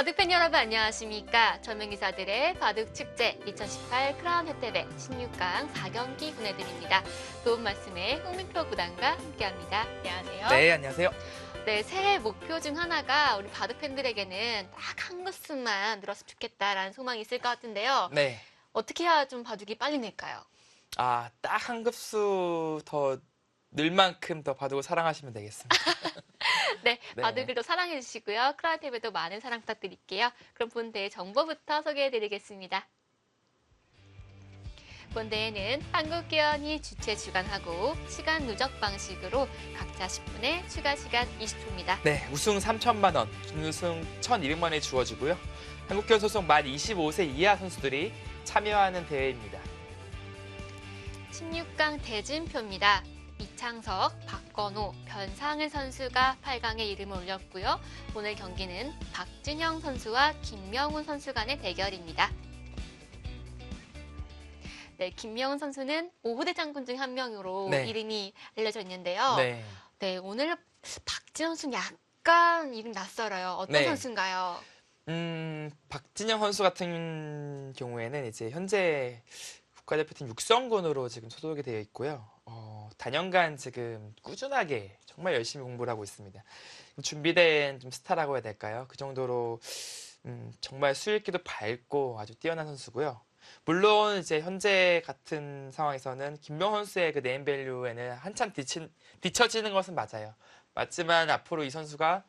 바둑팬 여러분 안녕하십니까? 전명기사들의 바둑축제 2018 크라운 혜태배 16강 4경기 보내드립니다. 도움 말씀에 홍민표 구단과 함께합니다. 안녕하세요. 네, 안녕하세요. 네, 새해 목표 중 하나가 우리 바둑팬들에게는 딱 한 구수만 늘었으면 좋겠다라는 소망이 있을 것 같은데요. 네. 어떻게 해야 좀 바둑이 빨리 늘까요? 딱 한 급수 더 늘 만큼 더 바둑을 사랑하시면 되겠습니다. 네, 네. 바둑을 더 사랑해 주시고요. 크라운 혜태배도 많은 사랑 부탁드릴게요. 그럼 본대의 정보부터 소개해드리겠습니다. 본대회는 한국기원이 주최 주관하고 시간 누적 방식으로 각자 10분의 추가 시간 20초입니다. 네, 우승 3천만 원, 준우승 1,200만 원이 주어지고요. 한국기원 소속 만 25세 이하 선수들이 참여하는 대회입니다. 16강 대진표입니다. 이창석, 박건호, 변상일 선수가 8강에 이름을 올렸고요. 오늘 경기는 박진영 선수와 김명훈 선수 간의 대결입니다. 네, 김명훈 선수는 5후대 장군 중 한 명으로 네. 이름이 알려져 있는데요. 네. 네, 오늘 박진영 선수는 약간 이름 낯설어요. 어떤 네. 선수인가요? 박진영 선수 같은 경우에는 이제 현재 국가대표팀 육성군으로 지금 소속이 되어 있고요. 단연간 지금 꾸준하게 정말 열심히 공부를 하고 있습니다. 준비된 좀 스타라고 해야 될까요? 그 정도로 정말 수익기도 밝고 아주 뛰어난 선수고요. 물론 이제 현재 같은 상황에서는 김명훈 선수의 그 네임밸류에는 한참 뒤처지는 것은 맞아요. 맞지만 앞으로 이 선수가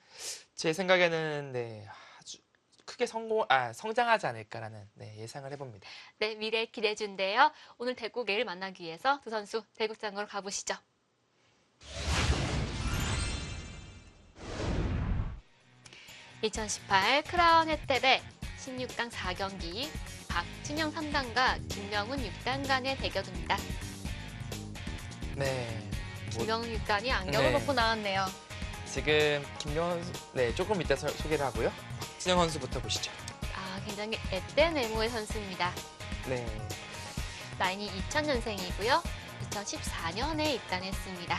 제 생각에는 아주 크게 성장하지 않을까라는 예상을 해봅니다. 네, 미래 기대해준대요. 오늘 대국을 만나기 위해서 두 선수 대국장으로 가보시죠. (2018) 크라운 혜태배 16강 4경기 박진영 3단과 김명훈 6단 간의 대결입니다. 네. 김명훈 6단이 안경을 네. 벗고 나왔네요. 지금 김명훈 선수, 조금 이따 소개를 하고요. 박진영 선수부터 보시죠. 굉장히 앳된 외모의 선수입니다. 네. 나이는 2000년생이고요. 2014년에 입단했습니다.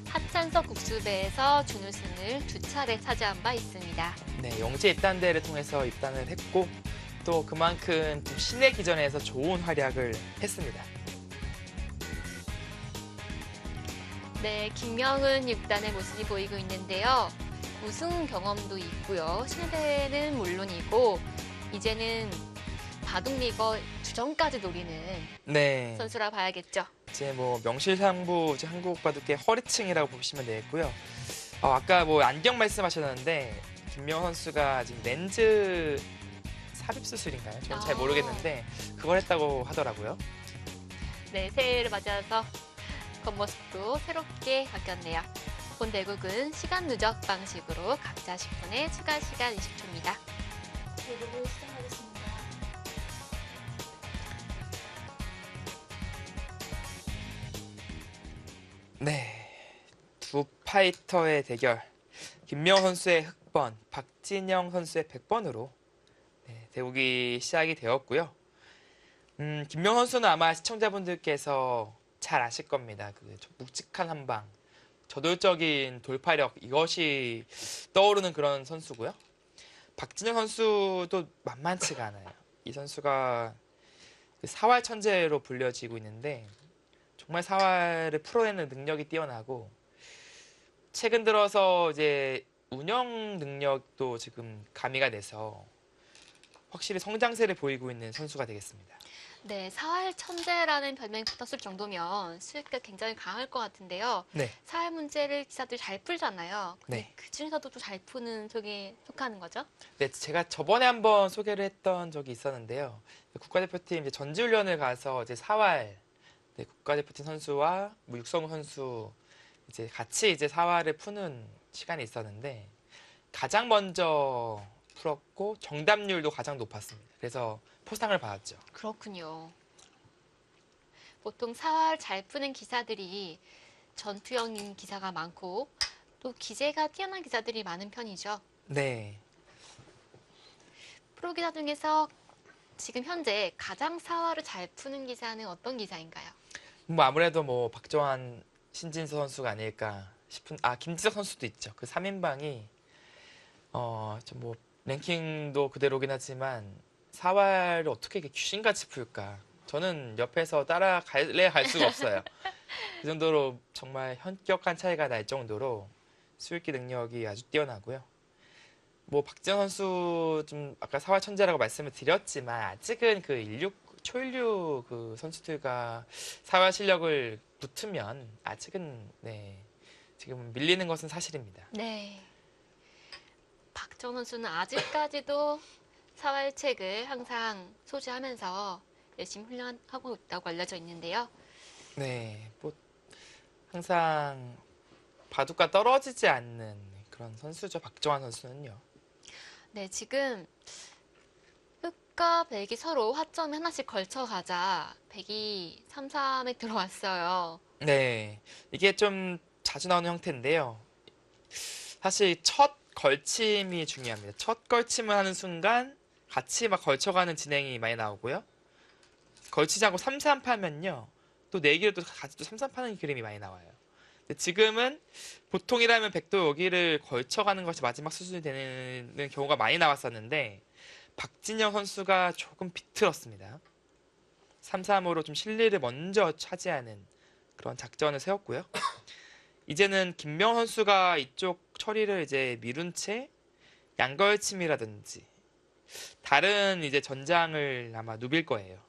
하찬석 국수배에서 준우승을 2차례 차지한 바 있습니다. 네, 영재 입단대를 통해서 입단을 했고 또 그만큼 좀 신의 기전에서 좋은 활약을 했습니다. 네, 김명훈 6단의 모습이 보이고 있는데요. 우승 경험도 있고요. 신예대회는 물론이고 이제는 바둑리거 주전까지 노리는 네. 선수라 봐야겠죠. 이제 명실상부 이제 한국 바둑계 허리층이라고 보시면 되겠고요. 아까 안경 말씀하셨는데 김명훈 선수가 지금 렌즈 삽입 수술인가요? 저는 잘 모르겠는데 그걸 했다고 하더라고요. 네, 새해를 맞이해서 겉모습도 새롭게 바뀌었네요. 본 대국은 시간 누적 방식으로 각자 10분의 추가 시간 20초입니다. 대국을 시작하겠습니다. 네, 두 파이터의 대결. 김명훈 선수의 흑번, 박진영 선수의 백번으로 대국이 시작이 되었고요. 김명훈 선수는 아마 시청자분들께서 잘 아실 겁니다. 그 묵직한 한방, 저돌적인 돌파력 이것이 떠오르는 그런 선수고요. 박진영 선수도 만만치가 않아요. 이 선수가 그 사활 천재로 불려지고 있는데 정말 사활을 풀어내는 능력이 뛰어나고 최근 들어서 이제 운영 능력도 지금 가미가 돼서 확실히 성장세를 보이고 있는 선수가 되겠습니다. 네, 사활 천재라는 별명이 붙었을 정도면 수익가 굉장히 강할 것 같은데요. 네. 사활 문제를 기사들이 잘 풀잖아요. 근데 네. 그 중에서도 또 잘 푸는 쪽에 속하는 거죠? 네, 제가 저번에 한번 소개를 했던 적이 있었는데요. 국가대표팀 이제 전지훈련을 가서 이제 사활 국가대표팀 선수와 육성 선수 이제 같이 이제 사활을 푸는 시간이 있었는데 가장 먼저 풀었고 정답률도 가장 높았습니다. 그래서 포상을 받았죠. 그렇군요. 보통 사활 잘 푸는 기사들이 전투형인 기사가 많고 또 기재가 뛰어난 기사들이 많은 편이죠. 네. 프로 기사 중에서 지금 현재 가장 사활을 잘 푸는 기사는 어떤 기사인가요? 아무래도 박정환 신진서 선수가 아닐까 싶은 김지석 선수도 있죠. 그 3인방이 좀 뭐 랭킹도 그대로긴 하지만 사활을 어떻게 이렇게 귀신같이 풀까? 저는 옆에서 따라갈래 갈 수가 없어요. 그 정도로 정말 현격한 차이가 날 정도로 수익기 능력이 아주 뛰어나고요. 뭐 박지현 선수 좀 아까 사활 천재라고 말씀을 드렸지만 아직은 그 초일류 그 선수들과 사활 실력을 붙으면 아직은 지금 밀리는 것은 사실입니다. 네. 박지현 선수는 아직까지도 사활책을 항상 소지하면서 열심히 훈련하고 있다고 알려져 있는데요. 네, 뭐 항상 바둑과 떨어지지 않는 그런 선수죠. 박정환 선수는요. 네, 지금 흑과 백이 서로 화점에 하나씩 걸쳐 가자 백이 3-3에 들어왔어요. 네, 이게 좀 자주 나오는 형태인데요. 사실 첫 걸침이 중요합니다. 첫 걸침을 하는 순간 같이 막 걸쳐가는 진행이 많이 나오고요. 걸치지 않고 3-3 파면요. 또 내기를 또 같이 또 3-3 파는 그림이 많이 나와요. 근데 지금은 보통이라면 백도 여기를 걸쳐가는 것이 마지막 수순이 되는 경우가 많이 나왔었는데 박진영 선수가 조금 비틀었습니다. 3-3으로 좀 실리를 먼저 차지하는 그런 작전을 세웠고요. 이제는 김명 선수가 이쪽 처리를 이제 미룬 채 양걸침이라든지 다른 이제 전장을 아마 누빌 거예요.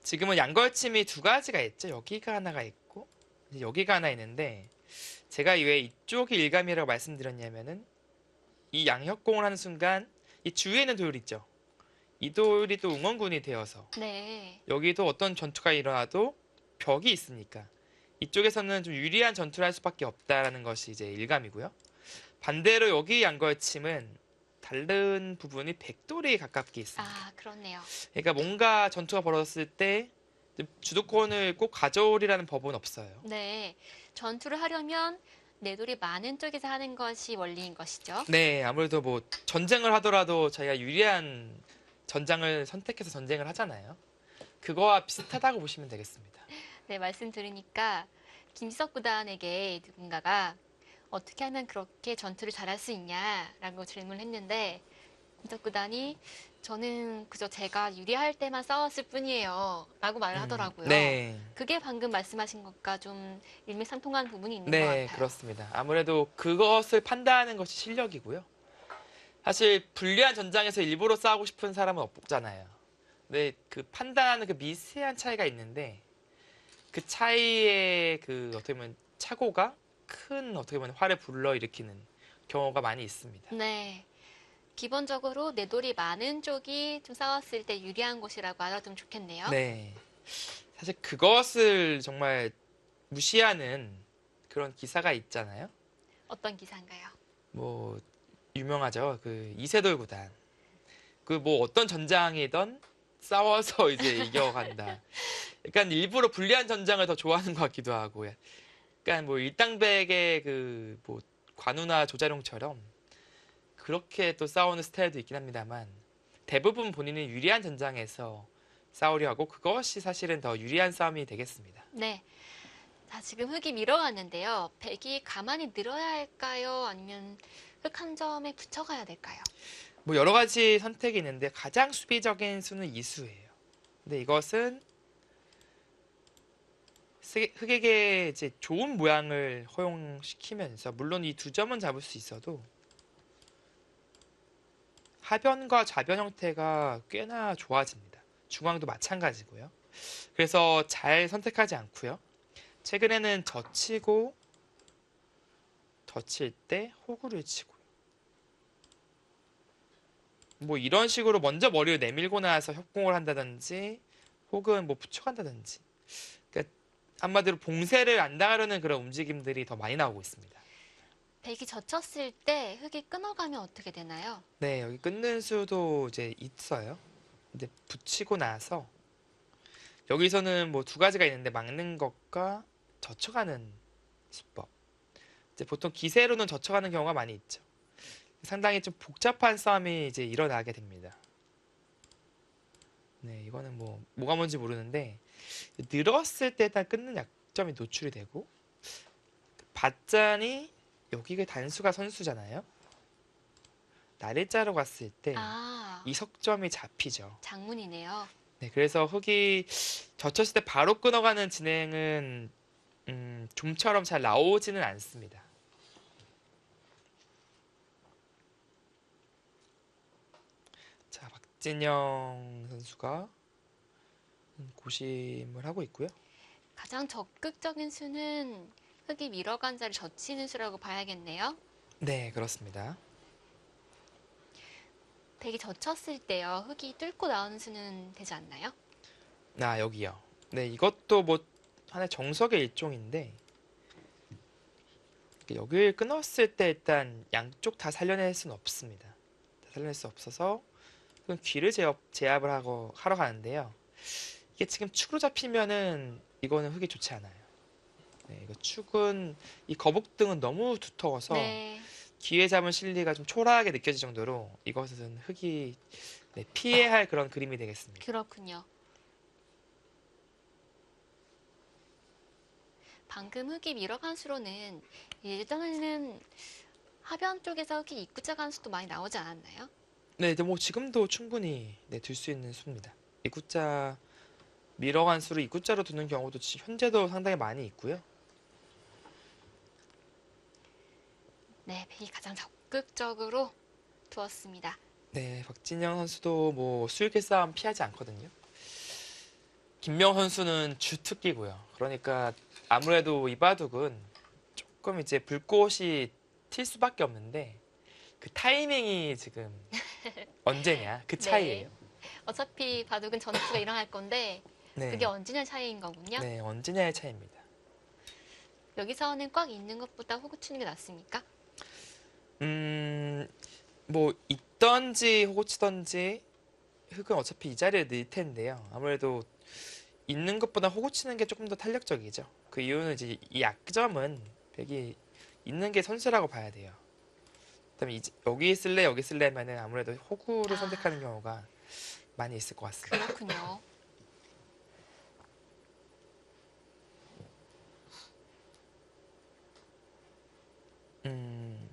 지금은 양걸침이 두 가지가 있죠. 여기가 하나가 있고 이제 여기가 하나 있는데 제가 왜 이쪽이 일감이라고 말씀드렸냐면은 이 양협공을 하는 순간 이 주위에 있는 돌 있죠. 이 돌이 또 응원군이 되어서 네. 여기도 어떤 전투가 일어나도 벽이 있으니까 이쪽에서는 좀 유리한 전투를 할 수밖에 없다라는 것이 이제 일감이고요. 반대로 여기 양걸침은 다른 부분이 백돌이 가깝게 있습니다. 아, 그렇네요. 그러니까 뭔가 전투가 벌어졌을 때 주도권을 꼭 가져오리라는 법은 없어요. 네. 전투를 하려면 내돌이 많은 쪽에서 하는 것이 원리인 것이죠. 네, 아무래도 뭐 전쟁을 하더라도 자기가 유리한 전장을 선택해서 전쟁을 하잖아요. 그거와 비슷하다고 보시면 되겠습니다. 네, 말씀 들으니까 김지석 구단에게 누군가가 어떻게 하면 그렇게 전투를 잘할 수 있냐라고 질문을 했는데 김지석 구단이 저는 그저 제가 유리할 때만 싸웠을 뿐이에요 라고 말을 하더라고요. 네. 그게 방금 말씀하신 것과 좀 일맥상통하는 부분이 있는 것 네, 같아요. 그렇습니다. 아무래도 그것을 판단하는 것이 실력이고요. 사실 불리한 전장에서 일부러 싸우고 싶은 사람은 없잖아요. 근데 그 판단하는 그 미세한 차이가 있는데 그 차이의 그 어떻게 보면 착오가 큰 어떻게 보면 화를 불러일으키는 경우가 많이 있습니다. 네. 기본적으로 내돌이 많은 쪽이 좀 싸웠을 때 유리한 곳이라고 알아두면 좋겠네요. 네. 사실 그것을 정말 무시하는 그런 기사가 있잖아요. 어떤 기사인가요? 뭐 유명하죠. 그 이세돌 구단. 그 뭐 어떤 전장이든 싸워서 이제 이겨간다. 약간 일부러 불리한 전장을 더 좋아하는 것 같기도 하고. 약간 뭐 일당백의 그 뭐 관우나 조자룡처럼 그렇게 또 싸우는 스타일도 있긴 합니다만 대부분 본인이 유리한 전장에서 싸우려 하고 그것이 사실은 더 유리한 싸움이 되겠습니다. 네. 자, 지금 흙이 밀어갔는데요. 백이 가만히 늘어야 할까요? 아니면 흙 한 점에 붙여가야 될까요? 뭐 여러 가지 선택이 있는데 가장 수비적인 수는 이수예요. 근데 이것은 흑에게 이제 좋은 모양을 허용시키면서 물론 이 두 점은 잡을 수 있어도 하변과 좌변 형태가 꽤나 좋아집니다. 중앙도 마찬가지고요. 그래서 잘 선택하지 않고요. 최근에는 젖히고 젖힐 때 호구를 치고요. 뭐 이런 식으로 먼저 머리를 내밀고 나서 협공을 한다든지 혹은 뭐 붙여간다든지 그러니까 한마디로 봉쇄를 안 당하려는 그런 움직임들이 더 많이 나오고 있습니다. 백이 젖혔을 때 흙이 끊어가면 어떻게 되나요? 네, 여기 끊는 수도 이제 있어요. 근데 붙이고 나서 여기서는 뭐 두 가지가 있는데 막는 것과 젖혀가는 수법. 이제 보통 기세로는 젖혀가는 경우가 많이 있죠. 상당히 좀 복잡한 싸움이 이제 일어나게 됩니다. 네, 이거는 뭐가 뭔지 모르는데 늘었을 때 일단 끊는 약점이 노출이 되고 밭잔이 여기가 단수가 선수잖아요. 날일자로 갔을 때 아, 이 석점이 잡히죠. 장문이네요. 네, 그래서 흙이 젖혔을 때 바로 끊어가는 진행은 좀처럼 잘 나오지는 않습니다. 자, 박진영 선수가 고심을 하고 있고요. 가장 적극적인 수는 흙이 밀어간 자를 젖히는 수라고 봐야겠네요. 네, 그렇습니다. 백이 젖혔을 때요, 흙이 뚫고 나오는 수는 되지 않나요? 여기요. 네, 이것도 뭐 하나의 정석의 일종인데 여기를 끊었을 때 일단 양쪽 다 살려낼 수는 없습니다. 다 살려낼 수 없어서 그럼 귀를 제압을 하러 가는데요. 이게 지금 축으로 잡히면은 이거는 흙이 좋지 않아요. 네, 이거 축은 이 거북등은 너무 두터워서 네, 귀에 잡은 실리가 좀 초라하게 느껴질 정도로 이것은 흙이 피해야 할 그런 그림이 되겠습니다. 그렇군요. 방금 흙이 밀어간 수로는 예전에는 하변 쪽에서 흙이 입구자 간 수도 많이 나오지 않았나요? 네, 근데 뭐 지금도 충분히 들 수 있는 수입니다. 입구자 밀어간 수를 입구자로 두는 경우도 현재도 상당히 많이 있고요. 네, 백이 가장 적극적으로 두었습니다. 네, 박진영 선수도 뭐 수익의 싸움 피하지 않거든요. 김명 선수는 주특기고요. 그러니까 아무래도 이 바둑은 조금 이제 불꽃이 튈 수밖에 없는데 그 타이밍이 지금 언제냐 그 네, 차이예요. 어차피 바둑은 전투가 일어날 건데 그게 네, 언제냐 차이인 거군요. 네 언제냐의 차이입니다. 여기서는 꽉 있는 것보다 호구 치는 게 낫습니까? 음, 뭐 있던지 호구 치던지 흙은 어차피 이 자리에 늘 텐데요. 아무래도 있는 것보다 호구 치는 게 조금 더 탄력적이죠. 그 이유는 이제 이 약점은 백이 있는 게 선수라고 봐야 돼요. 그다음에 이제 여기 쓸래 여기 쓸래 하면은 아무래도 호구를 아, 선택하는 경우가 많이 있을 것 같습니다. 그렇군요. 음,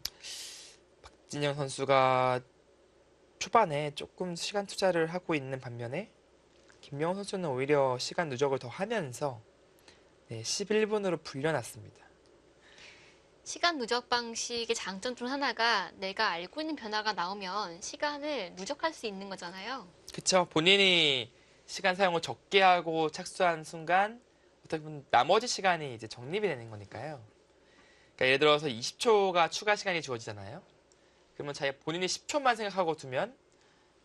박진영 선수가 초반에 조금 시간 투자를 하고 있는 반면에 김명훈 선수는 오히려 시간 누적을 더 하면서 11분으로 불려놨습니다. 시간 누적 방식의 장점 중 하나가 내가 알고 있는 변화가 나오면 시간을 누적할 수 있는 거잖아요. 그쵸? 본인이 시간 사용을 적게 하고 착수한 순간 어떻게 보면 나머지 시간이 이제 적립이 되는 거니까요. 그러니까 예를 들어서 20초가 추가 시간이 주어지잖아요. 그러면 자기 본인이 10초만 생각하고 두면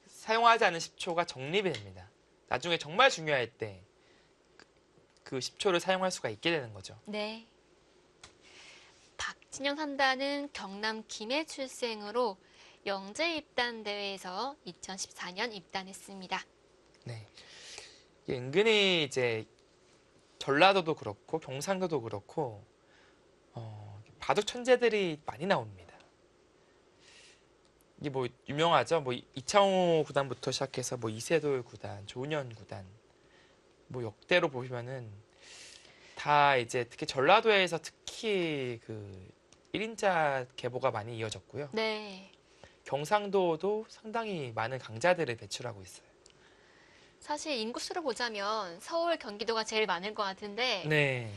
사용하지 않은 10초가 적립이 됩니다. 나중에 정말 중요할 때 그 10초를 사용할 수가 있게 되는 거죠. 네. 박진영 산다는 경남 김해 출생으로 영재 입단 대회에서 2014년 입단했습니다. 네. 이게 은근히 이제 전라도도 그렇고 경상도도 그렇고 바둑 천재들이 많이 나옵니다. 이게 뭐 유명하죠. 뭐 이창호 구단부터 시작해서 뭐 이세돌 구단, 조은현 구단, 뭐 역대로 보시면은 다 이제 특히 전라도에서 특히 그 1인자 계보가 많이 이어졌고요. 네. 경상도도 상당히 많은 강자들을 배출하고 있어요. 사실 인구수로 보자면 서울, 경기도가 제일 많을 것 같은데 네.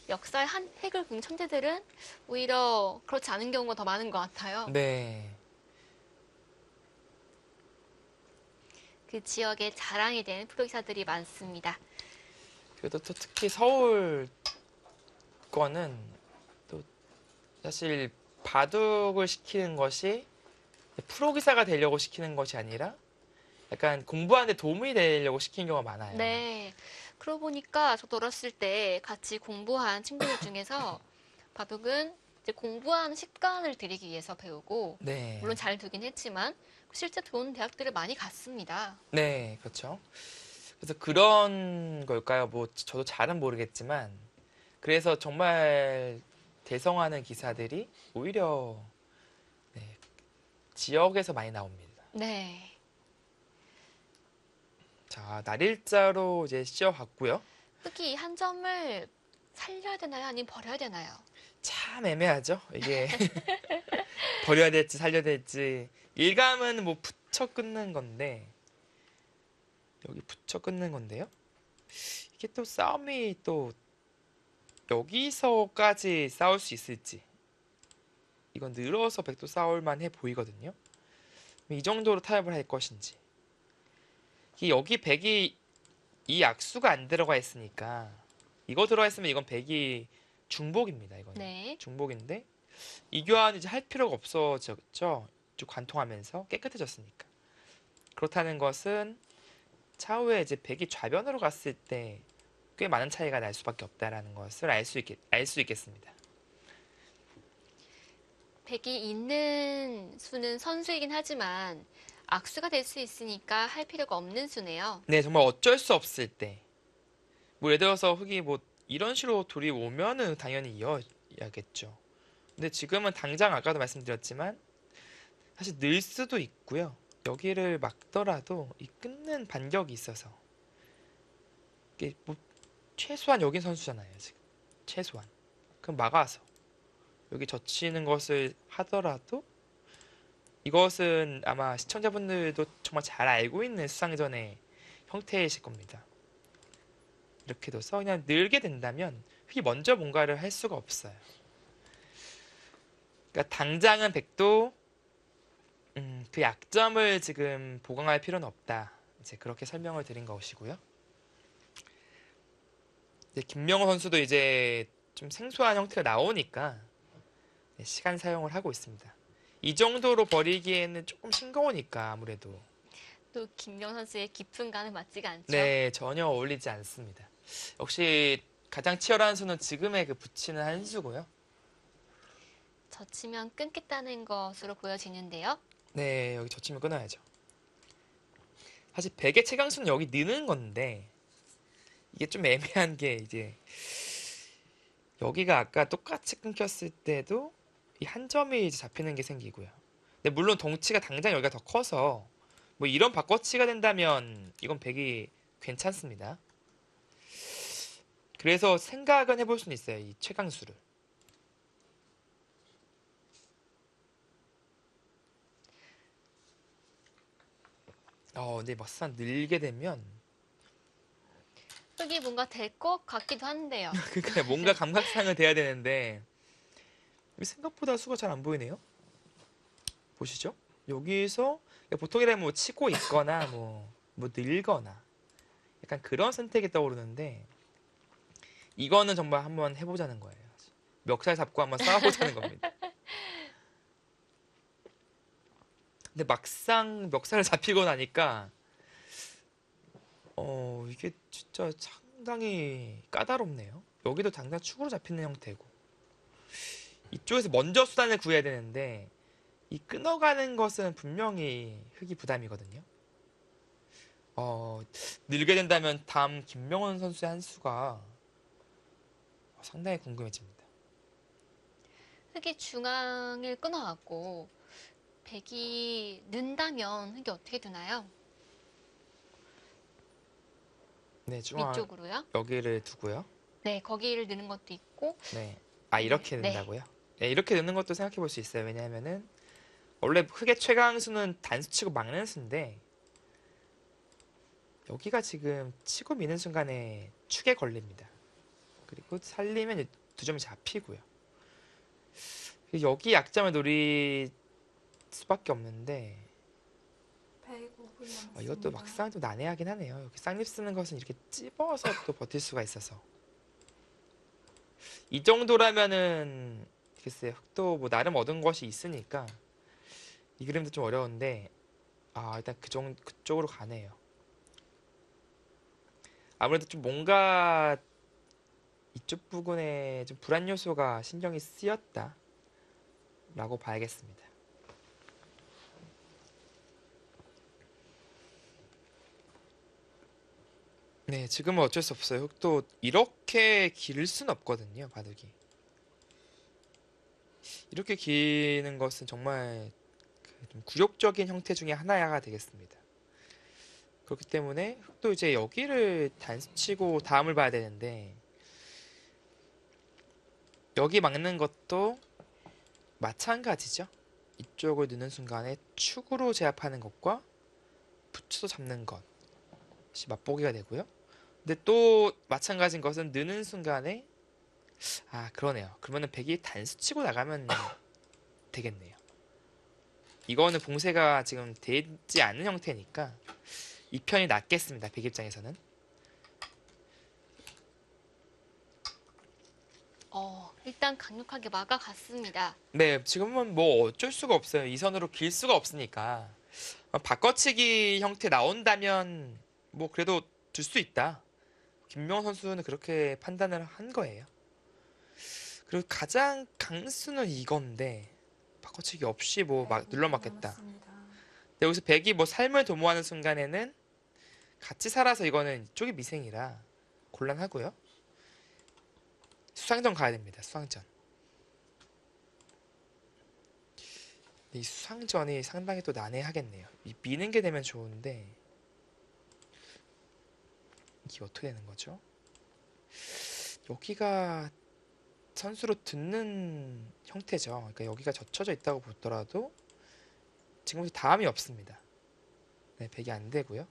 역사의 한 획을 그은 천재들은 오히려 그렇지 않은 경우가 더 많은 것 같아요. 네. 그 지역의 자랑이 된 프로기사들이 많습니다. 그래도 또 특히 서울 거는 또 사실 바둑을 시키는 것이 프로 기사가 되려고 시키는 것이 아니라 약간 공부하는 데 도움이 되려고 시키는 경우가 많아요. 네. 그러고 보니까 저도 어렸을 때 같이 공부한 친구들 중에서 바둑은 이제 공부하는 습관을 들이기 위해서 배우고 네. 물론 잘 두긴 했지만 실제 좋은 대학들을 많이 갔습니다. 네, 그렇죠. 그래서 그런 걸까요? 뭐 저도 잘은 모르겠지만 그래서 정말 대성하는 기사들이 오히려 네, 지역에서 많이 나옵니다. 네. 자, 날일자로 이제 씌워봤고요. 흙이 한 점을 살려야 되나요? 아니면 버려야 되나요? 참 애매하죠? 이게 버려야 될지 살려야 될지. 일감은 뭐 붙여 끊는 건데, 여기 붙여 끊는 건데요. 이게 또 싸움이 또 여기서까지 싸울 수 있을지. 이건 늘어서 백도 싸울 만해 보이거든요. 이 정도로 타협을 할 것인지. 이게 여기 백이 이 약수가 안 들어가 있으니까 이거 들어가 있으면 이건 백이 중복입니다. 이거는 네. 중복인데 이 교환 이제 할 필요가 없어졌죠. 쭉 관통하면서 깨끗해졌으니까. 그렇다는 것은 차후에 이제 백이 좌변으로 갔을 때 꽤 많은 차이가 날 수밖에 없다라는 것을 알 수 있겠습니다. 백이 있는 수는 선수이긴 하지만 악수가 될 수 있으니까 할 필요가 없는 수네요. 네, 정말 어쩔 수 없을 때. 뭐 예를 들어서 흙이 뭐 이런 식으로 돌이 오면은 당연히 이어야겠죠. 근데 지금은 당장 아까도 말씀드렸지만 사실 늘 수도 있고요. 여기를 막더라도 이 끊는 반격이 있어서 이게 뭐 최소한 여긴 선수잖아요, 지금. 최소한. 그럼 막아서 여기 젖히는 것을 하더라도 이것은 아마 시청자분들도 정말 잘 알고 있는 수상전의 형태이실 겁니다. 이렇게 둬서 그냥 늘게 된다면 흙이 먼저 뭔가를 할 수가 없어요. 그러니까 당장은 백도 그 약점을 지금 보강할 필요는 없다. 이제 그렇게 설명을 드린 것이고요. 이제 김명호 선수도 이제 좀 생소한 형태가 나오니까 시간 사용을 하고 있습니다. 이 정도로 버리기에는 조금 싱거우니까 아무래도 또 김명 선수의 깊은 감은 맞지가 않죠. 네, 전혀 어울리지 않습니다. 역시 가장 치열한 수는 지금의 그 붙이는 한 수고요. 젖히면 끊겠다는 것으로 보여지는데요. 네, 여기 젖히면 끊어야죠. 사실 백의 최강수는 여기 느는 건데 이게 좀 애매한 게 이제 여기가 아까 똑같이 끊겼을 때도 이 한 점이 이제 잡히는 게 생기고요. 근데 물론 덩치가 당장 여기가 더 커서 뭐 이런 바꿔치기가 된다면 이건 백이 괜찮습니다. 그래서 생각은 해볼 수는 있어요. 이 최강수를. 근데 막상 늘게 되면 흙이 뭔가 될 것 같기도 한데요. 그러니까 뭔가 감각상은 돼야 되는데 생각보다 수가 잘 안 보이네요. 보시죠. 여기서 보통이라면 뭐 치고 있거나 뭐 늘거나 약간 그런 선택이 떠오르는데 이거는 정말 한번 해보자는 거예요. 멱살 잡고 한번 싸워보자는 겁니다. 근데 막상 멱살을 잡히고 나니까 이게 진짜 상당히 까다롭네요. 여기도 당장 축으로 잡히는 형태고 이쪽에서 먼저 수단을 구해야 되는데 이 끊어가는 것은 분명히 흙이 부담이거든요. 늘게 된다면 다음 김명원 선수의 한 수가 상당히 궁금해집니다. 흙이 중앙을 끊어가고 백이 는다면 흙이 어떻게 되나요? 네, 중앙 위쪽으로요? 여기를 두고요. 네, 거기를 넣는 것도 있고, 네, 이렇게 네, 넣는다고요? 네, 이렇게 넣는 것도 생각해 볼 수 있어요. 왜냐하면은 원래 흙의 최강수는 단수 치고 막는 수인데 여기가 지금 치고 미는 순간에 축에 걸립니다. 그리고 살리면 두 점이 잡히고요. 여기 약점을 노릴 수밖에 없는데 이것도 막상 좀 난해하긴 하네요. 여기 쌍립 쓰는 것은 이렇게 찝어서 또 버틸 수가 있어서 이 정도라면은 글쎄요, 흙도 뭐 나름 얻은 것이 있으니까 이 그림도 좀 어려운데 일단 그쪽으로 가네요. 아무래도 좀 뭔가 이쪽 부분에 좀 불안 요소가 신경이 쓰였다 라고 봐야겠습니다. 네, 지금은 어쩔 수 없어요. 흙도 이렇게 길 순 없거든요, 바둑이. 이렇게 기는 것은 정말 그좀 굴욕적인 형태 중에 하나가 되겠습니다. 그렇기 때문에 또 이제 여기를 단수치고 다음을 봐야 되는데 여기 막는 것도 마찬가지죠. 이쪽을 넣는 순간에 축으로 제압하는 것과 붙여서 잡는 것이 맛보기가 되고요. 근데 또 마찬가지인 것은 넣는 순간에 그러네요. 그러면은 백이 단수치고 나가면 되겠네요. 이거는 봉쇄가 지금 되지 않는 형태니까 이 편이 낫겠습니다. 백 입장에서는. 일단 강력하게 막아갔습니다. 네, 지금은 뭐 어쩔 수가 없어요. 이 선으로 길 수가 없으니까. 바꿔치기 형태 나온다면 뭐 그래도 들 수 있다. 김명훈 선수는 그렇게 판단을 한 거예요. 그리고 가장 강수는 이건데 바꿔치기 없이 뭐 막 눌러 맞겠다. 근데 여기서 백이 뭐 삶을 도모하는 순간에는 같이 살아서 이거는 이쪽이 미생이라 곤란하고요. 수상전 가야 됩니다. 수상전. 이 수상전이 상당히 또 난해하겠네요. 이 미는 게 되면 좋은데 이게 어떻게 되는 거죠? 여기가 선수로 듣는 형태죠. 그러니까 여기가 젖혀져 있다고 보더라도 지금부터 다음이 없습니다. 네, 백이 안 되고요.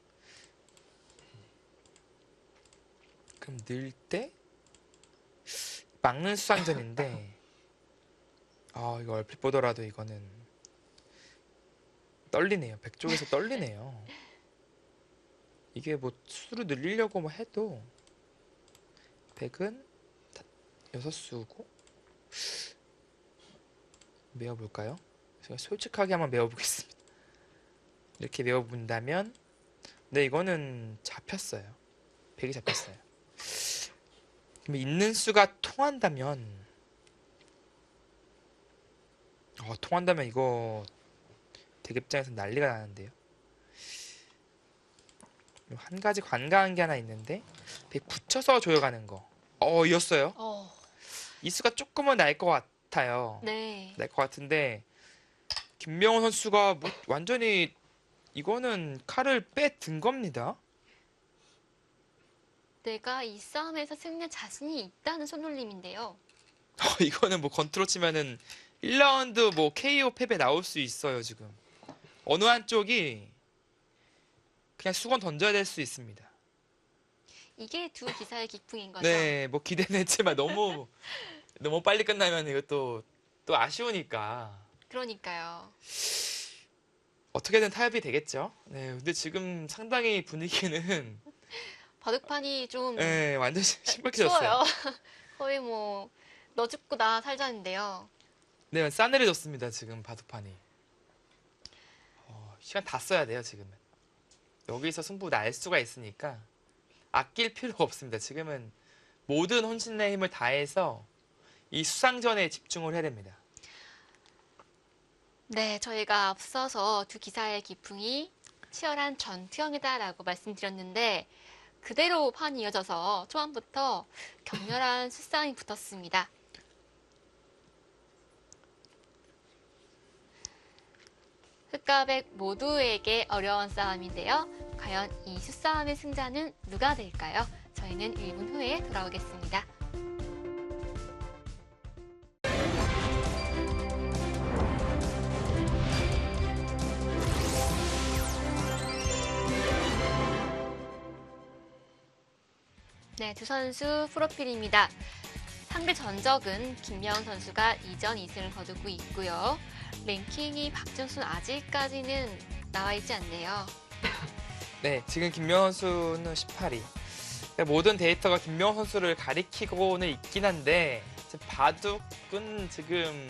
그럼 늘 때 막는 수상전인데 이거 얼핏 보더라도 이거는 떨리네요. 백 쪽에서 떨리네요. 이게 뭐 수를 늘리려고 뭐 해도 백은 6수고 메어볼까요? 제가 솔직하게 한번 메어보겠습니다. 이렇게 메어본다면 네, 이거는 잡혔어요. 백이 잡혔어요. 그럼 있는 수가 통한다면 통한다면 이거 대급장에서 난리가 나는데요. 한 가지 관가한 게 하나 있는데 백 붙여서 조여가는 거. 이었어요. 이 수가 조금은 날 것 같아요. 네. 날 것 같은데 김명훈 선수가 뭐 완전히 이거는 칼을 빼든 겁니다. 내가 이 싸움에서 승리할 자신이 있다는 손놀림인데요. 이거는 뭐 건투로 치면은 1라운드 뭐 KO 패배 나올 수 있어요, 지금. 어느 한쪽이 그냥 수건 던져야 될 수 있습니다. 이게 두 기사의 기풍인 거죠. 네, 뭐 기대는 했지만 너무 빨리 끝나면 이것도 또 아쉬우니까 그러니까요. 어떻게든 타협이 되겠죠. 네, 근데 지금 상당히 분위기는 바둑판이 좀 네, 완전 심각해졌어요. 추워요. 거의 뭐 너 죽고 나 살자인데요. 네, 싸늘해졌습니다, 지금 바둑판이. 시간 다 써야 돼요, 지금은. 여기서 승부 날 수가 있으니까 아낄 필요가 없습니다. 지금은 모든 혼신의 힘을 다해서 이 수상전에 집중을 해야 됩니다. 네, 저희가 앞서서 두 기사의 기풍이 치열한 전투형이다라고 말씀드렸는데 그대로 판이 이어져서 초반부터 격렬한 수싸움이 붙었습니다. 흑과 백 모두에게 어려운 싸움인데요. 과연 이 수싸움의 승자는 누가 될까요? 저희는 1분 후에 돌아오겠습니다. 네, 두 선수 프로필입니다. 상대 전적은 김명훈 선수가 2전 2승을 거두고 있고요. 랭킹이 박준순 아직까지는 나와 있지 않네요. 네, 지금 김명훈 선수는 18위. 모든 데이터가 김명훈 선수를 가리키고는 있긴 한데 지금 바둑은 지금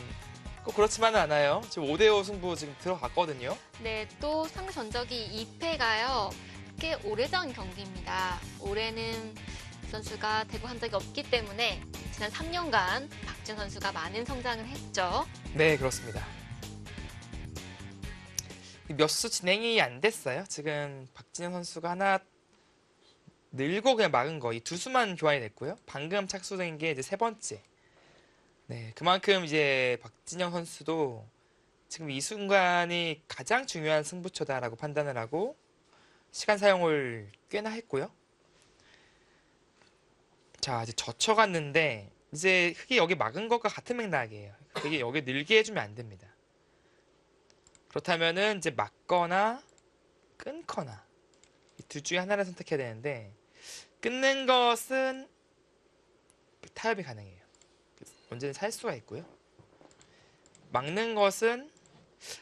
꼭 그렇지만은 않아요. 지금 5대5 승부 지금 들어갔거든요. 네, 또 상대 전적이 2패가요. 꽤 오래전 경기입니다. 올해는 그 선수가 대구 한 적이 없기 때문에 지난 3년간 박준 선수가 많은 성장을 했죠. 네, 그렇습니다. 몇 수 진행이 안 됐어요. 지금 박진영 선수가 하나 늘고 그냥 막은 거 이 두 수만 교환이 됐고요. 방금 착수된 게 이제 세 번째. 네, 그만큼 이제 박진영 선수도 지금 이 순간이 가장 중요한 승부처다라고 판단을 하고 시간 사용을 꽤나 했고요. 자, 이제 젖혀갔는데 이제 흙이 여기 막은 것과 같은 맥락이에요. 흙이 여기 늘게 해주면 안 됩니다. 그렇다면은 이제 막거나 끊거나 이 둘 중에 하나를 선택해야 되는데 끊는 것은 타협이 가능해요. 언제든 살 수가 있고요. 막는 것은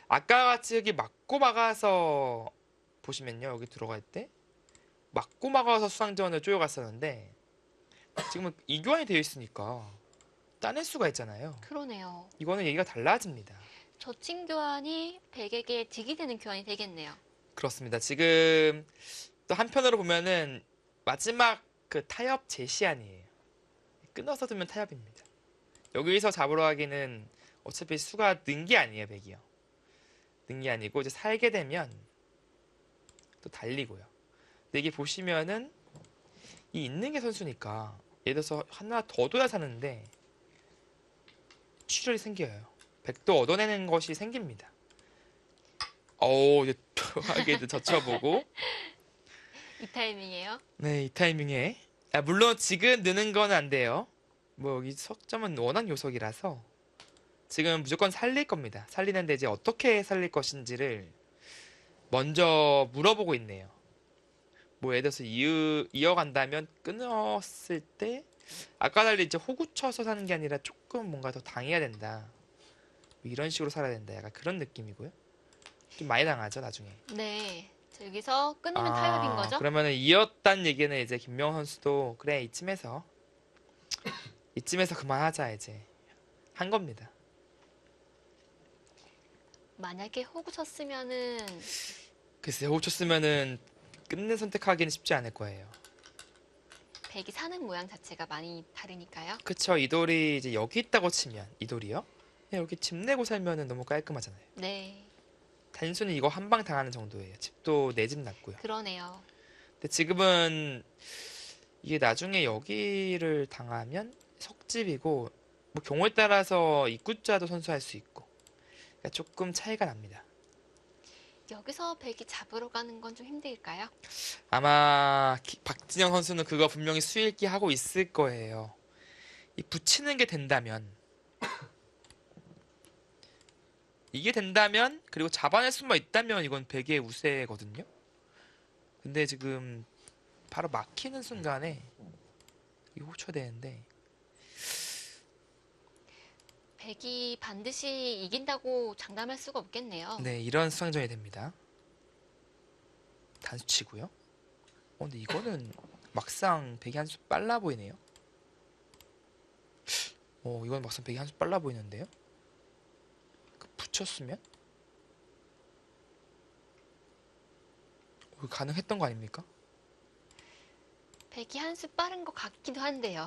아까 같이 여기 막고 막아서 보시면요. 여기 들어갈 때 막고 막아서 수상전을 쪼여갔었는데 지금은 이교환이 되어 있으니까 따낼 수가 있잖아요. 그러네요. 이거는 얘기가 달라집니다. 저칭 교환이 백에게 득이 되는 교환이 되겠네요. 그렇습니다. 지금 또 한편으로 보면은 마지막 그 타협 제시안이에요. 끊어서 두면 타협입니다. 여기서 잡으러 가기는 어차피 수가 는 게 아니에요, 백이요. 는 게 아니고 이제 살게 되면 또 달리고요. 근데 이게 보시면은 이 있는 게 선수니까 예를 들어서 하나 더 둬야 사는데 출혈이 생겨요. 백도 얻어내는 것이 생깁니다. 이제 하게 젖혀보고 이 타이밍이에요. 네, 이 타이밍에 물론 지금 느는 건 안 돼요. 뭐 여기 석점은 원한 요석이라서 지금 무조건 살릴 겁니다. 살리는데 이제 어떻게 살릴 것인지를 먼저 물어보고 있네요. 뭐 예를 들어서 이어간다면 끊었을 때 아까 달리 이제 호구 쳐서 사는 게 아니라 조금 뭔가 더 당해야 된다. 뭐 이런 식으로 살아야 된다. 약간 그런 느낌이고요. 좀 많이 당하죠, 나중에. 네. 자, 여기서 끊으면 타협인 거죠? 그러면은 이었단 얘기는 이제 김명훈 선수도 그래 이쯤에서 그만하자 이제 한 겁니다. 만약에 호구 쳤으면은 글쎄 호구 쳤으면은 끝내 선택하기는 쉽지 않을 거예요. 백이 사는 모양 자체가 많이 다르니까요. 그쵸, 이돌이 이제 여기 있다고 치면 이돌이요? 그냥 이렇게 집 내고 살면은 너무 깔끔하잖아요. 네. 단순히 이거 한 방 당하는 정도예요. 집도 내 집 났고요. 그러네요. 근데 지금은 이게 나중에 여기를 당하면 석집이고 뭐 경우에 따라서 입구자도 선수할 수 있고 그러니까 조금 차이가 납니다. 여기서 백이 잡으러 가는 건 좀 힘들까요? 아마 박진영 선수는 그거 분명히 수일기 하고 있을 거예요. 이 붙이는 게 된다면 이게 된다면 그리고 잡아낼 수만 있다면 이건 백의 우세거든요. 근데 지금 바로 막히는 순간에 이거 호쳐야 되는데 백이 반드시 이긴다고 장담할 수가 없겠네요. 네, 이런 수상전이 됩니다. 단수치고요. 근데 이거는 막상 백이 한 수 빨라 보이네요. 이건 막상 백이 한 수 빨라 보이는데요. 붙였으면 가능했던 거 아닙니까? 백이 한 수 빠른 것 같기도 한데요.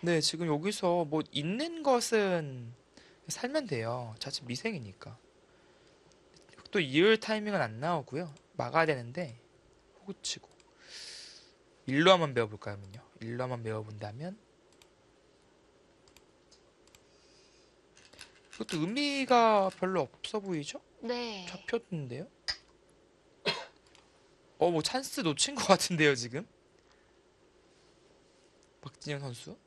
네, 지금 여기서 뭐 있는 것은 살면 돼요. 자칫 미생이니까. 또 이을 타이밍은 안 나오고요. 막아야 되는데 호구치고 일로 한번 배워볼까요, 그러면요? 일로 한번 배워본다면 이것도 의미가 별로 없어 보이죠? 네. 잡혔는데요? 뭐 찬스 놓친 것 같은데요, 지금? 박진영 선수?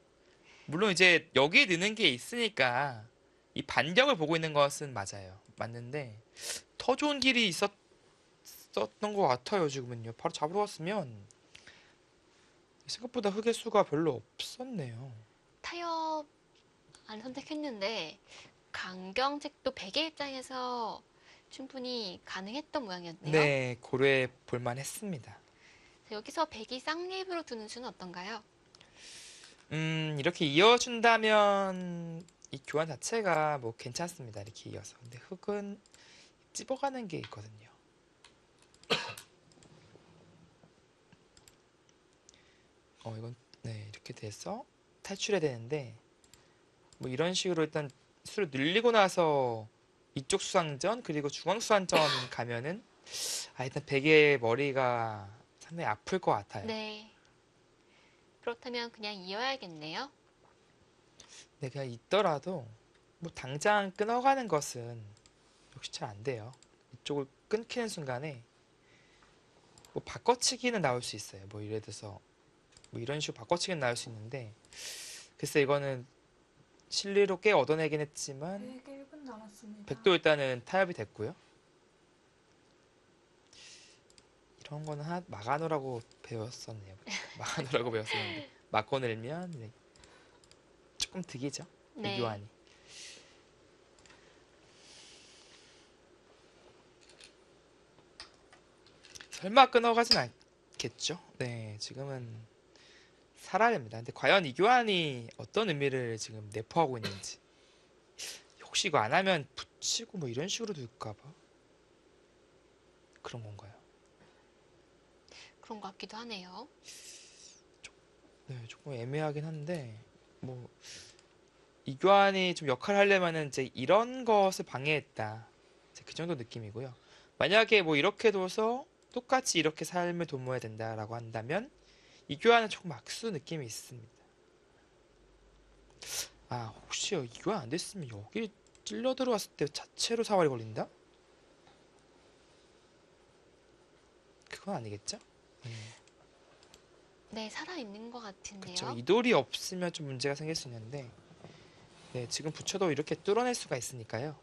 물론 이제 여기에 넣는 게 있으니까 이 반격을 보고 있는 것은 맞아요. 맞는데 더 좋은 길이 있었던 것 같아요, 지금은요. 바로 잡으러 왔으면 생각보다 흑의 수가 별로 없었네요. 타협 안 선택했는데 강경책도 백의 입장에서 충분히 가능했던 모양이었네요. 네, 고려해 볼만 했습니다. 자, 여기서 백이 쌍립으로 두는 수는 어떤가요? 이렇게 이어준다면 이 교환 자체가 뭐 괜찮습니다. 이렇게 이어서. 근데 흑은 찝어가는 게 있거든요. 이건 네, 이렇게 돼서 탈출해야 되는데 뭐 이런 식으로 일단 수를 늘리고 나서 이쪽 수상전 그리고 중앙 수상전 가면은 일단 베개의 머리가 상당히 아플 것 같아요. 네. 그렇다면 그냥 이어야겠네요. 네, 그냥 있더라도 뭐 당장 끊어가는 것은 역시 잘 안 돼요. 이쪽을 끊기는 순간에 뭐 바꿔치기는 나올 수 있어요. 뭐 예를 들어서 뭐 이런 식으로 바꿔치기는 나올 수 있는데 글쎄 이거는 실리로 꽤 얻어내긴 했지만 101분 남았습니다. 백도 일단은 타협이 됐고요. 이런 거는 막아놓으라고 배웠었네요. 막아놓으라고 배웠었는데 막아내면 네, 조금 득이죠. 네. 이교환이. 설마 끊어가진 않겠죠? 네, 지금은 살아야 됩니다. 근데 과연 이교환이 어떤 의미를 지금 내포하고 있는지. 혹시 이거 안 하면 붙이고 뭐 이런 식으로 둘까봐 그런 건가요? 그런 것 같기도 하네요. 네, 조금 애매하긴 한데 뭐 이교환이 좀 역할을 하려면은 이제 이런 것을 방해했다. 이제 그 정도 느낌이고요. 만약에 뭐 이렇게 둬서 똑같이 이렇게 삶을 도모해야 된다라고 한다면 이교환은 조금 악수 느낌이 있습니다. 아 혹시 이교환 안 됐으면 여기 찔러 들어왔을 때 자체로 사활이 걸린다? 그건 아니겠죠? 네, 살아있는 것 그쵸. 같은데요. 이돌이 없으면 좀 문제가 생길 수 있는데 네, 지금 붙여도 이렇게 뚫어낼 수가 있으니까요.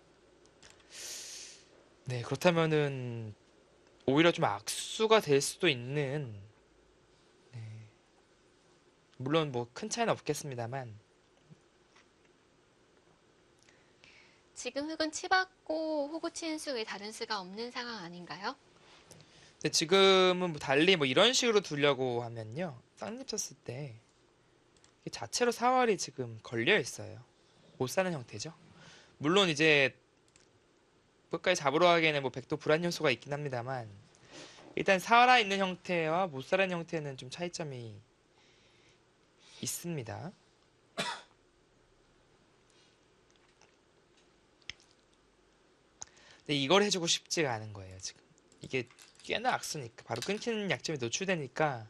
네, 그렇다면은 오히려 좀 악수가 될 수도 있는 네, 물론 뭐 큰 차이는 없겠습니다만 지금 흙은 치받고 호구 치는 수 외에 다른 수가 없는 상황 아닌가요? 근데 지금은 뭐 달리 뭐 이런 식으로 두려고 하면요. 쌍립 쳤을 때 이게 자체로 사활이 지금 걸려 있어요. 못 사는 형태죠. 물론 이제 끝까지 잡으러 가기에는 뭐 백도 불안 요소가 있긴 합니다만 일단 살아 있는 형태와 못 살아있는 형태는 좀 차이점이 있습니다. 근데 이걸 해주고 싶지가 않은 거예요, 지금. 이게 꽤나 악수니까 바로 끊기는 약점에 노출되니까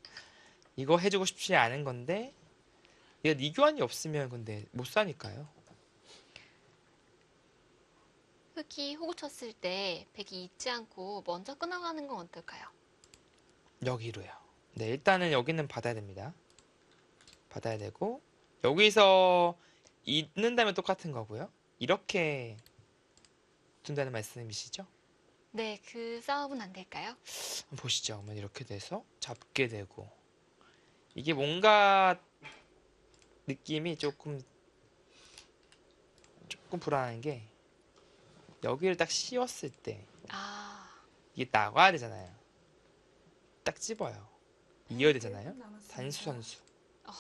이거 해주고 싶지 않은 건데 얘가 이교환이 없으면 근데 못 사니까요. 흙이 호구 쳤을 때 백이 잊지 않고 먼저 끊어가는 건 어떨까요? 여기로요. 네, 일단은 여기는 받아야 됩니다. 받아야 되고 여기서 잊는다면 똑같은 거고요. 이렇게 둔다는 말씀이시죠? 네, 그 싸움은 안 될까요? 한번 보시죠. 그러면 이렇게 돼서 잡게 되고 이게 뭔가 느낌이 조금 불안한 게 여기를 딱 씌웠을 때 아, 이게 나가야 되잖아요. 딱 집어요. 이어야 되잖아요. 101분 남았습니다. 단수 선수. 어,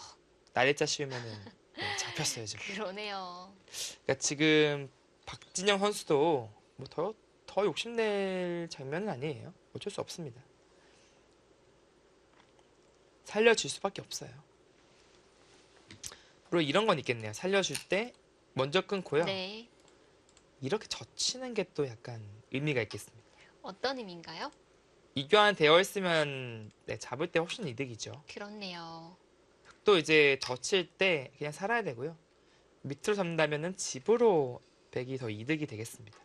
날짜 씌우면은 네, 잡혔어요 지금. 그러네요. 그러니까 지금 박진영 선수도 뭐 더 욕심낼 장면은 아니에요. 어쩔 수 없습니다. 살려줄 수밖에 없어요. 물론 이런 건 있겠네요. 살려줄 때 먼저 끊고요. 네, 이렇게 젖히는 게 또 약간 의미가 있겠습니다. 어떤 의미인가요? 이교환 되어 있으면 네, 잡을 때 훨씬 이득이죠. 그렇네요. 또 이제 젖힐 때 그냥 살아야 되고요. 밑으로 잡는다면은 집으로 백이 더 이득이 되겠습니다.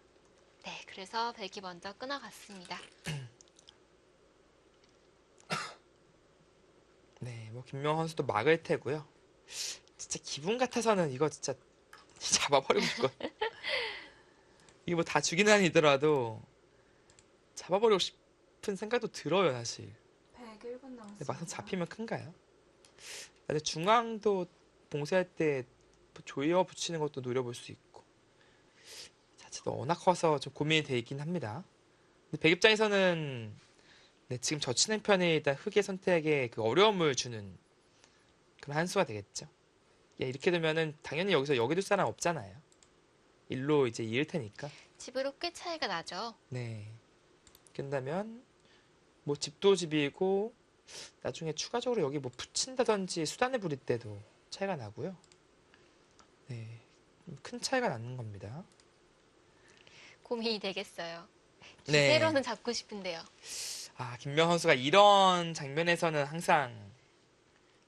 네, 그래서 백이 먼저 끊어갔습니다. 네, 뭐 김명환 선수도 막을 테고요. 진짜 기분 같아서는 이거 진짜 잡아버리고 싶고 이게 뭐 다 죽이는 아니더라도 잡아버리고 싶은 생각도 들어요, 사실. 101분 근데 남았습니다. 막상 잡히면 큰가요? 근데 중앙도 봉쇄할 때 조이어 붙이는 것도 노려볼 수 있고 자체도 워낙 커서 좀 고민이 되긴 합니다. 근데 백 입장에서는 네, 지금 젖히는 편이 일단 흑의 선택에 그 어려움을 주는 그런 한 수가 되겠죠. 예, 이렇게 되면은 당연히 여기서 여기 둘 사람 없잖아요. 일로 이제 이을 테니까. 집으로 꽤 차이가 나죠. 네. 그런다면 뭐 집도 집이고 나중에 추가적으로 여기 뭐 붙인다든지 수단을 부릴 때도 차이가 나고요. 네. 큰 차이가 나는 겁니다. 고민이 되겠어요. 네. 기세로는 잡고 싶은데요. 아, 김명 선수가 이런 장면에서는 항상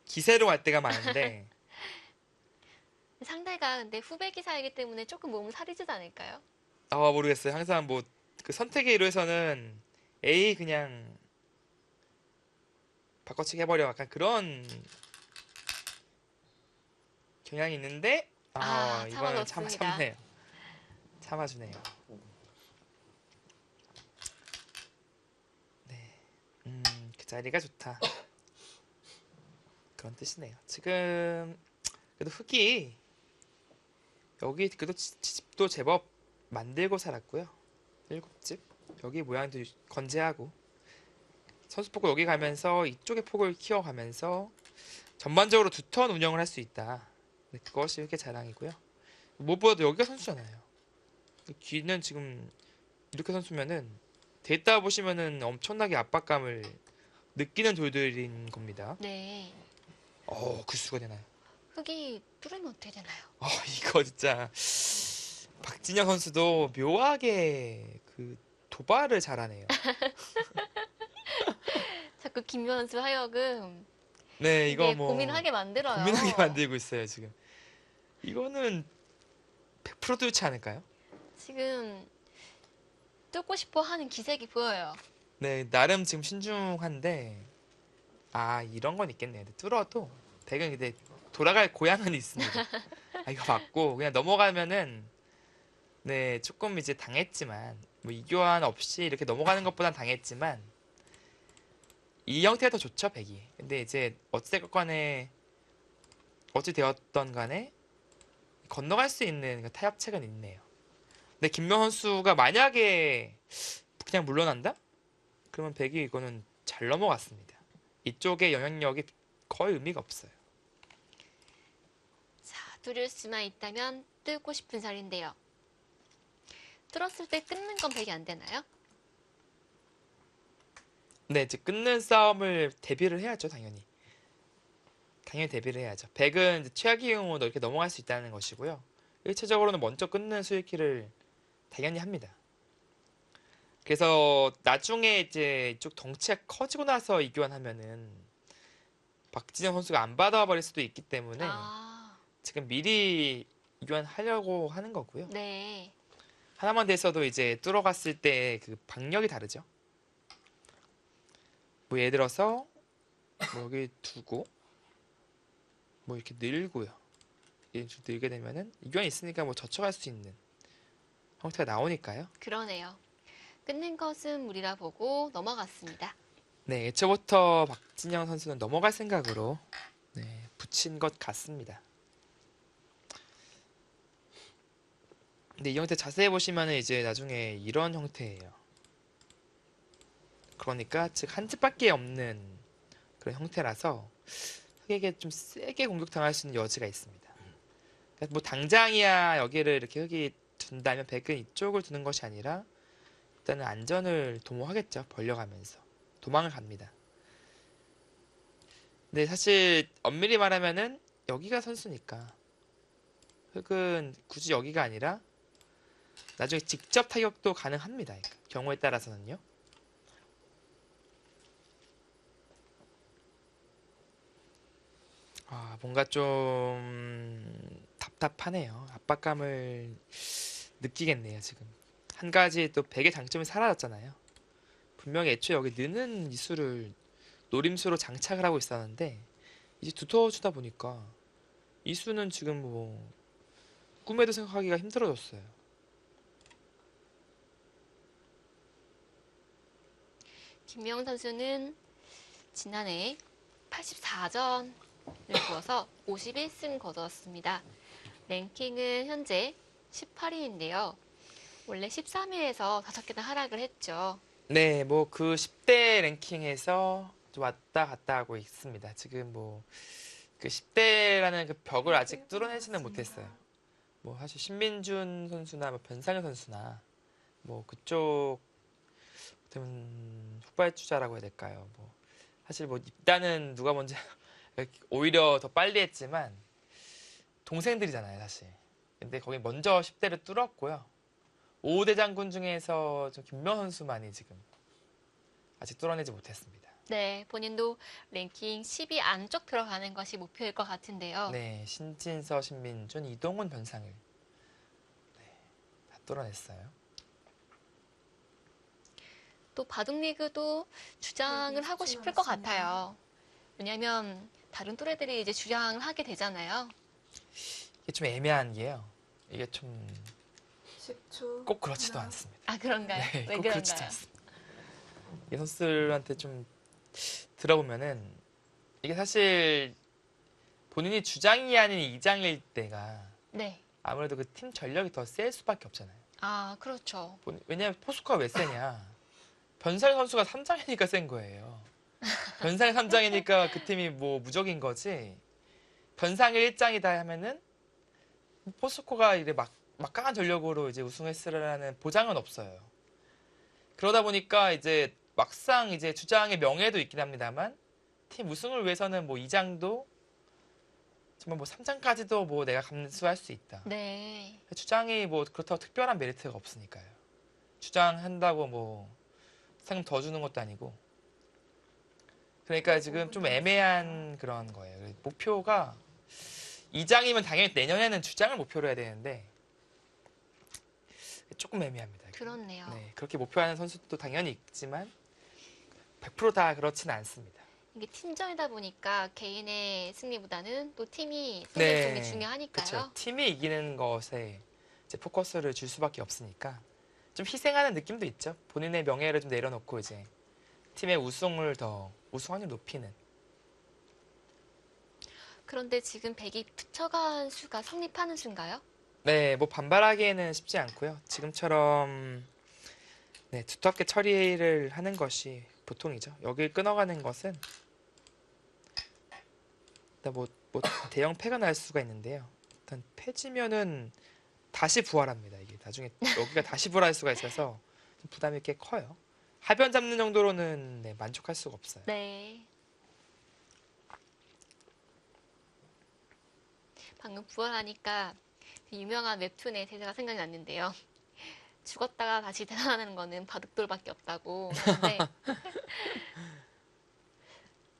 기세로 갈 때가 많은데 상대가 근데 후배 기사이기 때문에 조금 몸을 사리지도 않을까요? 모르겠어요. 항상 뭐 그 선택의 이루에서는 A 그냥 바꿔치기 해버려 약간 그런 경향이 있는데 이번엔 참아줬습니다. 참네요. 참아주네요. 네, 그 자리가 좋다. 그런 뜻이네요. 지금 그래도 흙이 여기 그래도 집도 제법 만들고 살았고요. 7집 여기 모양도 건재하고 선수폭을 여기 가면서 이쪽의 폭을 키워가면서 전반적으로 두 턴 운영을 할 수 있다. 네, 그것이 흙의 자랑이고요. 무엇보다도 여기가 선수잖아요. 귀는 지금 이렇게 선수면은 데이터 보시면은 엄청나게 압박감을 느끼는 돌들인 겁니다. 네. 그 수가 되나요? 흙이 뚫으면 어떻게 되나요? 이거 진짜 박진영 선수도 묘하게 그 도발을 잘하네요. 자꾸 김연수 하여금 네, 이거 이게 뭐 고민하게 만들어요. 고민하게 만들고 있어요, 지금. 이거는 100% 뚫지 않을까요? 지금 뚫고 싶어 하는 기색이 보여요. 네, 나름 지금 신중한데 이런 건 있겠네요. 근데 뚫어도 백은 근데 돌아갈 고향은 있습니다. 이거 맞고 그냥 넘어가면은 네, 조금 이제 당했지만 뭐 이교환 없이 이렇게 넘어가는 것보단 당했지만 이 형태가 더 좋죠, 백이. 근데 이제 어찌됐건 간에 어찌 되었던 간에 건너갈 수 있는 그 타협책은 있네요. 근데 김명 선수가 만약에 그냥 물러난다? 그러면 백이 이거는 잘 넘어갔습니다. 이쪽에 영향력이 거의 의미가 없어요. 자, 뚫을 수만 있다면 뚫고 싶은 자리인데요. 뚫었을 때 끊는 건 백이 안 되나요? 네, 이제 끊는 싸움을 대비를 해야죠, 당연히. 당연히 대비를 해야죠. 백은 이제 최악의 경우도 이렇게 넘어갈 수 있다는 것이고요. 일차적으로는 먼저 끊는 수익키를 당연히 합니다. 그래서 나중에 이제 이쪽 덩치가 커지고 나서 이교환하면은 박진영 선수가 안 받아버릴 수도 있기 때문에 지금 미리 이교환하려고 하는 거고요. 네. 하나만 돼서도 이제 뚫어갔을 때 그 박력이 다르죠. 뭐 예를 들어서 뭐 여기 두고 뭐 이렇게 늘고요. 이런 식으로 늘게 되면은 이교환이 있으니까 뭐 젖혀갈 수 있는 형태가 나오니까요. 그러네요. 끊는 것은 무리라 보고 넘어갔습니다. 네, 애초부터 박진영 선수는 넘어갈 생각으로 붙인 것 같습니다. 근데 이 형태 자세히 보시면은 이제 나중에 이런 형태예요. 그러니까 즉 한 집밖에 없는 그런 형태라서 흙에게 좀 세게 공격당할 수 있는 여지가 있습니다. 그러니까 뭐 당장이야 여기를 이렇게 흙이 둔다면 백은 이쪽을 두는 것이 아니라 일단은 안전을 도모하겠죠. 벌려가면서 도망을 갑니다. 근데 사실 엄밀히 말하면은 여기가 선수니까 흙은 굳이 여기가 아니라 나중에 직접 타격도 가능합니다. 경우에 따라서는요. 뭔가 좀 답답하네요. 압박감을 느끼겠네요, 지금. 한 가지 또 백의 장점이 사라졌잖아요. 분명히 애초에 여기 느는 이수를 노림수로 장착을 하고 있었는데 이제 두터워지다 보니까 이수는 지금 뭐 꿈에도 생각하기가 힘들어졌어요. 김명 선수는 지난해 84전을 두어서 51승 거뒀습니다. 랭킹은 현재 18위인데요. 원래 13위에서 5개나 하락을 했죠. 네, 뭐 그 10대 랭킹에서 좀 왔다 갔다 하고 있습니다. 지금 뭐 그 10대라는 그 벽을 아직 뚫어내지는 못했어요. 뭐 사실 신민준 선수나 뭐 변상현 선수나 뭐 그쪽 후발주자라고 해야 될까요? 뭐 사실 뭐 입단은 누가 먼저 오히려 더 빨리 했지만 동생들이잖아요, 사실. 근데 거기 먼저 10대를 뚫었고요. 5대 장군 중에서 좀 김명 선수만이 지금 아직 뚫어내지 못했습니다. 네, 본인도 랭킹 10위 안쪽 들어가는 것이 목표일 것 같은데요. 네, 신진서, 신민준, 이동훈, 변상일 다 뚫어냈어요. 또 바둑리그도 주장을 하고 싶을 것 같아요. 왜냐면 다른 또래들이 이제 주장을 하게 되잖아요. 이게 좀 애매한 게요. 이게 좀 10초. 꼭 그렇지도 않습니다. 아, 그런가요? 네, 왜 꼭 그렇지도 그런가요? 않습니다. 이 선수들한테 좀 들어보면은 이게 사실 본인이 주장이 아닌 이장일 때가 네. 아무래도 그 팀 전력이 더 셀 수밖에 없잖아요. 아, 그렇죠. 왜냐면 포스코가 왜 세냐? 변살 선수가 3장이니까 센 거예요. 변상이 3장이니까 그 팀이 뭐 무적인 거지. 변상이 1장이다 하면은 포스코가 이제 막강한 전력으로 이제 우승했으라는 보장은 없어요. 그러다 보니까 이제 막상 이제 주장의 명예도 있긴 합니다만 팀 우승을 위해서는 뭐 2장도 정말 뭐 3장까지도 뭐 내가 감수할 수 있다. 네. 주장이 뭐 그렇다고 특별한 메리트가 없으니까요. 주장한다고 뭐 상금 더 주는 것도 아니고. 그러니까 지금 좀 애매한 그런 거예요. 목표가 2장이면 당연히 내년에는 주장을 목표로 해야 되는데 조금 애매합니다. 그렇네요. 네, 그렇게 목표하는 선수도 당연히 있지만 100%다 그렇지는 않습니다. 이게 팀전이다 보니까 개인의 승리보다는 또 팀이 승리를 좀 중요하니까요. 그렇죠. 팀이 이기는 것에 이제 포커스를 줄 수밖에 없으니까 좀 희생하는 느낌도 있죠. 본인의 명예를 좀 내려놓고 이제 팀의 우승 확률 높이는. 그런데 지금 백이 투처간 수가 성립하는 수인가요? 네, 뭐 반발하기에는 쉽지 않고요. 지금처럼 네, 두텁게 처리를 하는 것이 보통이죠. 여길 끊어가는 것은 일단 뭐 대형 폐가 날 수가 있는데요. 일단 폐지면은 다시 부활합니다. 이게 나중에 여기가 다시 부활할 수가 있어서 좀 부담이 꽤 커요. 하변 잡는 정도로는 네, 만족할 수가 없어요. 네. 방금 부활하니까 그 유명한 웹툰의 대사가 생각이 났는데요. 죽었다가 다시 태어나는 거는 바둑돌밖에 없다고 하는데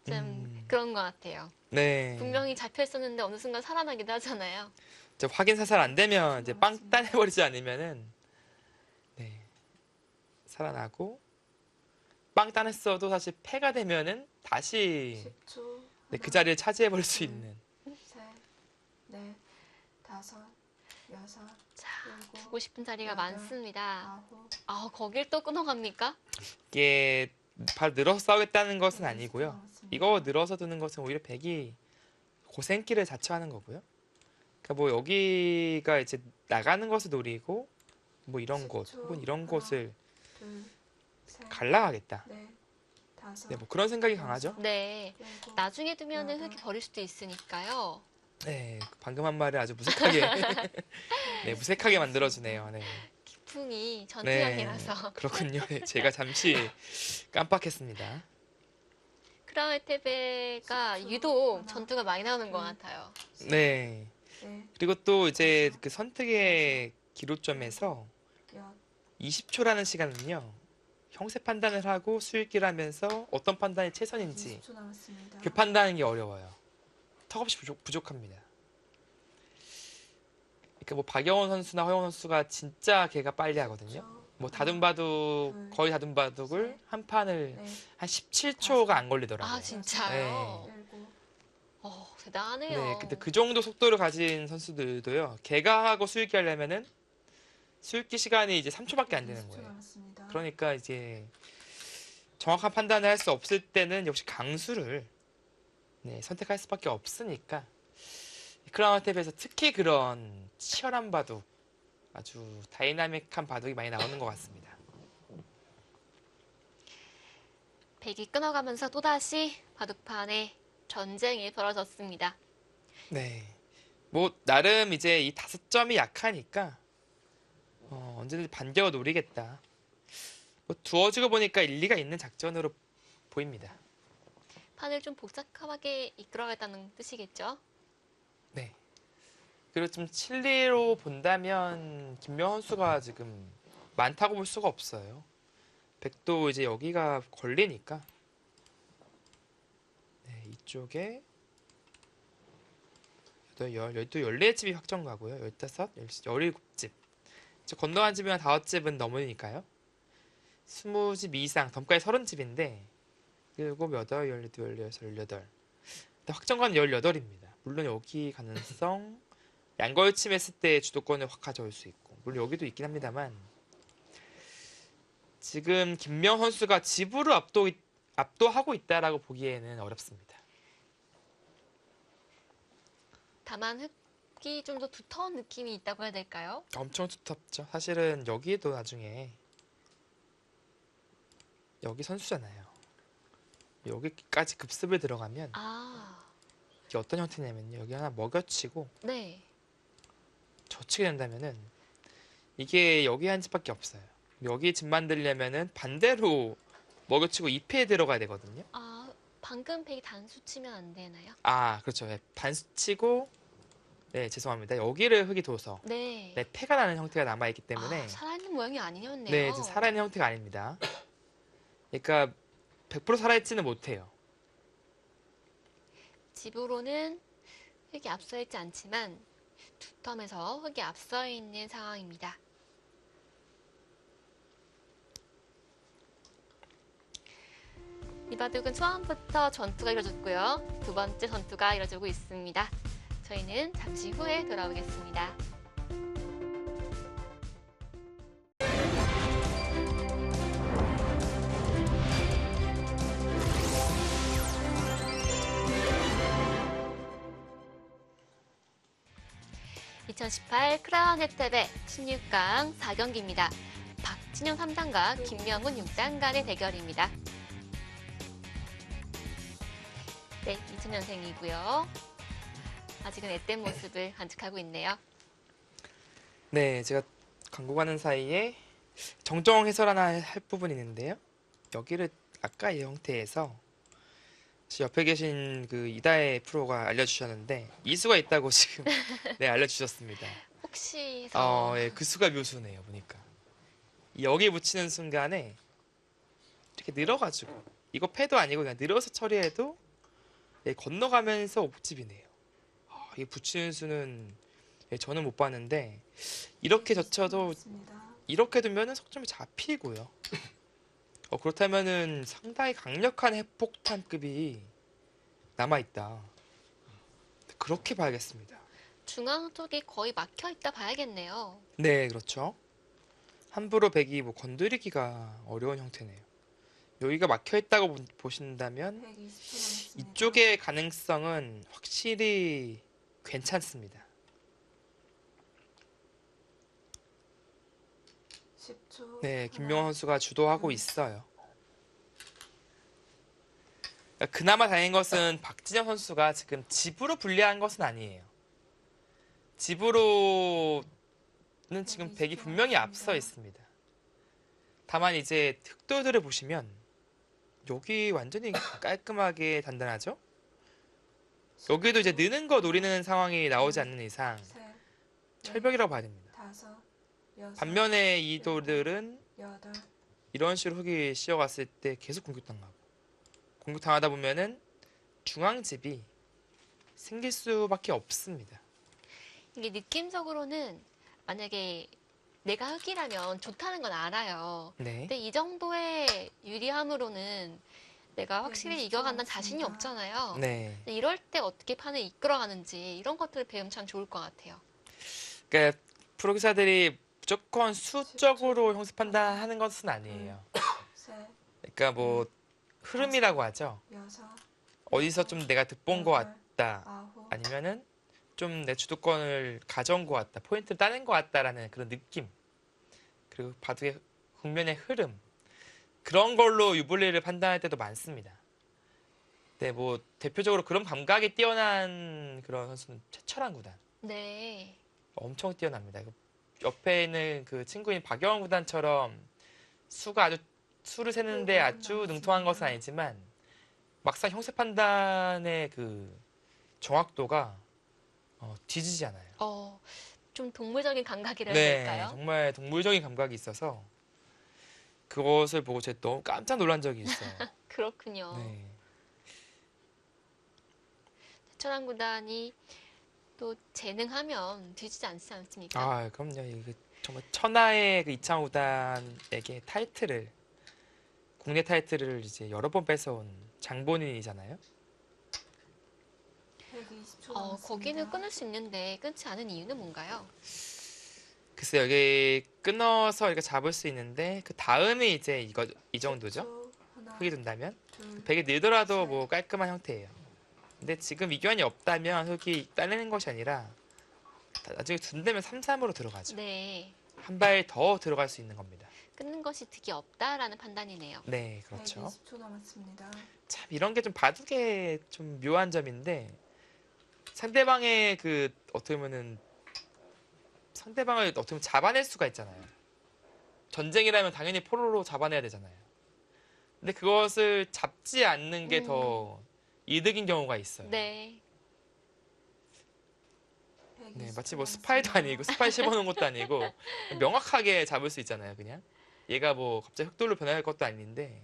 좀 그런 것 같아요. 네. 분명히 잡혀 있었는데 어느 순간 살아나기도 하잖아요. 이제 확인 사살 안 되면 이제 빵 따내버리지 않으면은 네, 살아나고 빵 따냈어도 사실 폐가 되면은 다시 10초. 네, 그 자리를 차지해버릴 수 있는. 셋, 넷, 다섯, 여섯, 자, 일곱, 두고 싶은 자리가 여덟, 많습니다. 아홉. 아, 거길 또 끊어갑니까? 이게 바로 늘어서 싸우겠다는 것은 20초 아니고요. 남았습니다. 이거 늘어서 두는 것은 오히려 백이 고생길을 자처하는 거고요. 그러니까 뭐 여기가 이제 나가는 것을 노리고 뭐 이런 곳 10초. 혹은 이런 하나. 곳을 둘, 셋, 갈라가겠다. 넷, 다섯, 네, 뭐 그런 생각이 강하죠. 네. 일곱, 나중에 두면은 여덟. 흙이 버릴 수도 있으니까요. 네, 방금 한 말을 아주 무색하게 네, 무색하게 만들어주네요. 네. 풍이 전투형이라서 그렇군요. 네, 제가 잠시 깜빡했습니다. 크라운 테베가 10초. 유독 하나. 전투가 많이 나오는 것 같아요. 네. 넷, 그리고 또 이제 그 선택의 기로점에서 여, 20초라는 시간은요. 형세 판단을 하고 수익기를 하면서 어떤 판단이 최선인지 20초 남았습니다. 그 판단하는 게 어려워요. 턱없이 부족합니다. 그러니까 뭐 박영원 선수나 허영원 선수가 진짜 걔가 빨리 하거든요. 10초. 뭐 하나, 다둔바둑 거의 다둔바둑을 셋, 한 판을 넷, 한 17초가 안 걸리더라고요. 아, 진짜요? 일곱, 대단하네요. 네, 근데 그 정도 속도를 가진 선수들도요. 개강하고 수익기 하려면은 수익기 시간이 이제 3초밖에 안 되는 20초 거예요. 남았습니다. 그러니까 이제 정확한 판단을 할 수 없을 때는 역시 강수를 네, 선택할 수밖에 없으니까 크라운 탭에서 특히 그런 치열한 바둑, 아주 다이나믹한 바둑이 많이 나오는 것 같습니다. 백이 끊어가면서 또다시 바둑판에 전쟁이 벌어졌습니다. 네, 뭐 나름 이제 이 5점이 약하니까 언제든지 반격을 노리겠다. 뭐 두어지고 보니까 일리가 있는 작전으로 보입니다. 판을 좀 복잡하게 이끌어가겠다는 뜻이겠죠? 네. 그리고 좀 칠리로 본다면 김명훈 수가 지금 많다고 볼 수가 없어요. 백도 이제 여기가 걸리니까 네, 이쪽에 14집이 확정 가고요. 15, 17집. 건너간 집이면 5집은 넘으니까요. 20집 이상, 덤까지 30집인데 7, 8, 12, 16, 18 확정관 18입니다. 물론 여기 가능성 양거유침했을 때 주도권을 확 가져올 수 있고 물론 여기도 있긴 합니다만 지금 김명 선수가 집으로 압도하고 있다라고 보기에는 어렵습니다. 다만 흙이 좀 더 두터운 느낌이 있다고 해야 될까요? 엄청 두텁죠. 사실은 여기도 나중에 여기 선수잖아요. 여기까지 급습을 들어가면 아, 이게 어떤 형태냐면요. 여기 하나 먹여치고 네. 젖히게 된다면은 이게 여기 한 집밖에 없어요. 여기 집 만들려면은 반대로 먹여치고 2패에 들어가야 되거든요. 아, 방금 팩이 단수 치면 안 되나요? 아, 그렇죠. 네, 반수치고 네, 죄송합니다. 여기를 흙이 둬서 네. 네, 패가 나는 형태가 남아있기 때문에 아, 살아있는 모양이 아니었네요. 네, 이제 살아있는 형태가 아닙니다. 그러니까 100% 살아있지는 못해요. 집으로는 흙이 앞서 있지 않지만 두텀에서 흙이 앞서 있는 상황입니다. 이 바둑은 처음부터 전투가 이루어졌고요. 두 번째 전투가 이루어지고 있습니다. 저희는 잠시 후에 돌아오겠습니다. (2018) 크라운 혜택의 16강 4경기입니다. 박진영 3단과 김명훈 6단 간의 대결입니다. 네, 2000년생이고요. 아직은 앳된 모습을 간직하고 있네요. 네, 제가 광고 가는 사이에 정정 해설 하나 할 부분이 있는데요. 여기를 아까 이 형태에서 옆에 계신 그 이다혜 프로가 알려주셨는데 이수가 있다고 지금 네 알려주셨습니다. 혹시 해서 예, 그 수가 묘수네요 보니까 여기 붙이는 순간에 이렇게 늘어가지고 이거 패도 아니고 그냥 늘어서 처리해도 예, 건너가면서 옥집이네요. 이 붙이는 수는 예, 저는 못 봤는데 이렇게 젖혀도 맞습니다. 이렇게 두면은 석점이 잡히고요. 그렇다면은 상당히 강력한 핵폭탄급이 남아있다. 그렇게 봐야겠습니다. 중앙 쪽이 거의 막혀 있다 봐야겠네요. 네, 그렇죠. 함부로 백이 뭐 건드리기가 어려운 형태네요. 여기가 막혀 있다고 보신다면 120초 남았습니다. 이쪽의 가능성은 확실히 괜찮습니다. 10초. 네, 김명훈 선수가 주도하고 있어요. 그나마 다행인 것은 박진영 선수가 지금 집으로 불리한 것은 아니에요. 집으로는 지금 백이 분명히 앞서 있습니다. 다만 이제 흑도들을 보시면 여기 완전히 깔끔하게 단단하죠? 여기도 이제 느는 거 노리는 상황이 나오지 않는 이상 셋, 철벽이라고 봐야 됩니다. 다섯, 여섯, 반면에 이 돌들은 여덟, 이런 식으로 흙이 씌어갔을 때 계속 공격당하고 공격당하다 보면은 중앙집이 생길 수밖에 없습니다. 이게 느낌적으로는 만약에 내가 흙이라면 좋다는 건 알아요. 네. 근데 이 정도의 유리함으로는 내가 확실히 네, 이겨간다는 자신이 맞습니다. 없잖아요. 네. 근데 이럴 때 어떻게 판을 이끌어가는지 이런 것들을 배우면 참 좋을 것 같아요. 그러니까 프로 기사들이 무조건 수적으로 형수 판단하는 것은 아니에요. 셋, 그러니까 뭐 흐름이라고 하죠. 여섯, 어디서 좀 내가 득본 것 같다. 아홉, 아니면은 좀 내 주도권을 가져온 것 같다. 포인트를 따낸 것 같다라는 그런 느낌. 그리고 바둑의 국면의 흐름. 그런 걸로 유불리를 판단할 때도 많습니다. 네, 뭐 대표적으로 그런 감각이 뛰어난 그런 선수는 최철한 구단. 네. 엄청 뛰어납니다. 옆에 있는 그 친구인 박영원 구단처럼 수를 세는데 아주 능통한 것은 아니지만 막상 형세 판단의 그 정확도가 뒤지지 않아요. 좀 동물적인 감각이라 해야 네, 될까요? 정말 동물적인 감각이 있어서 그것을 보고 제가 너무 깜짝 놀란 적이 있어요. 그렇군요. 네. 최철한 구단이 또 재능하면 뒤지지 않지 않습니까? 아, 그럼요. 이게 정말 천하의 그 이창호 구단에게 국내 타이틀을 이제 여러 번 뺏어온 장본인이잖아요. 20초 남았습니다. 거기는 끊을 수 있는데 끊지 않은 이유는 뭔가요? 글쎄 여기 끊어서 이렇게 잡을 수 있는데 그 다음이 이제 이 정도죠. 10초. 하나, 흙이 든다면 둘, 100이 늘더라도 뭐 깔끔한 형태예요. 근데 지금 이견이 없다면 흙이 딸리는 것이 아니라 나중에 둔다면 3-3으로 들어가죠. 네. 한 발 더 들어갈 수 있는 겁니다. 끊는 것이 득이 없다라는 판단이네요. 네, 그렇죠. 120초 남았습니다. 참 이런 게 좀 바둑의 좀 묘한 점인데 상대방의 그 어떻게 보면은 상대방을 어떻게 보면 잡아낼 수가 있잖아요. 전쟁이라면 당연히 포로로 잡아내야 되잖아요. 근데 그것을 잡지 않는 게 더 이득인 경우가 있어요. 네. 네, 120초 마치 뭐 남았습니다. 스파이도 아니고 스파이 씹어놓은 것도 아니고 명확하게 잡을 수 있잖아요, 그냥. 얘가 뭐 갑자기 흑돌로 변할 것도 아닌데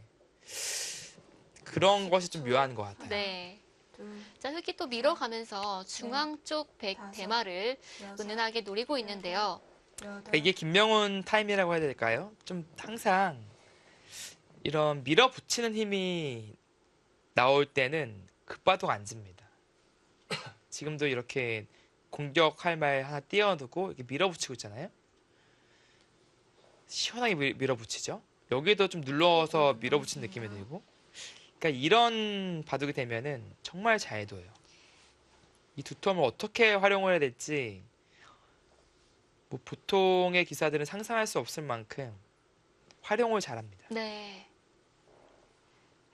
그런 것이 좀 묘한 것 같아요. 네. 둘, 자, 흙이 또 밀어가면서 중앙 쪽 백 다섯, 대마를 여섯, 은은하게 노리고 있는데요. 여덟, 그러니까 이게 김명훈 타임이라고 해야 될까요? 좀 항상 이런 밀어붙이는 힘이 나올 때는 급바둑 안 집니다. 지금도 이렇게 공격할 말 하나 띄워두고 이렇게 밀어붙이고 있잖아요. 시원하게 밀어붙이죠. 여기도 좀 눌러서 밀어붙이는 느낌이 들고. 그러니까 이런 바둑이 되면은 정말 잘 둬요. 이 두툼을 어떻게 활용을 해야 될지 뭐 보통의 기사들은 상상할 수 없을 만큼 활용을 잘합니다. 네.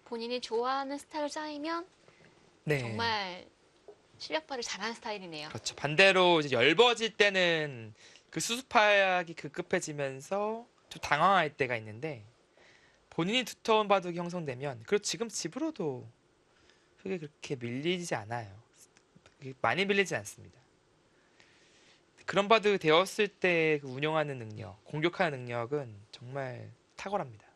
본인이 좋아하는 스타일을 짜이면 네. 정말 실력발을 잘하는 스타일이네요. 그렇죠. 반대로 이제 엷어질 때는 그 수습하기 급급해지면서 좀 당황할 때가 있는데 본인이 두터운 바둑이 형성되면 그리고 지금 집으로도 흙이 그렇게 밀리지 않아요. 많이 밀리지 않습니다. 그런 바둑이 되었을 때 그 운영하는 능력, 공격하는 능력은 정말 탁월합니다.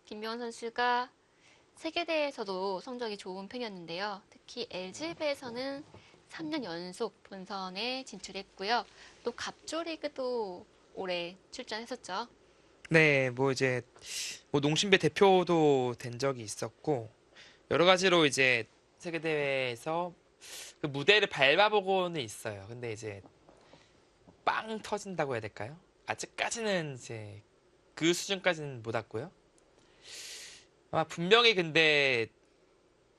김명훈 선수가 세계대회에서도 성적이 좋은 편이었는데요. 특히 LG배에서는 3년 연속 본선에 진출했고요. 또 갑조리그도 올해 출전했었죠. 네, 뭐 이제 뭐 농심배 대표도 된 적이 있었고 여러 가지로 이제 세계 대회에서 그 무대를 밟아보고는 있어요. 근데 이제 빵 터진다고 해야 될까요? 아직까지는 이제 그 수준까지는 못 왔고요. 아마 분명히 근데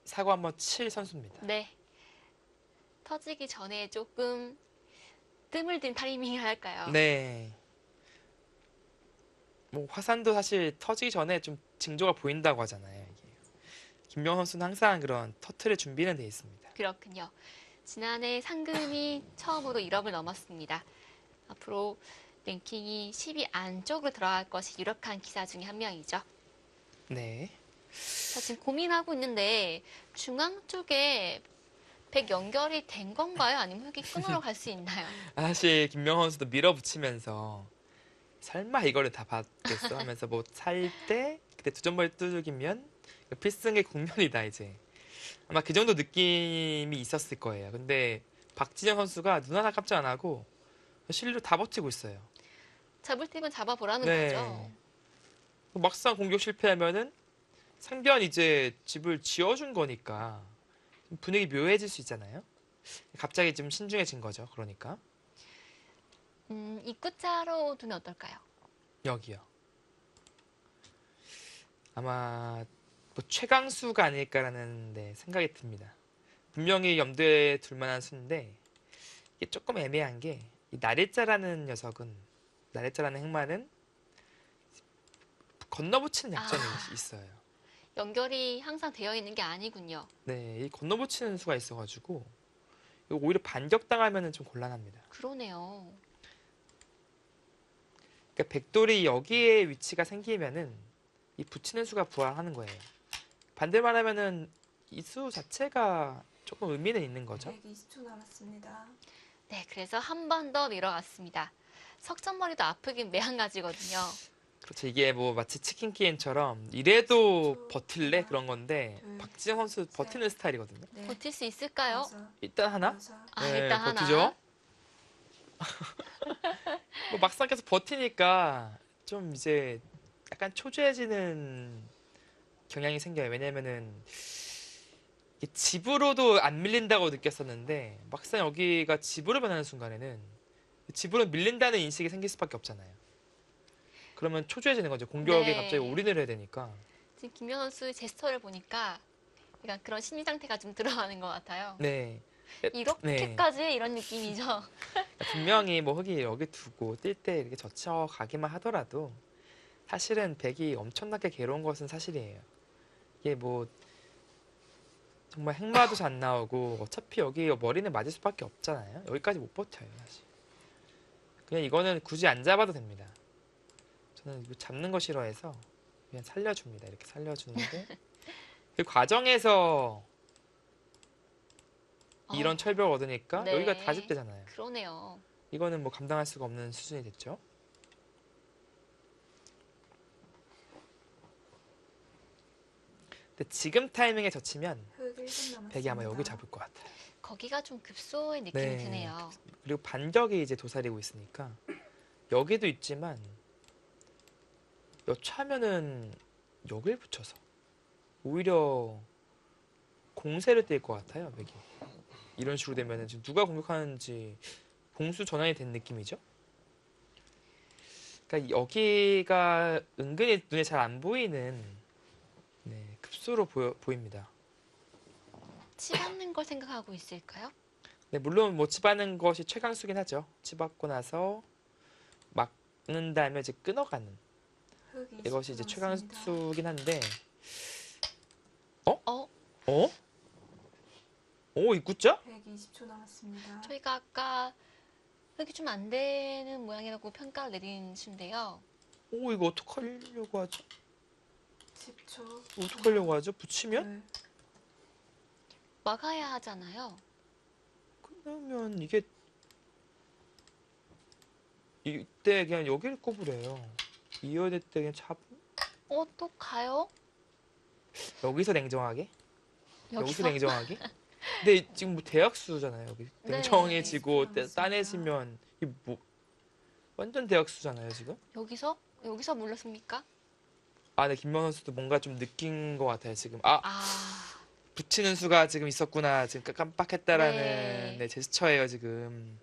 사고 한번 칠 선수입니다. 네. 터지기 전에 조금 뜸을 든 타이밍을 할까요? 네. 뭐 화산도 사실 터지기 전에 좀 징조가 보인다고 하잖아요. 이게. 김명훈 선수는 항상 그런 터트릴 준비는 돼 있습니다. 그렇군요. 지난해 상금이 처음으로 1억을 넘었습니다. 앞으로 랭킹이 10위 안쪽으로 들어갈 것이 유력한 기사 중에 한 명이죠. 네. 자, 지금 고민하고 있는데 중앙 쪽에 백 연결이 된 건가요? 아니면 흙이 끊으러 갈 수 있나요? 사실 김명훈 선수도 밀어붙이면서 설마 이거를 다 받겠어 하면서 뭐 살 때 그때 두 점벌 두들기면 필승의 국면이다 이제 아마 그 정도 느낌이 있었을 거예요. 근데 박진영 선수가 눈 하나 깜짝 안 하고 실리로 다 버티고 있어요. 잡을 테면 잡아보라는 네. 거죠. 막상 공격 실패하면은 상대한 이제 집을 지어준 거니까 분위기 묘해질 수 있잖아요. 갑자기 좀 신중해진 거죠. 그러니까 입구자로 두면 어떨까요? 여기요. 아마 뭐 최강수가 아닐까라는 생각이 듭니다. 분명히 염두에 둘 만한 수인데 이게 조금 애매한 게 이 나래자라는 녀석은 나래자라는 행마는 건너붙이는 약점이 있어요. 연결이 항상 되어 있는 게 아니군요. 네, 이 건너붙이는 수가 있어가지고 이거 오히려 반격당하면 좀 곤란합니다. 그러네요. 그러니까 백돌이 여기에 위치가 생기면은 이 붙이는 수가 부활하는 거예요. 반대로 말하면은 이 수 자체가 조금 의미는 있는 거죠. 120초 남았습니다. 네, 그래서 한 번 더 밀어갔습니다. 석점머리도 아프긴 매한가지거든요. 그렇죠. 이게 뭐 마치 치킨 게임처럼 이래도 10초, 버틸래 하나, 그런 건데 둘, 박지영 선수 버티는 스타일이거든요. 넷, 버틸 수 있을까요? 다섯, 일단 하나 여섯, 일단 하나. 버티죠. 뭐 막상 계속 버티니까 좀 이제 약간 초조해지는 경향이 생겨요. 왜냐면은 이게 집으로도 안 밀린다고 느꼈었는데 막상 여기가 집으로 변하는 순간에는 집으로 밀린다는 인식이 생길 수밖에 없잖아요. 그러면 초조해지는 거죠. 공격에 갑자기 네. 올인을 해야 되니까. 지금 김연 선수의 제스처를 보니까 약간 그런 심리 상태가 좀 들어가는 것 같아요. 네. 네. 이렇게까지 이런 느낌이죠. 분명히 뭐 흑이 여기 두고 뛸 때 이렇게 젖혀가기만 하더라도 사실은 백이 엄청나게 괴로운 것은 사실이에요. 이게 뭐 정말 핵마도 안 나오고 어차피 여기 머리는 맞을 수밖에 없잖아요. 여기까지 못 버텨요, 사실. 그냥 이거는 굳이 안 잡아도 됩니다. 저는 이거 잡는 거 싫어해서 그냥 살려줍니다. 이렇게 살려주는데 그 과정에서 이런 어, 철벽 얻으니까 네. 여기가 다 집되잖아요. 그러네요. 이거는 뭐 감당할 수가 없는 수준이 됐죠. 근데 지금 타이밍에 젖히면 흑 1분 남았습니다. 백이 아마 여기 잡을 것 같아요. 거기가 좀 급소의 느낌이 네. 드네요. 그리고 반격이 이제 도사리고 있으니까 여기도 있지만 여차하면은 여길 붙여서 오히려 공세를 띨 것 같아요, 백이. 이런 식으로 되면은 지금 누가 공격하는지 공수 전환이 된 느낌이죠. 그러니까 여기가 은근히 눈에 잘 안 보이는 네, 급소로 보입니다. 치받는 걸 생각하고 있을까요? 네, 물론 뭐 치받는 것이 최강수긴 하죠. 치받고 나서 막는 다음에 이제 끊어가는 흑 20초 이것이 이제 남았습니다. 최강수긴 한데 어? 어? 오, 입구자? 백 20초 남았습니다. 저희가 아까 흙이 좀 안 되는 모양이라고 평가를 내린 수인데요. 오, 이거 어떡하려고 하죠? 10초. 어떡하려고 하죠? 붙이면? 막아야 하잖아요. 그러면 이게 이때 그냥 여기를 꼽으래요. 이어될 때 그냥 또 가요? 여기서 냉정하게? 여기서 여기서? 냉정하게? 근데 지금 뭐 대학수잖아요. 여기 네. 냉정해지고 맞습니다. 따내지면 이 뭐 완전 대학수잖아요 지금. 여기서? 여기서 물렀습니까? 아, 네, 김명 선수도 뭔가 좀 느낀 것 같아요 지금. 아, 아, 붙이는 수가 지금 있었구나. 지금 깜빡했다라는 네. 네, 제스처예요 지금.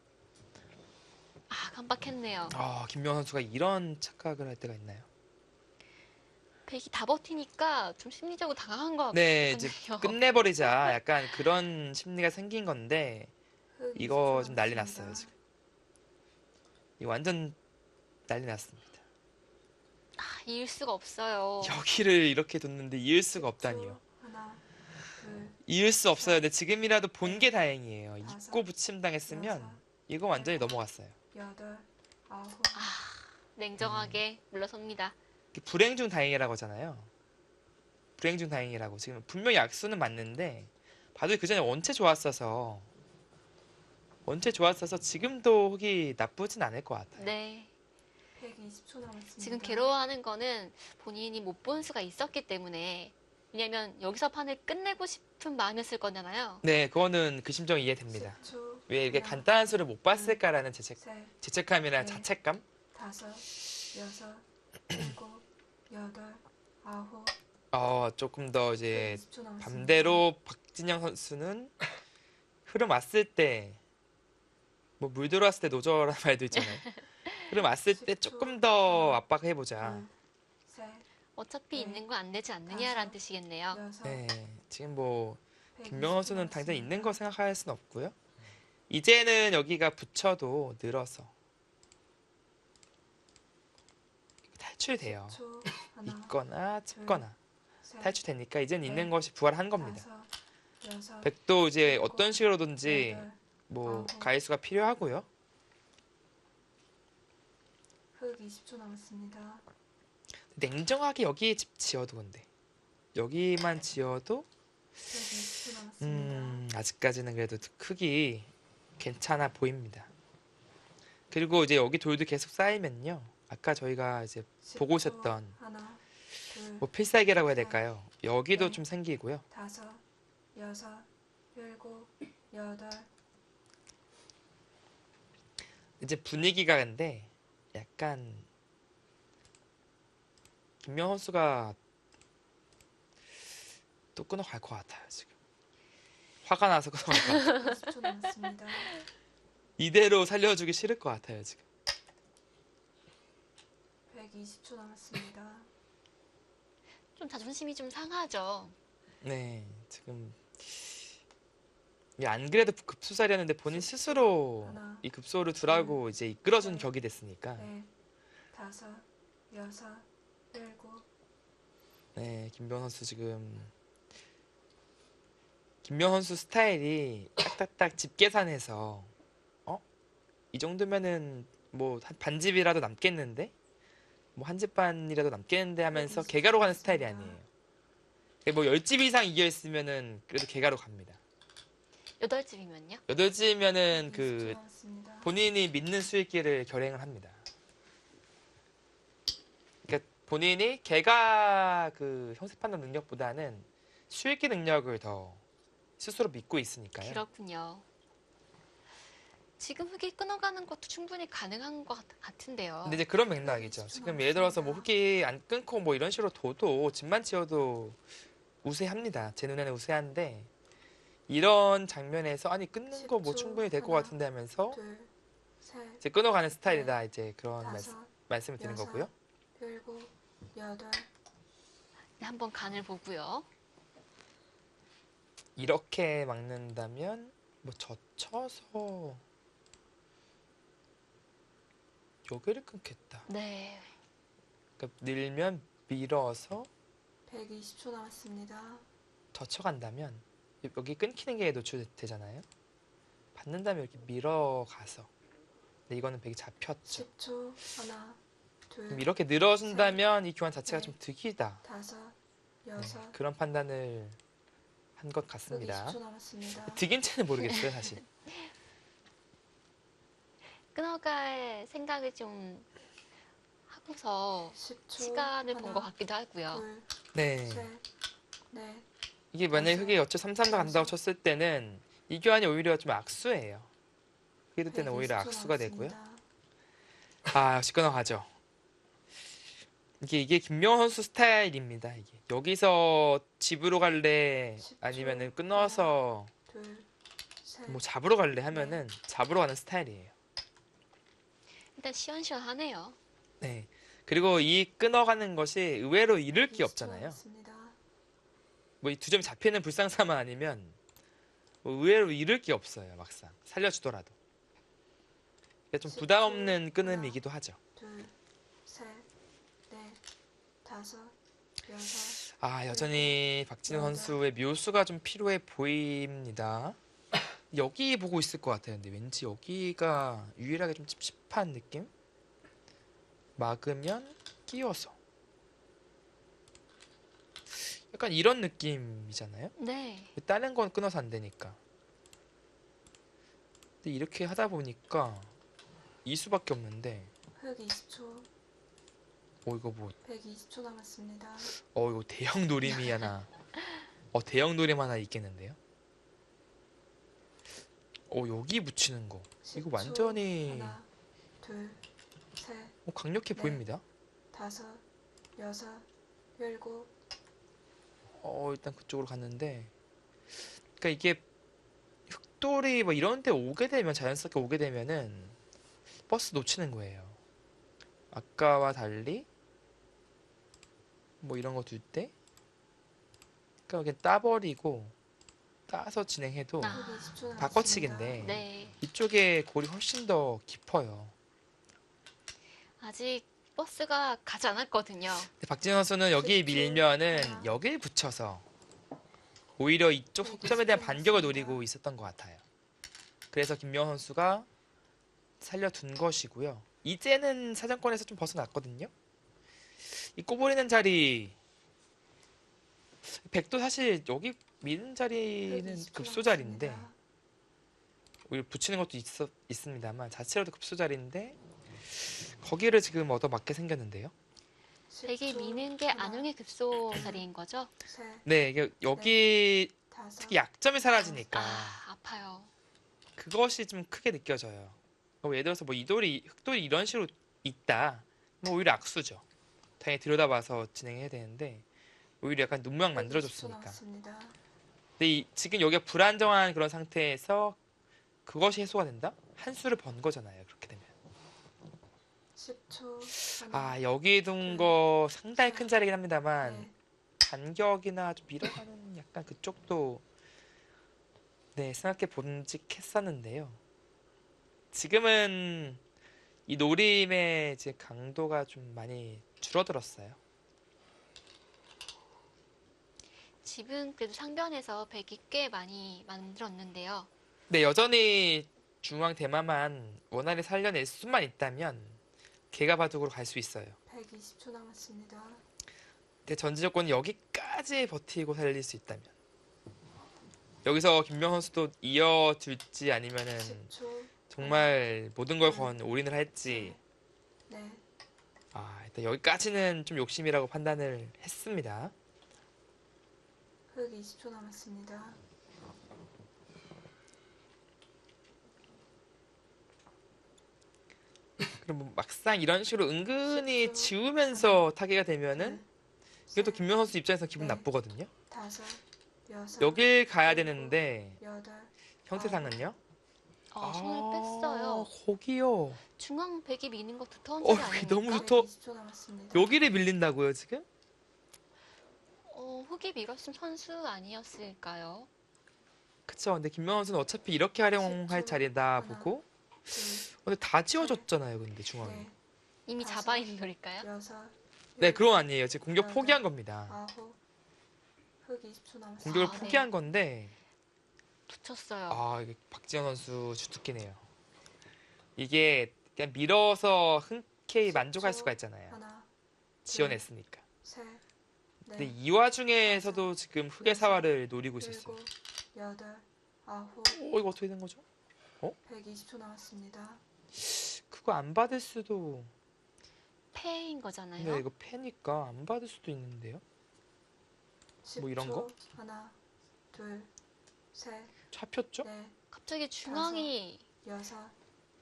깜빡했네요. 아, 김명 선수가 이런 착각을 할 때가 있나요? 백이 다 버티니까 좀 심리적으로 당황한 것 네, 이제 같거든요. 끝내버리자. 약간 그런 심리가 생긴 건데 흑 이거 20초 좀 난리 남았습니다. 났어요 지금. 이거 완전 난리 났습니다. 이을 수가 없어요. 여기를 이렇게 뒀는데 이을 수가 없다니요. 하나, 둘, 이을 수 없어요. 근데 지금이라도 본 게 다행이에요. 다섯, 입고 붙임 당했으면 여섯, 이거 완전히 넘어갔어요. 여덟, 아홉, 냉정하게 물러섭니다. 불행 중 다행이라고 하잖아요. 불행 중 다행이라고. 지금 분명히 약수는 맞는데 봐도 그 전에 원체 좋았어서 지금도 혹이 나쁘진 않을 것 같아요. 네. 120초 남았습니다. 지금 괴로워하는 거는 본인이 못 본 수가 있었기 때문에 왜냐면 여기서 판을 끝내고 싶은 마음이었을 거잖아요. 네, 그거는 그 심정 이해됩니다. 10초, 왜 이렇게 하나, 간단한 수를 못 봤을까라는 셋, 죄책감이나 네. 자책감? 다섯, 여섯, 일곱, 여덟, 아홉, 조금 더 이제 20초 남았습니다. 반대로 박진영 선수는 흐름 왔을 때 뭐 물 들어왔을 때 노져라는 말도 있잖아요. 흐름 왔을 때 10초. 조금 더 압박해보자. 둘, 셋, 어차피 네. 있는 거 안 되지 않느냐라는 다섯, 뜻이겠네요. 여섯, 네, 지금 뭐 120초 김명호 선수는 당장 남았습니다. 있는 거 생각할 수는 없고요. 이제는 여기가 붙여도 늘어서 탈출돼요. 10초, 하나, 있거나 찍거나 셋, 탈출되니까 이제는 네. 있는 것이 부활한 겁니다. 다섯, 여섯, 백도 이제 일곱, 어떤 식으로든지 여덟, 뭐 아홉. 가일수가 필요하고요. 흑 20초 남았습니다. 냉정하게 여기에 집 지어도 근데 여기만 지어도 흑 20초 남았습니다. 아직까지는 그래도 크기 괜찮아 보입니다. 그리고 이제 여기 돌도 계속 쌓이면요. 아까 저희가 이제 보고 10초, 있었던 하나, 둘, 뭐 필살기라고 해야 될까요? 여기도 네. 좀 생기고요. 다섯, 여섯, 일곱, 여덟, 이제 분위기가 근데 약간 김명 선수가 또 끊어갈 것 같아요 지금. 화가 나서 끊어갈 것 같아요. 20초 남았습니다. 이대로 살려주기 싫을 것 같아요 지금. 120초 남았습니다. 좀 자존심이 좀 상하죠. 네, 지금 이게 안 그래도 급소살이었는데 본인 스스로 하나, 이 급소를 두라고 이제 이끌어준 셋, 격이 됐으니까. 넷, 다섯, 여섯, 일곱. 네, 김병 선수 지금 김병 선수 스타일이 딱딱딱 집 계산해서 이 정도면은 뭐 한 반집이라도 남겠는데 뭐 한 집 반이라도 남겠는데 하면서 개가로 가는 스타일이 아니에요. 뭐 10집 이상 이겨 있으면은 그래도 개가로 갑니다. 8집이면요? 8집이면은 20초 그 남았습니다. 본인이 믿는 수익기를 결행을 합니다. 그러니까 본인이 개가 그 형세 판단 능력보다는 수익기 능력을 더 스스로 믿고 있으니까요. 그렇군요. 지금 흙이 끊어가는 것도 충분히 가능한 것 같은데요. 근데 이제 그런 맥락이죠. 지금 예를 들어서 뭐 흙이 안 끊고 뭐 이런 식으로 둬도 집만 지어도 우세합니다. 제 눈에는 우세한데 이런 장면에서 아니 끊는 거 뭐 10초, 충분히 될 것 하나, 같은데 하면서 둘, 셋, 이제 끊어가는 스타일이다 이제 그런 다섯, 말씀을 드린 여섯, 거고요. 일곱, 여덟. 네, 한번 간을 보고요. 이렇게 막는다면 뭐 젖혀서 여기를 끊겠다. 네. 그러니까 늘면 밀어서 120초 남았습니다. 젖혀간다면 여기 끊기는 게 노출되잖아요. 받는다면 이렇게 밀어가서 근데 이거는 백이 잡혔죠. 10초. 하나, 둘, 그럼 이렇게 늘어준다면 이 교환 자체가 좀 득이다. 다섯, 네, 여섯. 그런 판단을 한 것 같습니다. 120초 남았습니다. 득인지는 모르겠어요 사실. 끊어갈 생각을 좀 하고서 10초. 시간을 본 것 하나, 같기도 하고요. 둘, 네. 셋, 넷. 이게 만약에 흑이 어째 3-3다 간다고 쳤을 때는 이 교환이 오히려 좀 악수예요. 흑이 때는 오히려 120초 악수가 되고요. 남았습니다. 아 역시 끊어가죠. 이게 김명호 선수 스타일입니다. 이게 여기서 집으로 갈래 10초. 아니면은 끊어서 둘, 셋. 뭐 잡으러 갈래 하면은 잡으러 가는 스타일이에요. 일단 시원시원하네요. 네. 그리고 이 끊어가는 것이 의외로 잃을 게 20초 없잖아요. 남았습니다. 뭐 이 두 점이 잡히는 불상사만 아니면 뭐 의외로 잃을 게 없어요. 막상 살려주더라도. 그러니까 좀 부담 없는 끊음이기도 하죠. 둘, 셋, 넷, 다섯, 여섯. 아 여전히 박진우 선수의 묘수가 좀 필요해 보입니다. 여기 보고 있을 것 같아요. 근데 왠지 여기가 유일하게 좀 찝찝한 느낌? 막으면 끼워서 약간 이런 느낌이잖아요. 네. 다른 건 끊어서 안 되니까. 근데 이렇게 하다 보니까 이 수밖에 없는데 흑 20초. 이거 뭐 120초 남았습니다. 이거 대형 노림이 하나 대형 노림 하나 있겠는데요. 여기 붙이는 거 이거 10초. 완전히 하나, 둘, 셋, 강력해 네. 보입니다. 다섯, 여섯, 일곱. 일단 그쪽으로 갔는데 그러니까 이게 흑돌이 뭐 이런 데 오게 되면 자연스럽게 오게 되면은 버스 놓치는 거예요. 아까와 달리 뭐 이런 거 둘 때 그러니까 그냥 따버리고 따서 진행해도 아. 흑 20초 남았습니다. 바꿔치기인데 네. 이쪽에 골이 훨씬 더 깊어요. 아직 버스가 가지 않았거든요. 근데 박진영 선수는 여기 그쵸. 밀면은 하나. 여길 붙여서 오히려 이쪽 속점에 대한 반격을 노리고 있었던 것 같아요. 그래서 김명호 선수가 살려둔 것이고요. 이제는 사정권에서 좀 벗어났거든요. 이 꼬부리는 자리 백도 사실 여기 미는 자리는 120초 급소 자리인데 남았습니다. 오히려 붙이는 것도 있습니다만 자체로도 급소 자리인데 거기를 지금 얻어맞게 생겼는데요. 되게 10초. 미는 게 하나, 안용의 급소 자리인 거죠? 셋, 네, 여기 다섯. 특히 약점이 사라지니까 아, 아파요. 그것이 좀 크게 느껴져요. 예를 들어서 뭐 이돌이 흑돌이 이런 식으로 있다. 뭐 오히려 악수죠. 당연히 들여다봐서 진행해야 되는데 오히려 약간 눈모양 120초 만들어줬으니까. 남았습니다. 근데 지금 여기가 불안정한 그런 상태에서 그것이 해소가 된다? 한 수를 번 거잖아요. 그렇게 되면. 10초. 하나, 아, 여기 둔 거 상당히 큰 자리긴 합니다만 넷, 간격이나 좀 밀어가는 약간 그쪽도 네, 생각해 본직했었는데요. 지금은 이 노림의 이제 강도가 좀 많이 줄어들었어요. 집은 그래도 상변에서 백이 꽤 많이 만들었는데요. 네, 여전히 중앙 대마만 원활히 살려낼 수만 있다면 개가 바둑으로 갈 수 있어요. 120초 남았습니다. 근데 전제 조건은 여기까지 버티고 살릴 수 있다면. 여기서 김명 선수도 이어둘지 아니면은 10초. 정말 모든 걸 건 올인을 할지. 네. 아, 일단 여기까지는 좀 욕심이라고 판단을 했습니다. 흑 20초 남았습니다. 그럼 뭐 막상 이런 식으로 은근히 10초. 지우면서 타개가 되면은 이것도 셋, 김명 선수 입장에서 기분 네. 나쁘거든요. 다섯, 여섯, 여길 가야 일곱, 되는데 여덟, 형태상은요? 손을 뺐어요. 거기요. 중앙 백이 미는 것도 터널이 그게 너무 아닙니까? 좋다. 120초 남았습니다. 여기를 밀린다고요, 지금? 흑이 밀었으면 선수 아니었을까요? 그쵸. 근데 김명 선수는 어차피 이렇게 활용할 10초. 자리다 하나. 보고. 둘, 근데 다 지워졌잖아요, 근데 중앙에. 넷, 이미 다섯, 잡아 있는 돌일까요? 여섯, 네, 일곱, 그건 아니에요. 지금 공격 여덟, 포기한 겁니다. 아홉, 흑 20초 남았습니다. 공격을 아, 네. 포기한 건데, 붙였어요. 아, 이게 박지현 선수 주특기네요. 이게 그냥 밀어서 흔쾌히 만족할 수가 있잖아요. 하나, 지어냈으니까. 셋, 근데 넷, 이 와중에서도 지금 흑의 사활을 노리고 있었어요. 일곱, 여덟, 아홉, 이거 어떻게 된 거죠? 120초 남았습니다. 그거 안 받을 수도. 패인 거잖아요. 근데 이거 패니까 안 받을 수도 있는데요. 뭐 이런 10초. 거? 하나, 둘, 셋, 잡혔죠? 넷, 갑자기 중앙이 여섯,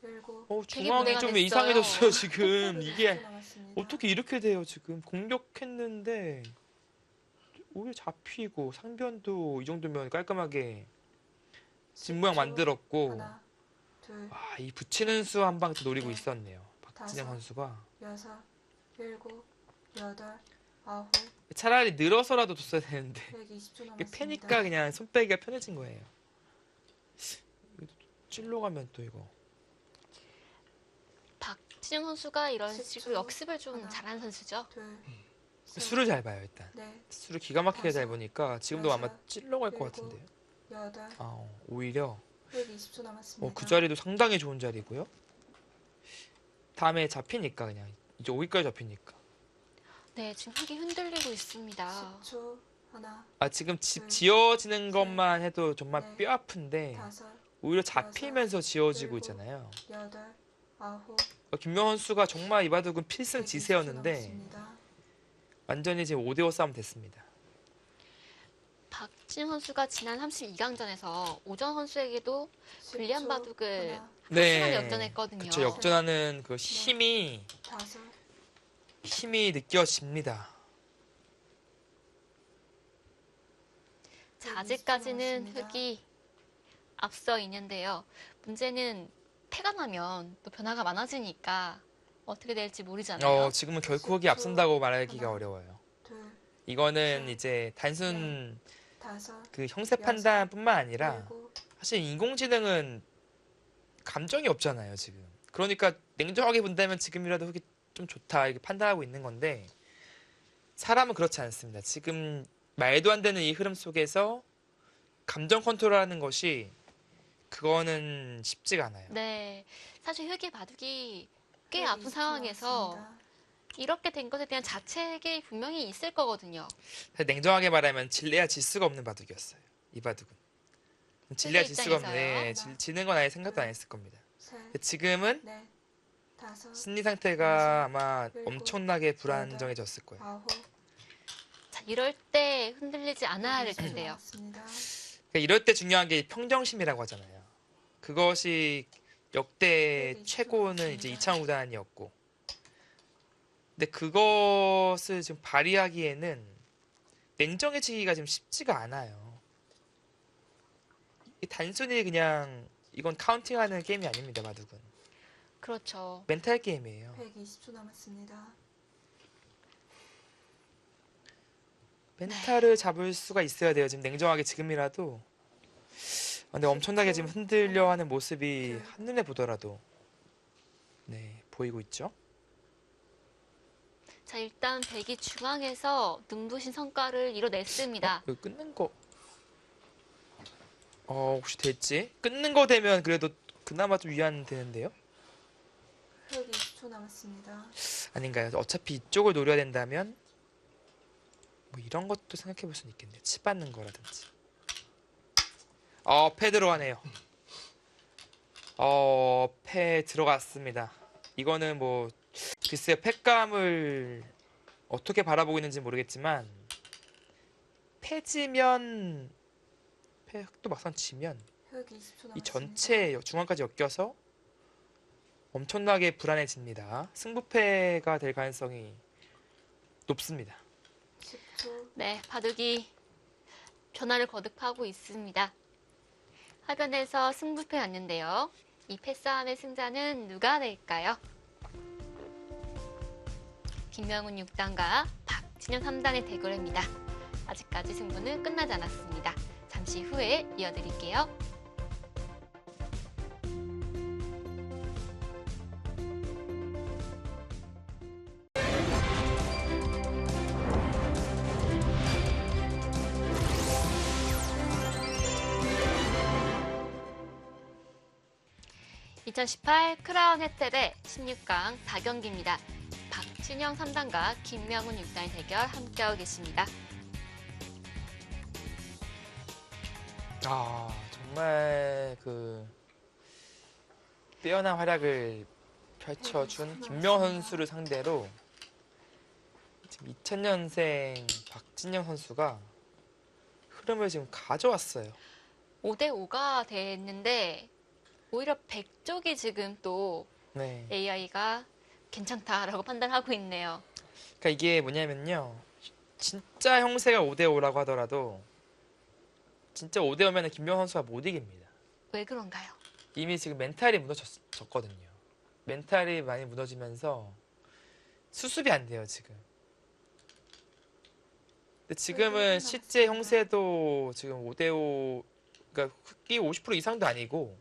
일곱, 되게 중앙이 무대가 좀 됐어요. 이상해졌어요, 지금. 이게 20초 남았습니다. 어떻게 이렇게 돼요, 지금. 공격했는데 오히려 잡히고 상변도 이 정도면 깔끔하게 집 모양 10초. 만들었고. 하나, 둘, 와, 이 붙이는 수 한 방 노리고 네. 있었네요. 박진영 다섯. 선수가. 여섯, 일곱, 여덟, 아홉, 차라리 늘어서라도 뒀어야 되는데 120초 이게 남았습니다. 패니까 그냥 손 빼기가 편해진 거예요. 이거 찔러 가면 또 이거. 박진영 선수가 이런 10초. 식으로 역습을 좀 하나. 잘하는 선수죠. 둘, 셋, 수를 잘 봐요, 일단. 넷, 수를 기가 막히게 잘 다섯. 보니까 지금도 아마 여섯. 찔러 갈 것 일곱. 같은데요. 여덟, 오히려 120초 남았습니다. 그 자리도 상당히 좋은 자리고요. 다음에 잡히니까 그냥 이제 5위까지 잡히니까. 네, 지금 흑이 흔들리고 있습니다. 10초. 하나, 지금 집 둘, 지어지는 셋, 것만 해도 정말 넷, 뼈 아픈데 다섯, 오히려 잡히면서 지어지고 일곱. 있잖아요. 여덟, 아홉, 김명헌 수가 정말 이 바둑은 120초 필승지세였는데 남았습니다. 완전히 지금 5대5 싸움 됐습니다. 박진영 선수가 지난 32강전에서 오전 선수에게도 10초. 불리한 바둑을 하나, 확실하게 역전했거든요. 그쵸, 역전하는 그 힘이 다섯, 느껴집니다. 자, 아직까지는 120초 흑이 앞서 있는데요. 문제는 패가 나면 또 변화가 많아지니까 어떻게 될지 모르잖아요. 지금은 결코 흑이 앞선다고 말하기가 하나. 어려워요. 둘, 이거는 셋, 이제 단순 다섯, 그 형세 판단뿐만 아니라 일곱, 사실 인공지능은 감정이 없잖아요, 지금. 그러니까 냉정하게 본다면 지금이라도 흑이 좀 좋다 이렇게 판단하고 있는 건데 사람은 그렇지 않습니다. 지금 말도 안 되는 이 흐름 속에서 감정 컨트롤하는 것이 그거는 쉽지가 않아요. 네, 사실 흑의 바둑이 꽤 120초 아픈 상황에서 남았습니다. 이렇게 된 것에 대한 자책이 분명히 있을 거거든요. 사실 냉정하게 말하면 질래야 질 수가 없는 바둑이었어요. 이 바둑은. 질래야 질 수가 없는, 입장에서요? 지는 건 아예 생각도 안 했을 겁니다. 셋, 근데 지금은 넷, 다섯, 심리 상태가 아마 일곱, 엄청나게 불안정해졌을 거예요. 아홉, 자, 이럴 때 흔들리지 않아야 될 120초 텐데요. 남았습니다. 그러니까 이럴 때 중요한 게 평정심이라고 하잖아요. 그것이 역대 최고는 이제 이창호 구단이었고, 근데 그것을 지금 발휘하기에는 냉정해지기가 지금 쉽지가 않아요. 단순히 그냥 이건 카운팅하는 게임이 아닙니다. 바둑은 그렇죠. 멘탈 게임이에요. 120초 남았습니다. 멘탈을 잡을 수가 있어야 돼요. 지금 냉정하게 지금이라도. 근데 엄청나게 지금 흔들려하는 모습이 한눈에 보더라도 보이고 있죠. 자, 일단 백이 중앙에서 눈부신 성과를 이뤄냈습니다. 이거 끊는 거 혹시 됐지? 끊는 거 되면 그래도 그나마 좀 위안 되는데요? 120초 남았습니다. 아닌가요? 어차피 이쪽을 노려야 된다면 뭐 이런 것도 생각해 볼 수는 있겠네요. 치 받는 거라든지. 패 들어가네요. 패 들어갔습니다. 이거는 뭐 글쎄요, 패감을 어떻게 바라보고 있는지 모르겠지만 패지면 패도 막상 지면 120초 남았습니다. 이 전체 중앙까지 엮여서 엄청나게 불안해집니다. 승부패가 될 가능성이 높습니다. 10초. 네, 바둑이 변화를 거듭하고 있습니다. 화면에서 승부패 왔는데요. 이 패싸움의 승자는 누가 될까요? 김명훈 6단과 박진영 3단의 대결입니다. 아직까지 승부는 끝나지 않았습니다. 잠시 후에 이어드릴게요. (2018) 크라운 혜택의 16강 4경기입니다. 박진영 3단과 김명훈 6단의 대결 함께하고 계십니다. 정말 그 뛰어난 활약을 펼쳐준 김명훈 선수를 상대로 지금 2000년생 박진영 선수가 흐름을 지금 가져왔어요. 5대5가 됐는데 오히려 백 쪽이 지금 또 네. AI가 괜찮다라고 판단하고 있네요. 그러니까 이게 뭐냐면요. 진짜 형세가 5대5라고 하더라도 진짜 5대5면 김명훈 선수가 못 이깁니다. 왜 그런가요? 이미 지금 멘탈이 무너졌거든요. 멘탈이 많이 무너지면서 수습이 안 돼요, 지금. 근데 지금은 실제 형세도 지금 5대5, 그러니까 흑기 50% 이상도 아니고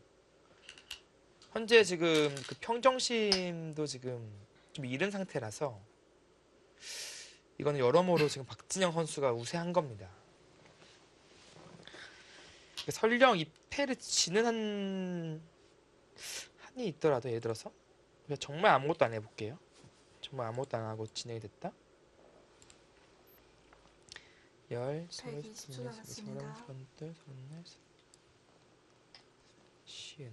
현재 지금 그 평정심도 지금 좀 잃은 상태라서 이거는 여러모로 지금 박진영 선수가 우세한 겁니다. 설령 이 패를 지는 한이 있더라도 예를 들어서 그냥 정말 아무것도 안 해볼게요. 정말 아무것도 안 하고 진행이 됐다. 120초 남았습니다. 50.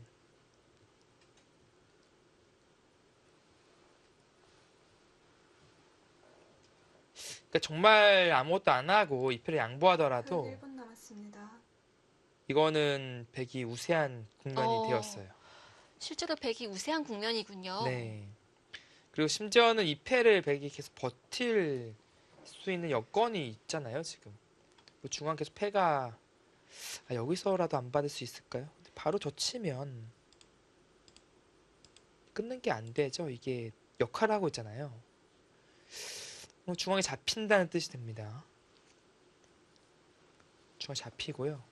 그러니까 정말 아무것도 안 하고 이 패를 양보하더라도 1분 남았습니다. 이거는 백이 우세한 국면이 되었어요. 실제로 백이 우세한 국면이군요. 네. 그리고 심지어는 이 패를 백이 계속 버틸 수 있는 여건이 있잖아요, 지금. 뭐 중앙 계속 패가 여기서라도 안 받을 수 있을까요? 바로 젖히면 끊는 게 안 되죠. 이게 역할을 하고 있잖아요. 중앙에 잡힌다는 뜻이 됩니다. 중앙 잡히고요.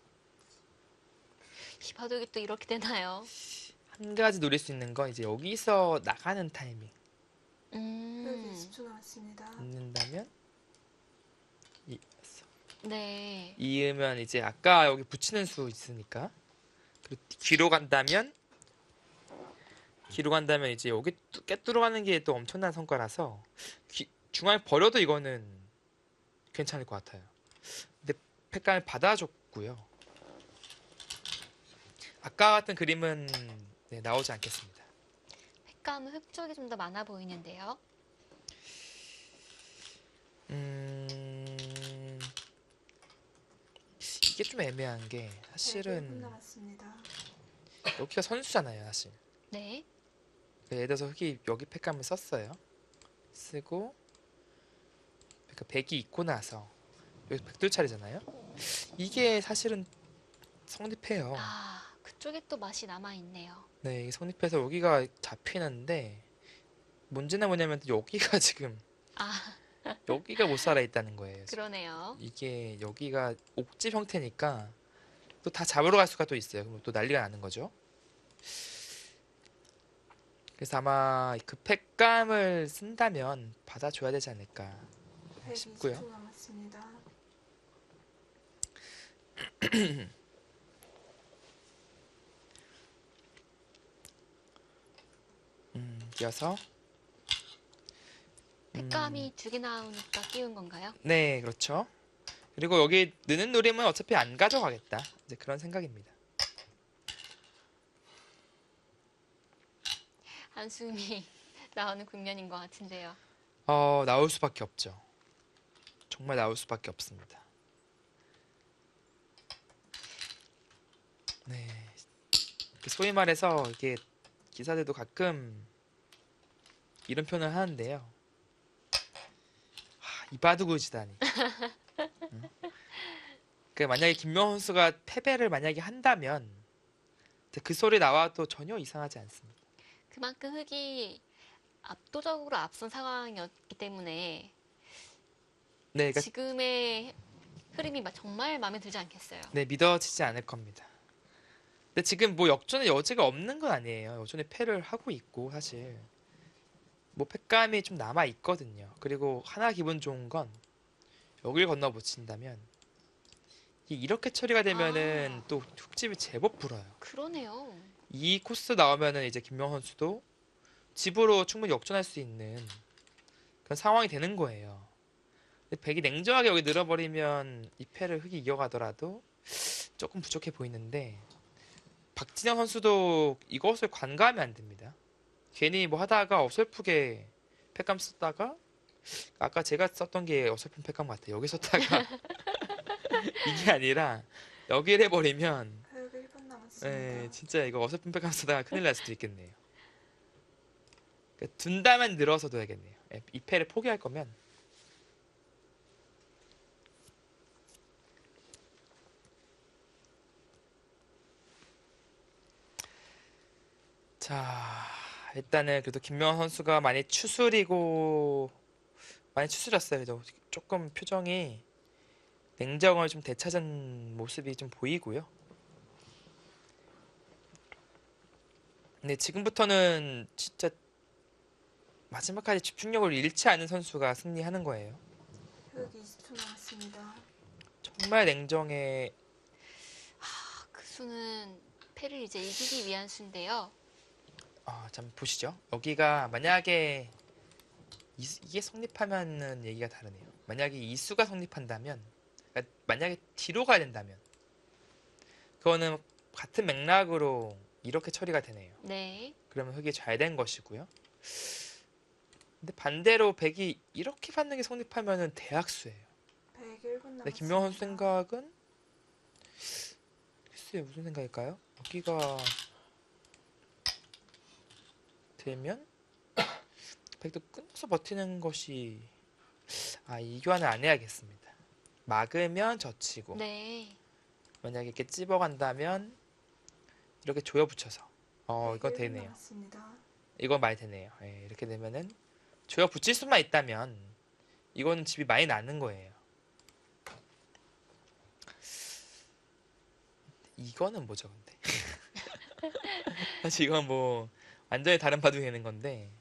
이 바둑이 또 이렇게 되나요? 한 가지 노릴 수 있는 건 이제 여기서 나가는 타이밍. 120초 남았습니다. 있는다면 네. 이으면 이제 아까 여기 붙이는 수 있으니까 그리고 뒤로 간다면 이제 여기 깨뚫어 가는 게 또 엄청난 성과라서 중앙에 버려도 이거는 괜찮을 것 같아요. 근데 패감을 받아줬고요. 아까 같은 그림은 나오지 않겠습니다. 획감은 흑 쪽이 좀 더 많아 보이는데요. 이게 좀 애매한 게 1분 사실은 남았습니다. 여기가 선수잖아요, 사실. 네. 예를 들어서 흑이 여기 팩감을 썼어요. 쓰고 그러니까 백이 있고 나서 여기 백두 차례잖아요. 이게 사실은 성립해요. 아, 그쪽에 또 맛이 남아있네요. 네, 이게 성립해서 여기가 잡히는데 문제는 뭐냐면 여기가 지금 아, 여기가 못 살아 있다는 거예요. 지금. 그러네요. 이게 여기가 옥집 형태니까 또 다 잡으러 갈 수가 또 있어요. 그럼 또 난리가 나는 거죠. 그래서 아마 그 팩감을 쓴다면 받아줘야 되지 않을까 싶고요. 120초 남았습니다. 이어서 색감이 두 개 나오니까 끼운 건가요? 네, 그렇죠. 그리고 여기 느는 노림은 어차피 안 가져가겠다. 이제 그런 생각입니다. 한숨이 나오는 국면인 것 같은데요. 나올 수밖에 없죠. 정말 나올 수밖에 없습니다. 네. 소위 말해서 이게 기사들도 가끔 이런 표현을 하는데요. 이바두고지다니. 응? 만약에 김명훈 선수가 패배를 만약에 한다면 그 소리 나와도 전혀 이상하지 않습니다. 그만큼 흑이 압도적으로 앞선 상황이었기 때문에 네, 그러니까 지금의 흐름이 정말 마음에 들지 않겠어요. 네, 믿어지지 않을 겁니다. 근데 지금 뭐 역전의 여지가 없는 건 아니에요. 여전히 패를 하고 있고 사실 뭐 패감이 좀 남아 있거든요. 그리고 하나 기분 좋은 건 여길 건너 붙인다면 이렇게 처리가 되면은 또 훅집이 제법 불어요. 그러네요. 이 코스 나오면은 이제 김명훈 선수도 집으로 충분히 역전할 수 있는 그런 상황이 되는 거예요. 근데 백이 냉정하게 여기 늘어버리면 이 패를 흑이 이어가더라도 조금 부족해 보이는데 박진영 선수도 이것을 관가하면 안 됩니다. 괜히 뭐 하다가 어설프게 패감 썼다가 아까 제가 썼던 게 어설픈 패감 같아요. 여기 썼다가 이게 아니라 여기를 해버리면 1분 남았습니다. 네, 진짜 이거 어설픈 패감 쓰다가 큰일 날 수도 있겠네요. 그러니까 둔다면 늘어서 둬야겠네요. 이 패를 포기할 거면 자, 일단은 그래도 김명훈 선수가 많이 추스렸어요. 그래도 조금 표정이 냉정을 좀 되찾은 모습이 좀 보이고요. 근데 지금부터는 진짜 마지막까지 집중력을 잃지 않은 선수가 승리하는 거예요. 흑 20초 남았습니다. 정말 냉정해. 그 수는 패를 이제 이기기 위한 수인데요. 잠 보시죠. 여기가 만약에 이게 성립하면은 얘기가 다르네요. 만약에 이 수가 성립한다면, 그러니까 만약에 뒤로 가야 된다면, 그거는 같은 맥락으로 이렇게 처리가 되네요. 네. 그러면 흑이 잘 된 것이고요. 근데 반대로 백이 이렇게 받는 게 성립하면은 대학수예요. 101분 남았습니다. 근데 김명훈 생각은 글쎄요, 무슨 생각일까요? 여기가 되면 백도 끊어서 버티는 것이 이 교환을 안 해야겠습니다. 막으면 젖히고 네. 만약에 이렇게 찝어간다면 이렇게 조여 붙여서 이건 101분 되네요. 남았습니다. 이건 많이 되네요. 예, 이렇게 되면은 조여 붙일 수만 있다면 이거는 집이 많이 나는 거예요. 이거는 뭐죠, 근데? 사실 이건 뭐 완전히 다른 바둑이 되는 건데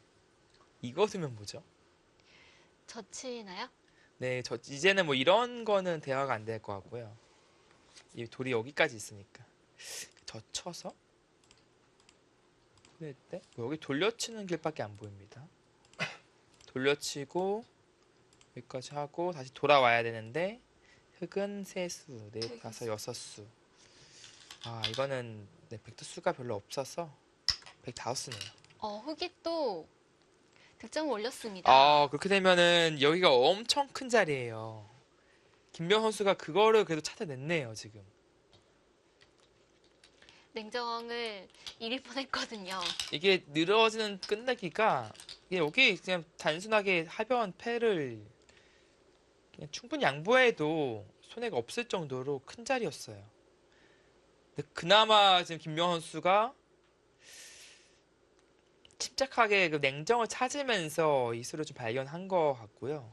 이거 쓰면 뭐죠? 젖히나요? 네, 이제는 뭐 이런 거는 대화가 안 될 것 같고요. 이 돌이 여기까지 있으니까 젖혀서 그럴 때 여기 돌려치는 길밖에 안 보입니다. 돌려치고 여기까지 하고 다시 돌아와야 되는데 흑은 세수, 넷, 다섯, 여섯 수. 이거는 백도 수가 별로 없어서 105수네요. 흑이 또 득점을 올렸습니다. 그렇게 되면은 여기가 엄청 큰 자리예요. 김명 선수가 그거를 그래도 찾아냈네요, 지금. 냉정을 잃을 뻔했거든요. 이게 늘어지는 끝내기가 이게 여기 그냥 단순하게 하변 패를 그냥 충분히 양보해도 손해가 없을 정도로 큰 자리였어요. 근데 그나마 지금 김명현 선수가 침착하게 그 냉정을 찾으면서 이 수를 좀 발견한 것 같고요.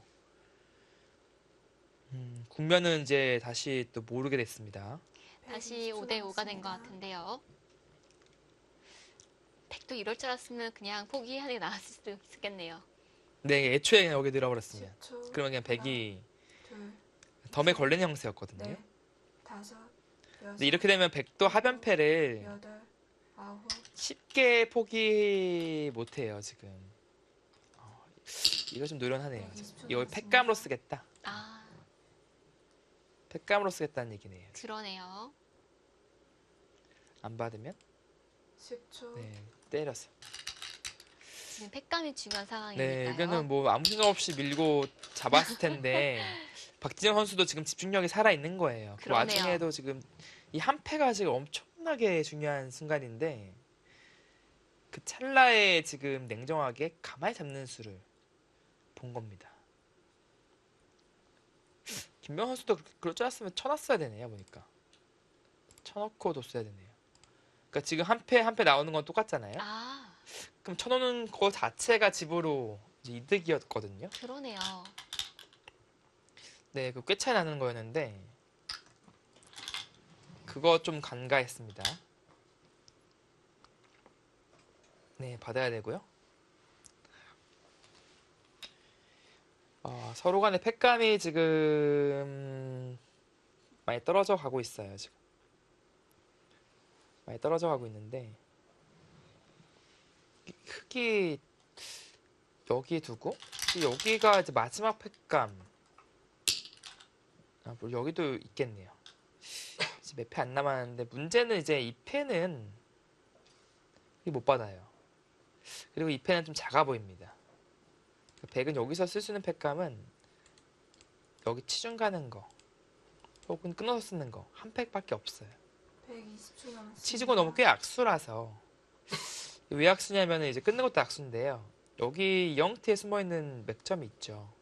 국면은 이제 다시 또 모르게 됐습니다. 다시 5대 5가 된 것 같은데요. 백도 이럴 줄 알았으면 그냥 포기하는 게 나았을 수도 있겠네요. 네, 애초에 그냥 여기 늘어버렸으면. 10초. 그러면 그냥 백이 둘, 덤에 걸리는 형세였거든요. 넷, 다섯, 여섯, 근데 이렇게 되면 백도 하변패를 여덟, 아홉, 쉽게 포기 못해요, 지금. 이거 좀 노련하네요. 120초 이걸 남았습니다. 팩감으로 쓰겠다. 아, 팩감으로 쓰겠다는 얘기네요. 그러네요. 안 받으면 10초. 네, 때렸어. 지금 팩감이 중요한 네, 상황이니까요. 이거는 뭐 아무 생각 없이 밀고 잡았을 텐데 박진영 선수도 지금 집중력이 살아 있는 거예요. 그 그러네요. 와중에도 지금 이 한 패가 지금 엄청나게 중요한 순간인데 그 찰나에 지금 냉정하게 가만히 잡는 수를 본 겁니다. 김명 선수도 그럴 줄 알았으면 쳐놨어야 되네요, 보니까. 쳐놓고 뒀어야 되네요. 그러니까 지금 한 패 한 패 나오는 건 똑같잖아요. 아, 그럼 쳐놓는 거 자체가 집으로 이제 이득이었거든요. 그러네요. 네, 그 꽤 차이 나는 거였는데 그거 좀 간과했습니다. 네, 받아야 되고요. 서로 간의 팩감이 지금 많이 떨어져 가고 있어요, 지금. 많이 떨어져 가고 있는데 흙이 여기 두고 여기가 이제 마지막 팩감. 뭐 여기도 있겠네요. 이제 몇 패 안 남았는데 문제는 이제 이 패는 못 받아요. 그리고 이 패는 좀 작아 보입니다. 백은 여기서 쓸 수 있는 팩감은 여기 치중 가는 거 혹은 끊어서 쓰는 거 한 팩밖에 없어요. 120초 남았습니다. 치중은 너무 꽤 악수라서 왜 악수냐면 이제 끊는 것도 악수인데요. 여기 영트에 숨어 있는 맥점이 있죠.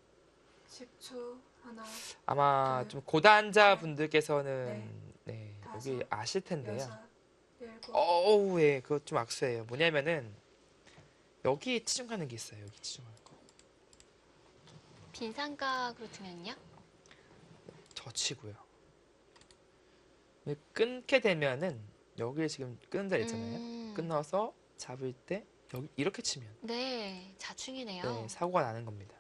10초. 하나, 아마 둘, 좀 고단자 분들께서는 네, 다섯, 여기 아실 텐데요. 여섯, 일곱, 어우, 예, 그거 좀 악수예요. 뭐냐면은 여기 치중 가는 게 있어요. 여기 치중하는 거. 빈상각으로 두면요? 젖히고요. 끊게 되면은 여기에 지금 끊는 자리 있잖아요. 끊어서 잡을 때 여기 이렇게 치면 네, 자충이네요. 네, 사고가 나는 겁니다.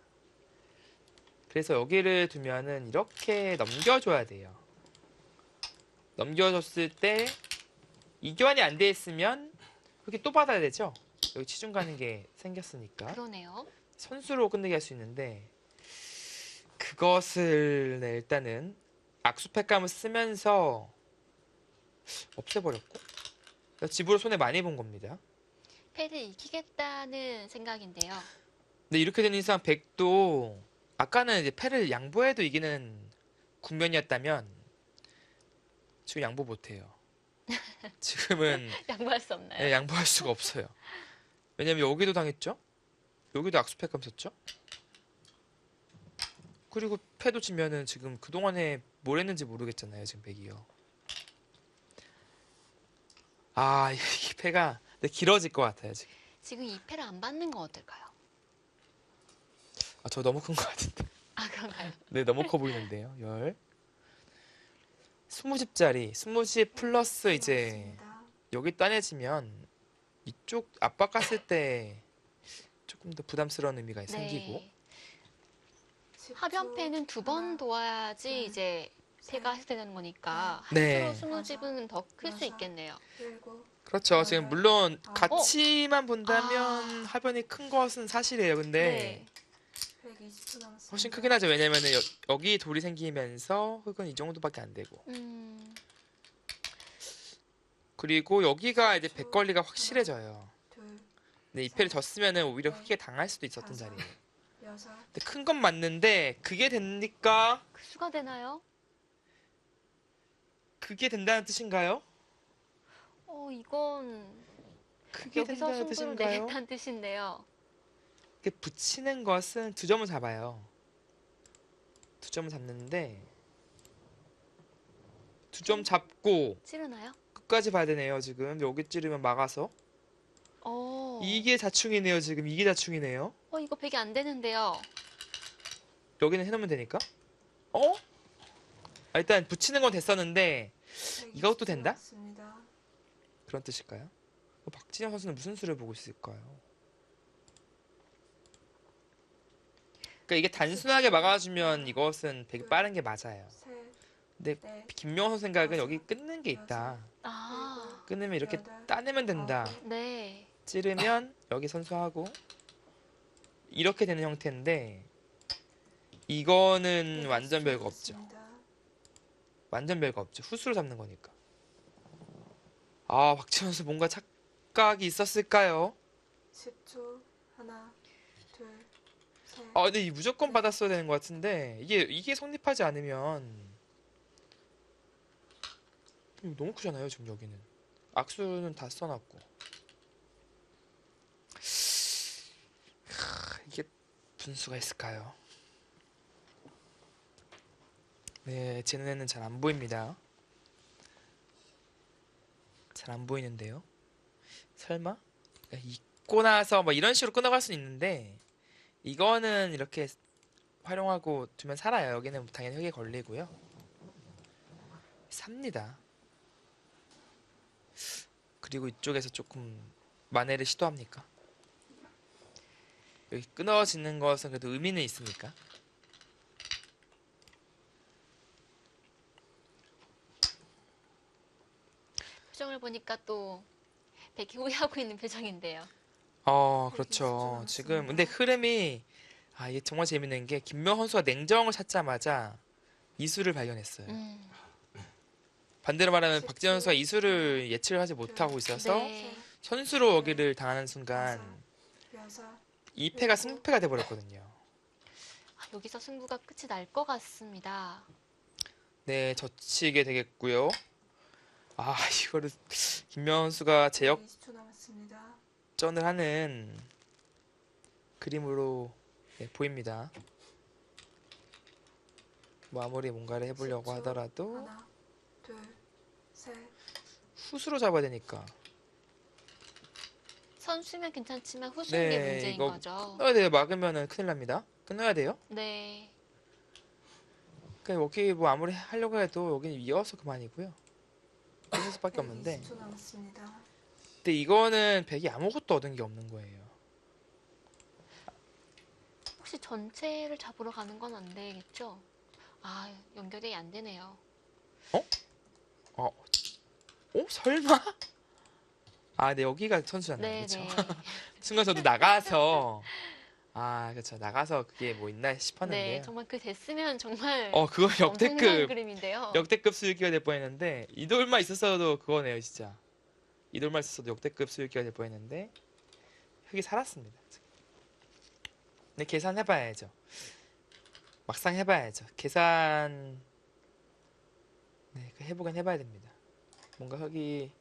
그래서 여기를 두면은 이렇게 넘겨줘야 돼요. 넘겨줬을 때 이교환이 안 돼 있으면 이렇게 또 받아야 되죠. 여기 치중 가는 게 생겼으니까 그러네요. 선수로 끝내게 할 수 있는데 그것을 네, 일단은 악수팩감을 쓰면서 없애버렸고 집으로 손해 많이 본 겁니다. 패를 이기겠다는 생각인데요. 근데 이렇게 된 이상 백도 아까는 이제 패를 양보해도 이기는 국면이었다면 지금 양보 못해요. 지금은 양보할 수 없나요? 네, 양보할 수가 없어요. 왜냐면 여기도 당했죠. 여기도 악수팩감 썼죠. 그리고 패도 지면은 지금 그동안에 뭘 했는지 모르겠잖아요. 지금 백이요. 이 패가 길어질 것 같아요. 지금. 지금 이 패를 안 받는 건 어떨까요? 저 너무 큰 것 같은데. 아, 그런가요? 네, 너무 커 보이는데요. 20집짜리 20집 플러스 이제 남았습니다. 여기 따내지면 이쪽 압박 갔을 때 조금 더 부담스러운 의미가 생기고 10초. 하변패는 두 번 하나, 도와야지 둘, 이제 패가 해소되는 거니까 네. 한수로 스무집은 더 클 수 있겠네요. 일곱, 그렇죠. 지금 물론 아. 가치만 본다면 아. 하변이 큰 것은 사실이에요. 근데 120초 남았습니다. 훨씬 크긴 하죠. 왜냐면은 여기 돌이 생기면서 흙은 이 정도밖에 안 되고 그리고 여기가 이제 백걸리가 확실해져요. 둘, 근데 이 패를 졌으면은 오히려 흙에 당할 수도 있었던 자리예요. 여섯, 근데 큰 건 맞는데 그게 됩니까? 그 수가 되나요? 그게 된다는 뜻인가요? 이건 그게 여기서 된다는 승부를 뜻인가요? 내겠다는 뜻인데요. 이렇게 붙이는 것은 두 점을 잡아요. 두 두 점 잡는데 두 점 잡고 찌르나요? 끝까지 봐야 되네요. 지금 여기 찌르면 막아서 이게 자충이네요. 지금 이게 자충이네요. 이거 100이 안 되는데요. 여기는 해놓으면 되니까. 어? 일단 붙이는 건 됐었는데 120초 이것도 된다? 남았습니다. 그런 뜻일까요? 박진영 선수는 무슨 수를 보고 있을까요? 그러니까 이게 단순하게 막아주면 이것은 되게 빠른 게 맞아요. 셋, 근데 넷, 김명호 선수 생각은 여기 끊는 게 있다. 아, 끊으면 이렇게 여덟, 따내면 된다. 아홉, 네. 찌르면 여기 선수하고 이렇게 되는 형태인데 이거는 완전 120초 별거 없죠. 남았습니다. 완전 별거 없죠. 후수로 잡는 거니까. 아, 박지현 선수 뭔가 착각이 있었을까요? 10초. 하나, 둘, 셋. 근데 이 무조건 받았어야 되는 것 같은데 이게 성립하지 않으면 이거 너무 크잖아요. 지금 여기는 악수는 다 써놨고 이게 분수가 있을까요? 네, 제 눈에는 잘 안 보입니다. 잘 안 보이는데요. 설마 잊고 나서 뭐 이런 식으로 끊어갈 수는 있는데 이거는 이렇게 활용하고 두면 살아요. 여기는 당연히 흙에 걸리고요. 삽니다. 그리고 이쪽에서 조금 만회를 시도합니까? 여기 끊어지는 것은 그래도 의미는 있으니까. 표정을 보니까 또 100이 후회하고 있는 표정인데요. 그렇죠. 120초 지금 남았습니다. 근데 흐름이 이게 정말 재밌는 게 김명 선수가 냉정을 찾자마자 이수를 발견했어요. 반대로 말하면 10초, 박지현 선수가 이수를 예측을 하지 못하고 있어서 네. 선수로 여기를 당하는 순간 여섯, 2패가 승패가 돼버렸거든요. 여기서 승부가 끝이 날 것 같습니다. 네, 젖히게 되겠고요. 이거를 김명 선수가 20초 남았습니다. 제역전을 하는 그림으로 보입니다. 뭐 아무리 뭔가를 해보려고 10초. 하더라도 하나, 둘, 셋. 후수로 잡아야 되니까. 선수면 괜찮지만 후수인 게 문제인 이거 거죠. 끊어야 돼요. 막으면은 큰일 납니다. 끊어야 돼요. 네. 그러니까 여기 뭐 아무리 하려고 해도 여기는 이어서 그만이고요. 끊을 수밖에 없는데 120초 남았습니다. 근데 이거는 백이 아무것도 얻은 게 없는 거예요. 혹시 전체를 잡으러 가는 건 안 되겠죠? 연결이 안 되네요. 설마? 네, 여기가 선수잖아요. 네, 그쵸? 네. 순간 저도 나가서 그쵸. 나가서 그게 뭐 있나 네, 싶었는데요. 정말 그 됐으면 정말 그거 엄청난 역대급 그림인데요. 역대급 수익기가 될 뻔했는데 이 돌만 있었어도 그거네요, 진짜. 이 돌만 있었어도 역대급 수익기가 될 뻔했는데 흙이 살았습니다. 근데 계산해봐야죠. 막상 해봐야죠. 계산 그 해보긴 해봐야 됩니다. 뭔가 흙이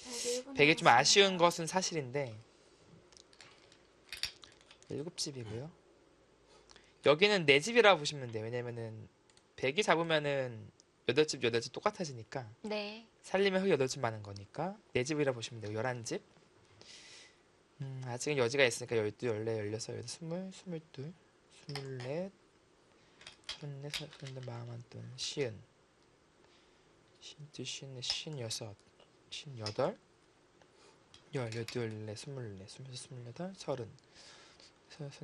101분 되게 좀 아쉬운 남았습니다. 것은 사실인데 7집이고요. 여기는 4집이라고 보시면 돼요. 왜냐면은 100이 잡으면은 8집 8집 똑같아지니까 네. 살리면 흙이 8집 많은 거니까 4집이라고 보시면 돼요. 11집. 아직은 여지가 있으니까 12, 14, 16, 18, 20, 22, 24, 34, 35, 41, 50, 52, 54, 56, 58, 12, 14, 24, 26, 28, 30,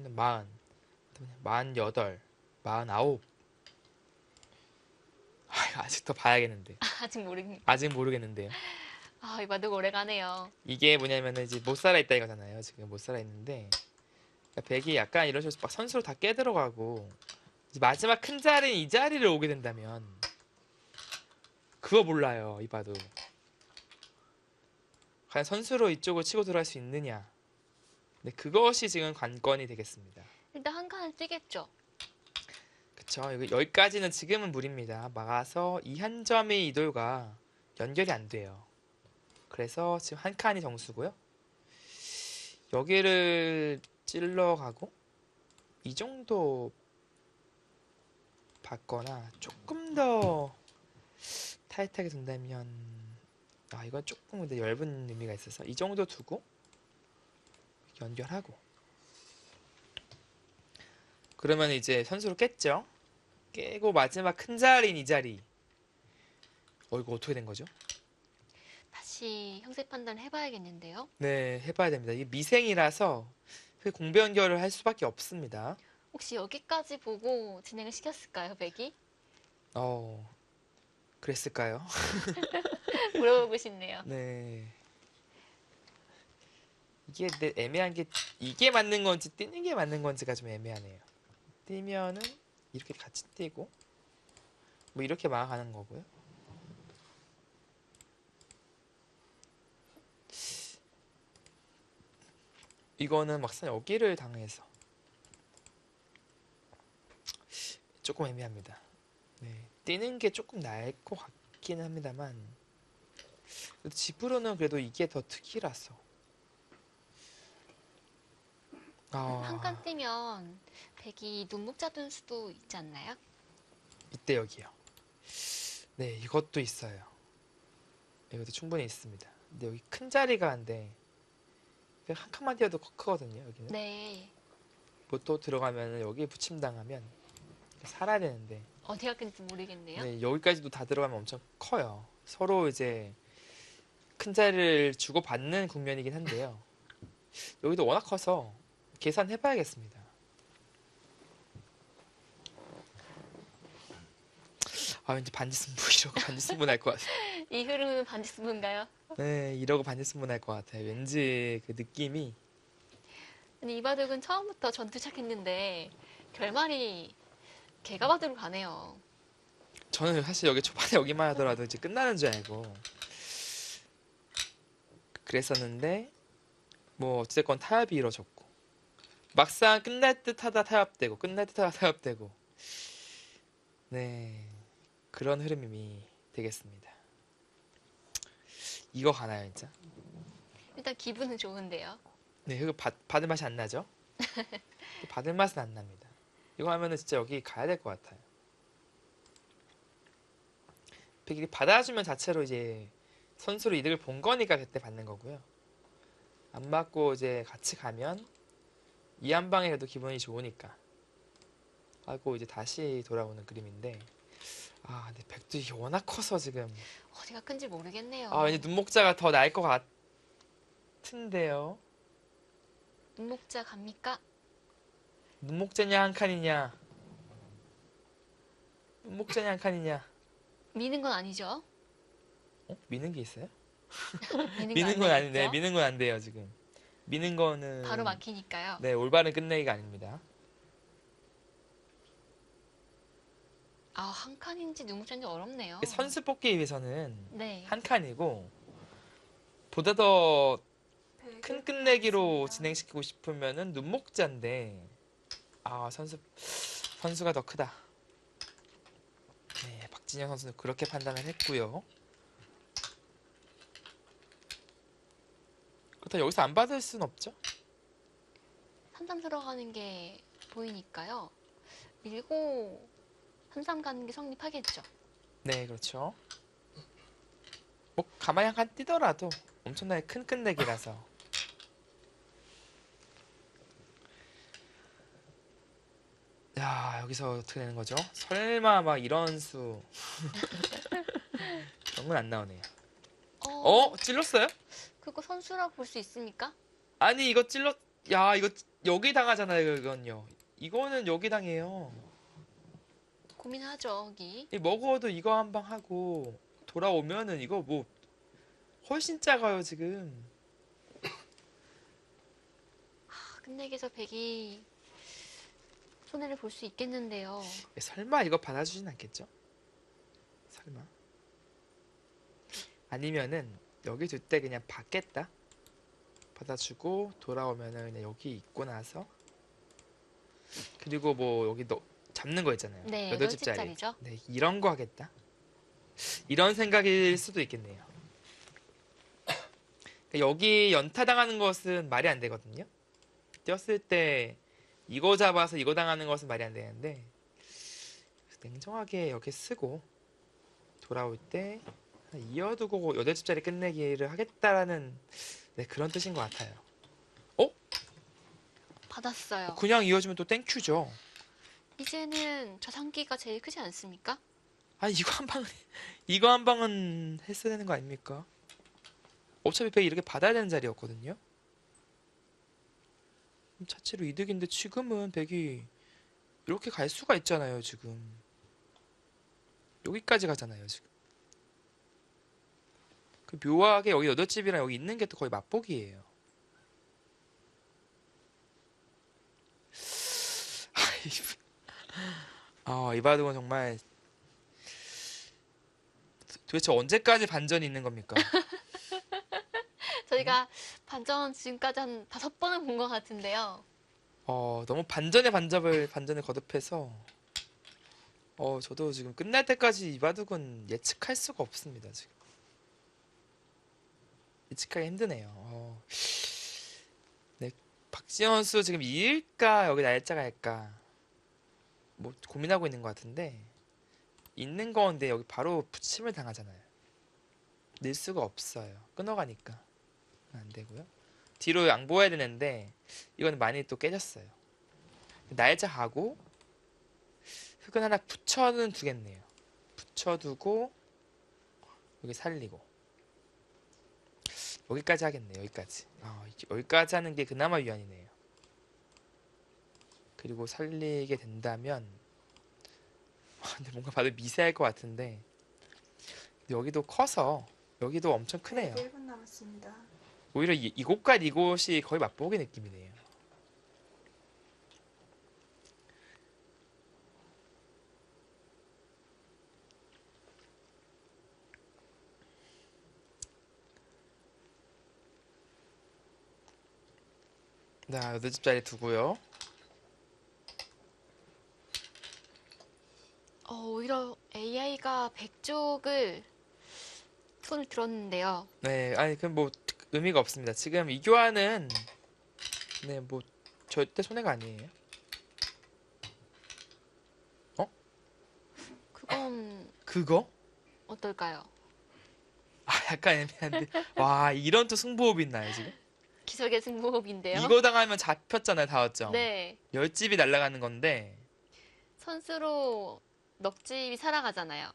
40, 48, 49. 아직 더 봐야겠는데. 아직 모르겠는데요. 이거 도 오래 가네요. 이게 뭐냐면은 이제 못 살아 있다 이거잖아요. 지금 못 살아 있는데 그러니까 백이 약간 이런 식으로 막 선수로 다 깨들어가고 이제 마지막 큰 자리인 이 자리를 오게 된다면 그거 몰라요. 이봐도 과연 선수로 이쪽을 치고 들어갈 수 있느냐. 네, 그것이 지금 관건이 되겠습니다. 일단 한 칸을 뛰겠죠. 그쵸. 여기까지는 지금은 무리입니다. 막아서 이 한 점의 이돌과 연결이 안 돼요. 그래서 지금 한 칸이 정수고요. 여기를 찔러 가고 이 정도 받거나 조금 더 타이트하게 둔다면 이건 조금 근데 얇은 의미가 있어서 이 정도 두고 연결하고 그러면 이제 선수로 깼죠. 깨고 마지막 큰 자리인 이 자리. 이거 어떻게 된 거죠? 다시 형세 판단을 해봐야겠는데요. 네, 해봐야 됩니다. 이게 미생이라서 그 공배 연결을 할 수밖에 없습니다. 혹시 여기까지 보고 진행을 시켰을까요, 백이? 그랬을까요? 물어보고 싶네요. 네. 이게 근데 애매한 게 이게 맞는 건지 뛰는 게 맞는 건지가 좀 애매하네요. 뛰면은 이렇게 같이 뛰고 뭐 이렇게 막아가는 거고요. 이거는 막상 여기를 당해서 조금 애매합니다. 네, 뛰는 게 조금 나을 것 같기는 합니다만 집으로는 그래도 이게 더 특이라서 한 칸 뛰면 백이 눈목자 둔 수도 있지 않나요? 이때 여기요. 네, 이것도 있어요. 이것도 충분히 있습니다. 근데 여기 큰 자리가 한데 한 칸만 뛰어도 크거든요. 여기는 네. 뭐 또 들어가면 여기 붙임 당하면 살아야 되는데 어디가 큰지 모르겠네요. 네, 여기까지도 다 들어가면 엄청 커요. 서로 이제 큰 자리를 주고 받는 국면이긴 한데요. 여기도 워낙 커서 계산해봐야겠습니다. 왠지 반지승부 이러고 반지승부 날 것 같아요. 이 흐름은 반지승부인가요? 네, 이러고 반지승부 날 것 같아요. 왠지 그 느낌이 근데 이 바둑은 처음부터 전투 시작했는데 결말이 개가 바둑으로 가네요. 저는 사실 여기 초반에 여기만 하더라도 이제 끝나는 줄 알고 그랬었는데 뭐 어쨌건 타협이 이루어졌고 막상 끝날 듯하다 타협되고 끝날 듯하다 타협되고 네 그런 흐름이 되겠습니다. 이거 가나요 진짜? 일단 기분은 좋은데요. 네 이거 받을 맛이 안 나죠? 받을 맛은 안 납니다. 이거 하면은 진짜 여기 가야 될 것 같아요. 백일이 받아주면 자체로 이제 선수로 이득을 본 거니까 그때 받는 거고요. 안 받고 이제 같이 가면 이 한 방에 그래도 기분이 좋으니까 하고 이제 다시 돌아오는 그림인데 근데 백도 이게 워낙 커서 지금 어디가 큰지 모르겠네요. 왠지 눈목자가 더 나을 것 같은데요. 눈목자 갑니까? 눈목자냐 한 칸이냐 눈목자냐 한 칸이냐 미는 건 아니죠? 미는 게 있어요? 미는 미는 거 건 아니겠죠? 아닌데 미는 건 안 돼요 지금. 미는 거는 바로 막히니까요. 네 올바른 끝내기가 아닙니다. 한 칸인지 눈목자인지 어렵네요. 선수 뽑기 위해서는 네. 한 칸이고 보다 더 백을 큰 끝내기로 받았습니다. 진행시키고 싶으면은 눈목자인데 선수가 더 크다. 네, 박진영 선수는 그렇게 판단을 했고요. 그렇다고 여기서 안 받을 순 없죠? 3-3 들어가는 게 보이니까요. 밀고 3-3 가는 게 성립하겠죠. 네, 그렇죠. 뭐 가만히 한 칸 뛰더라도 엄청나게 큰 끝내기라서 야 여기서 어떻게 되는 거죠? 설마 막 이런 수 그런 건 안 나오네요. 찔렀어요? 그거 선수라고 볼 수 있습니까? 아니 이거 이거 여기 당하잖아요. 이건요. 이거는 여기 당해요. 고민하죠, 여기. 먹어도 이거 한 방 하고 돌아오면은 이거 뭐 훨씬 작아요 지금. 끝내기에서 백이 손해를 볼 수 있겠는데요. 설마 이거 받아주진 않겠죠? 설마. 아니면은 여기 둘 때 그냥 받겠다. 받아주고 돌아오면은 그냥 여기 있고 나서 그리고 뭐 여기 잡는 거 있잖아요. 네, 8집짜리. 8집짜리죠. 네, 이런 거 하겠다. 이런 생각일 수도 있겠네요. 그러니까 여기 연타 당하는 것은 말이 안 되거든요. 뛰었을 때 이거 잡아서 이거 당하는 것은 말이 안 되는데 냉정하게 여기 쓰고 돌아올 때 이어두고 8집짜리 끝내기를 하겠다라는 네, 그런 뜻인 것 같아요. 어? 받았어요. 그냥 이어주면 또 땡큐죠. 이제는 자산기가 제일 크지 않습니까? 아 이거 한 방은 했어야 되는 거 아닙니까? 어차피 100 이렇게 받아야 되는 자리였거든요. 자체로 이득인데 지금은 100이 이렇게 갈 수가 있잖아요. 지금 여기까지 가잖아요. 지금 그 묘하게 여기 8집이랑 여기 있는 게 또 거의 맛보기예요. 이 바둑은 정말 도대체 언제까지 반전이 있는 겁니까? 저희가 반전 지금까지 한 5번은 본 것 같은데요. 너무 반전에 거듭해서 저도 지금 끝날 때까지 이 바둑은 예측할 수가 없습니다. 지금 예측하기 힘드네요. 네, 박지현 선수 지금 이을까 여기 날짜 갈까 뭐 고민하고 있는 것 같은데 있는 건데 여기 바로 붙임을 당하잖아요. 낼 수가 없어요. 끊어가니까 안 되고요. 뒤로 양보해야 되는데 이거는 많이 또 깨졌어요. 날짜 가고 흙은 하나 붙여는 두겠네요. 붙여두고 여기 살리고 여기까지 하겠네요. 여기까지 하는 게 그나마 위안이네요. 그리고 살리게 된다면 근데 뭔가 봐도 미세할 것 같은데 근데 여기도 커서 여기도 엄청 크네요. 1분 남았습니다. 오히려 이곳과 이곳이 거의 맛보기 느낌이네요. 자, 8집짜리 두고요. 오히려 AI가 100쪽을 손을 들었는데요. 네, 아니 그럼 뭐 의미가 없습니다. 지금 이 교환은 네, 뭐 절대 손해가 아니에요. 그건 그거? 어떨까요? 약간 애매한데. 와, 이런 또 승부업이 있나요, 지금? 기적의 승부업인데요. 이거 당하면 잡혔잖아요, 다섯점. 네. 10집이 날아가는 건데 선수로 넉 집이 살아가잖아요.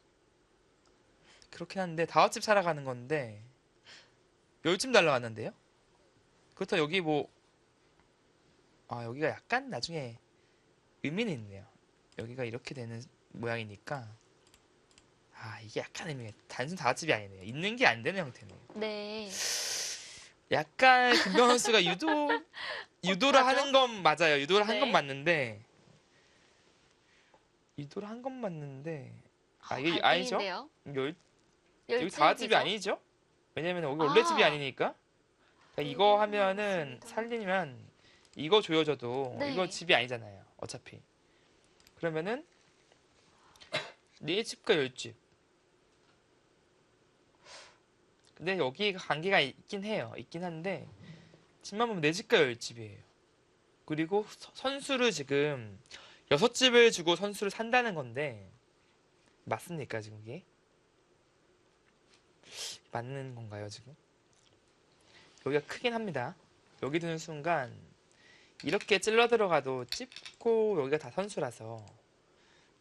그렇긴 한데 다섯집 살아가는 건데 10집 날아갔는데요? 그렇다고 여기 여기가 약간 나중에 의미는 있네요. 여기가 이렇게 되는 모양이니까 이게 약간 의미가 단순 다섯집이 아니네요. 있는 게 안 되는 형태네요. 네. 약간 김병현 선수가 유도를 어떡하죠? 하는 건 맞아요. 유도를 한 건 네. 맞는데 이게 아니죠? 갈등인데요. 여기 다섯집이 아니죠? 왜냐면 여기 원래 집이 아니니까. 그러니까 이거 하면은 알겠습니다. 살리면 이거 조여져도 네. 이거 집이 아니잖아요. 어차피. 그러면은 4집과 10집. 근데 여기 관계가 있긴 해요. 있긴 한데 집만 보면 4집과 10집이에요. 그리고 선수를 지금 6집을 주고 선수를 산다는 건데 맞습니까 지금 이게? 맞는 건가요 지금? 여기가 크긴 합니다. 여기 드는 순간 이렇게 찔러 들어가도 찝고 여기가 다 선수라서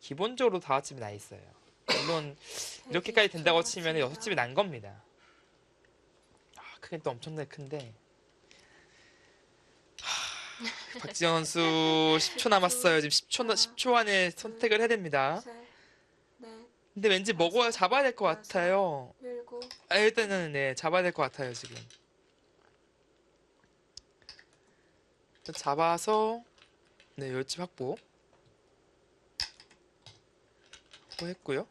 기본적으로 다섯집이 나 있어요. 물론 이렇게까지 된다고 치면 6집이 난 겁니다. 크긴 또 엄청나게 큰데 박지현 선수 10초 남았어요. 지금 10초 안에 선택을 해야 됩니다. 셋, 넷, 근데 왠지 잡아야 될 것 같아요. 7, 일단은 네 잡아야 될 것 같아요 지금. 일단 잡아서 네 10집 확보했고요.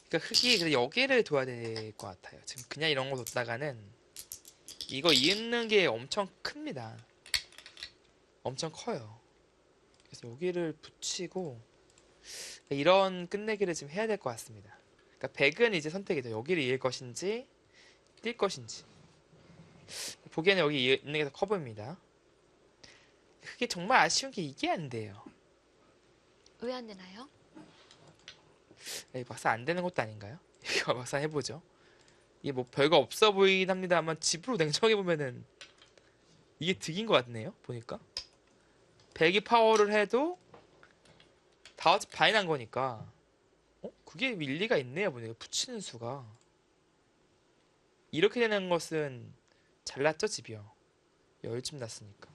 그러니까 흙이 근데 여기를 둬야 될 것 같아요. 지금 그냥 이런 거 뒀다가는 이거 이은 게 엄청 큽니다. 엄청 커요. 그래서 여기를 붙이고 이런 끝내기를 지금 해야 될 것 같습니다. 그러니까 100은 이제 선택이 돼요. 여기를 이을 것인지 뛸 것인지. 보기에는 여기 있는 게 더 커 보입니다. 그게 정말 아쉬운 게 이게 안 돼요. 왜 안 되나요? 에이, 막상 안 되는 것도 아닌가요? 이거 막상 해보죠. 이게 뭐 별거 없어 보이긴 합니다만 집으로 냉정해 보면은 이게 득인 것 같네요. 보니까 배기 파워를 해도 다 같이 반이 난 거니까 그게 일리가 있네요. 보니까 붙이는 수가 이렇게 되는 것은 잘났죠 집이요. 열집 났으니까.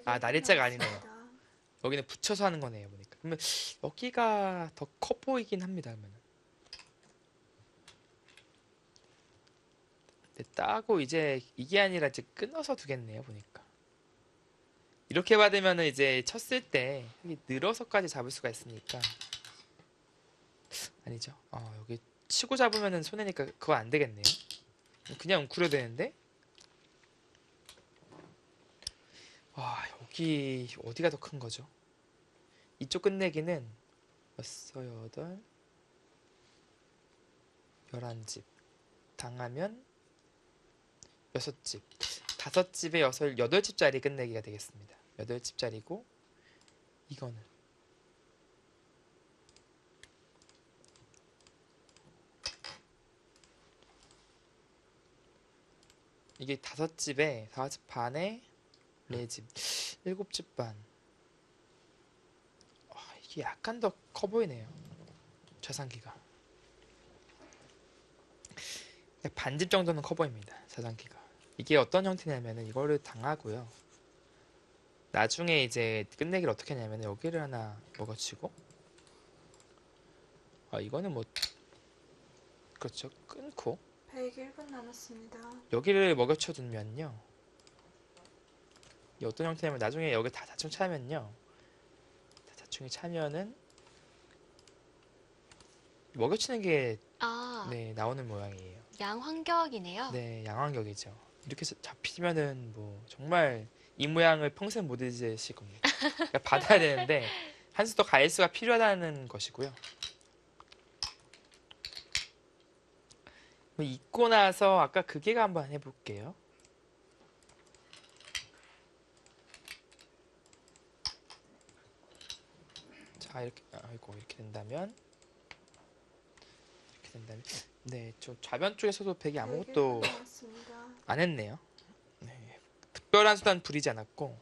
아, 날일자가 아니네요. 여기는 붙여서 하는 거네요. 보니까 그러면 여기가 더 커 보이긴 합니다. 그러면 따고 이제 이게 아니라 이제 끊어서 두겠네요. 보니까 이렇게 받으면은 이제 쳤을 때 여기 늘어서까지 잡을 수가 있으니까 아니죠. 여기 치고 잡으면은 손해니까 그거 안 되겠네요. 그냥 웅크려야 되는데. 와, 여기 어디가 더 큰 거죠? 이쪽 끝내기는 6, 8, 11집 당하면 6집 5집에 8집짜리 끝내기가 되겠습니다. 8집짜리고 이거는 이게 5집에 4집 반에 4집 7집 반. 이게 약간 더 커 보이네요. 자산기가 반집 정도는 커 보입니다. 자산기가 이게 어떤 형태냐면은 이거를 당하고요. 나중에 이제 끝내기를 어떻게 하냐면 여기를 하나 먹어치고 이거는 뭐 그렇죠. 끊고 101분 남았습니다. 여기를 먹여쳐 두면요. 이 어떤 형태냐면 나중에 여기 다 대충 차면요. 다 대충 차면은 먹여치는 게 아, 네, 나오는 모양이에요. 양환격이네요. 네, 양환격이죠. 이렇게 해서 잡히면은 뭐 정말 이 모양을 평생 못 잊으실 겁니다. 그러니까 받아야 되는데 한 수 더 가일수가 필요하다는 것이고요. 잊고 나서 아까 그게가 한번 해볼게요. 자, 이렇게 된다면 네, 저 좌변 쪽에서도 백이 아무것도 101분 남았습니다. 안 했네요. 네, 특별한 수단 부리지 않았고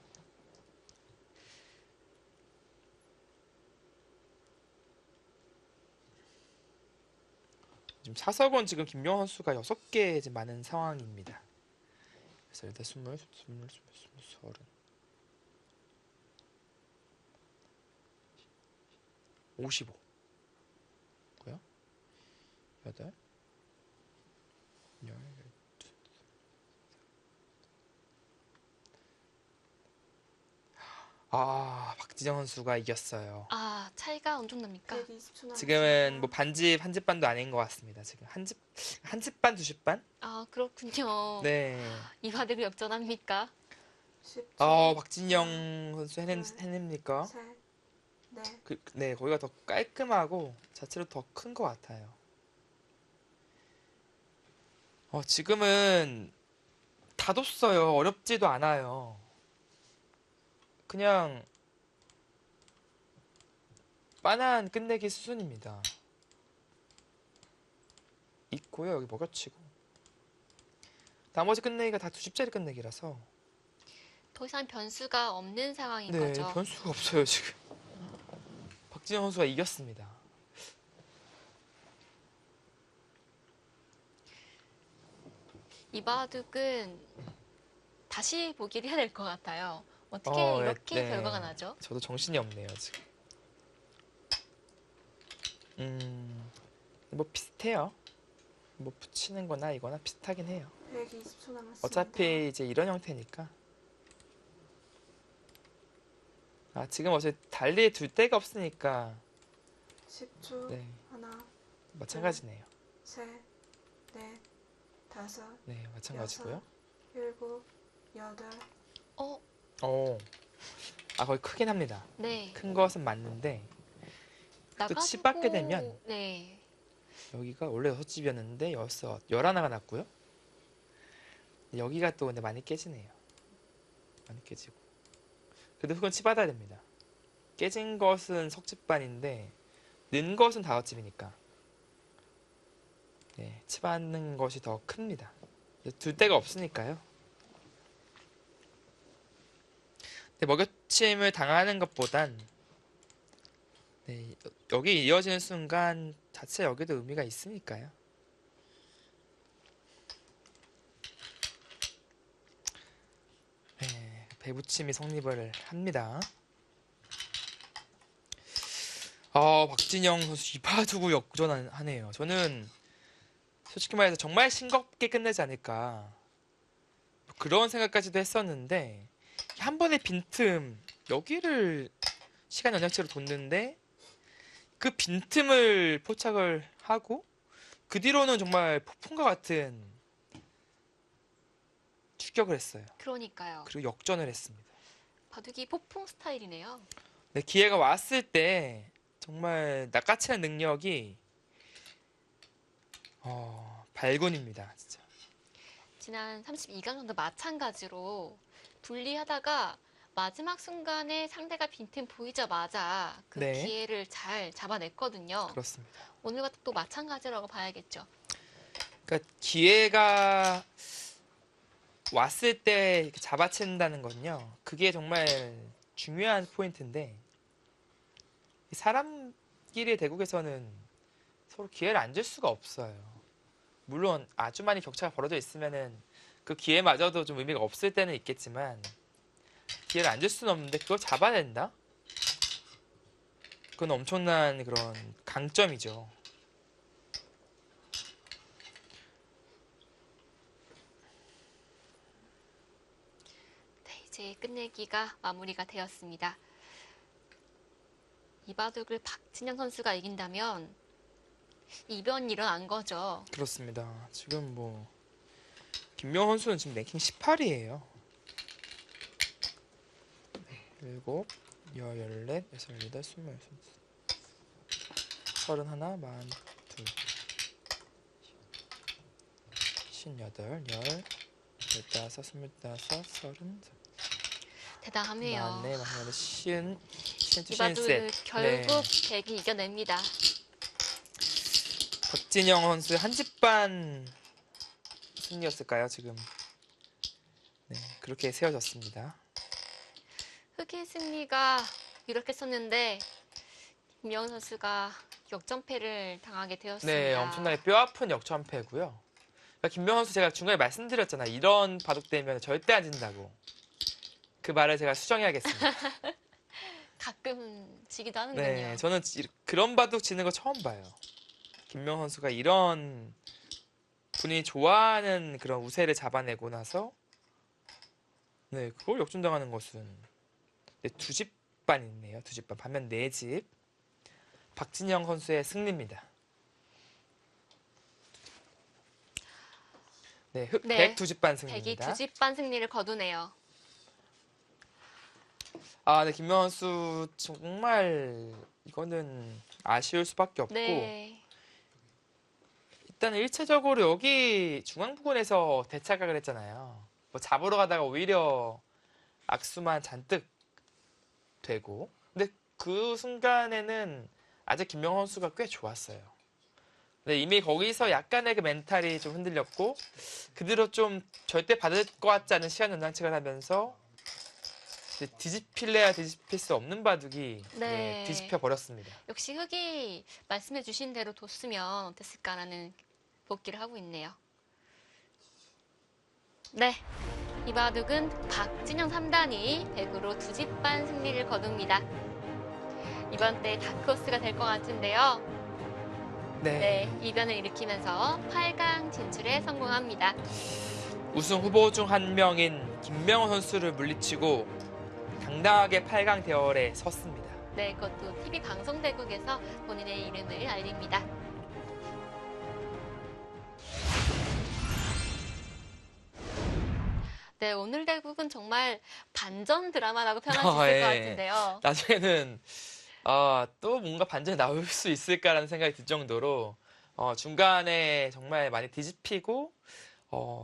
지금 사석은 지금 김명환 선수가 6개 이제 많은 상황입니다. 그래서 일단 30, 55 고요. 8 10 박진영 선수가 이겼어요. 아, 차이가 엄청납니까? 120초 남았습니다. 지금은 뭐 반집 한 집 반도 아닌 것 같습니다. 지금 한 집 반, 2집 반? 아, 그렇군요. 네. 이 바둑이 역전합니까? 10초. 박진영 선수 해냅니까? 셋, 넷, 네, 거기가 더 깔끔하고 자체로 더 큰 것 같아요. 지금은 다 뒀어요. 어렵지도 않아요. 그냥 빤한 끝내기 수준입니다. 있고요. 여기 먹여치고. 나머지 끝내기가 다 2집짜리 끝내기라서 더 이상 변수가 없는 상황인 네, 거죠. 변수가 없어요, 지금. 박진영 선수가 이겼습니다. 이 바둑은 다시 보기를 해야 될 것 같아요. 어떻게 이렇게 네. 결과가 나죠? 저도 정신이 없네요, 지금. 뭐 비슷해요. 뭐 붙이는 거나 이거나 비슷하긴 해요. 120초 남았습니다. 어차피 이제 이런 형태니까. 지금 어차피 달리에 둘 데가 없으니까 10초. 네, 하나, 마찬가지네요. 셋, 넷, 다섯, 네, 마찬가지고요. 7, 8. 거의 크긴 합니다. 네. 큰 것은 맞는데 또 나가지고 치받게 되면 네. 여기가 원래 6집이었는데 11가 났고요. 여기가 또 근데 많이 깨지네요. 많이 깨지고. 그래도 흙은 치받아야 됩니다. 깨진 것은 석집반인데 는 것은 다섯집이니까 네, 치받는 것이 더 큽니다. 둘 데가 없으니까요. 네, 먹여침을 당하는 것보단 네, 여기 이어지는 순간 자체 여기도 의미가 있으니까요. 네, 배부침이 성립을 합니다. 박진영 선수 이바두고 역전하네요. 저는 솔직히 말해서 정말 싱겁게 끝내지 않을까 그런 생각까지도 했었는데 한 번의 빈틈 여기를 시간 연장체로 뒀는데 그 빈틈을 포착을 하고 그 뒤로는 정말 폭풍과 같은 추격을 했어요. 그러니까요. 그리고 역전을 했습니다. 바둑이 폭풍 스타일이네요. 네, 기회가 왔을 때 정말 낚아채는 능력이 발군입니다. 진짜. 지난 32강전도 마찬가지로 분리하다가 마지막 순간에 상대가 빈틈 보이자마자 그 네. 기회를 잘 잡아냈거든요. 그렇습니다. 오늘 같은 또 마찬가지라고 봐야겠죠. 그러니까 기회가 왔을 때 이렇게 잡아챈다는 건요. 그게 정말 중요한 포인트인데 사람끼리의 대국에서는 서로 기회를 안 줄 수가 없어요. 물론 아주 많이 격차가 벌어져 있으면은 그 기회마저도 좀 의미가 없을 때는 있겠지만 기회를 안 줄 수는 없는데 그걸 잡아낸다? 그건 엄청난 그런 강점이죠. 네, 이제 끝내기가 마무리가 되었습니다. 이 바둑을 박진영 선수가 이긴다면 이변이 일어난 거죠. 그렇습니다. 지금 뭐 김명훈 선수는 지금 랭킹 18위예요. 7, 14, 14, 28, 26, 31, 42, 58, 10, 15, 25, 30, 대단하네요. 네, 맞습니다. 시은, 이 바둑을 셋. 결국 백이 이겨냅니다. 박진영 선수의 한 집반 승리였을까요, 지금? 네, 그렇게 세워졌습니다. 흑의 승리가 유력했었는데 김명훈 선수가 역전패를 당하게 되었습니다. 네, 엄청나게 뼈아픈 역전패고요. 그러니까 김명훈 선수 제가 중간에 말씀드렸잖아요. 이런 바둑 되면 절대 안 진다고. 그 말을 제가 수정해야겠습니다. 가끔 지기도 하는군요. 네, 저는 그런 바둑 지는 거 처음 봐요. 김명훈 선수가 이런 본인이 좋아하는 그런 우세를 잡아내고 나서 네, 그걸 역전당하는 것은 네, 두 집반 있네요. 두 집반. 반면 네 집. 박진영 선수의 승리입니다. 네, 네, 백 두 집반 백이 승리입니다. 두 집반 승리를 거두네요. 네, 김명훈 선수 정말 이거는 아쉬울 수밖에 없고 네, 일단은 일차적으로 여기 중앙 부근에서 대차각을 했잖아요. 뭐 잡으러 가다가 오히려 악수만 잔뜩 되고 근데 그 순간에는 아직 김명훈 선수가 꽤 좋았어요. 근데 이미 거기서 약간의 그 멘탈이 좀 흔들렸고 그대로 좀 절대 받을 것 같지 않은 시간 연장책을 하면서 뒤집힐래야 뒤집힐 수 없는 바둑이 네. 뒤집혀 버렸습니다. 역시 흑이 말씀해 주신 대로 뒀으면 어땠을까라는 복기를 하고 있네요. 네, 이 바둑은 박진영 3단이 100으로 두 집반 승리를 거둡니다. 이번 때 다크호스가 될 것 같은데요. 네, 이변을 일으키면서 8강 진출에 성공합니다. 우승 후보 중 한 명인 김명훈 선수를 물리치고 당당하게 8강 대열에 섰습니다. 네, 그것도 TV 방송대국에서 본인의 이름을 알립니다. 네, 오늘 대국은 정말 반전 드라마라고 표현할 수 있을 것 예. 같은데요. 나중에는 또 뭔가 반전이 나올 수 있을까라는 생각이 들 정도로 중간에 정말 많이 뒤집히고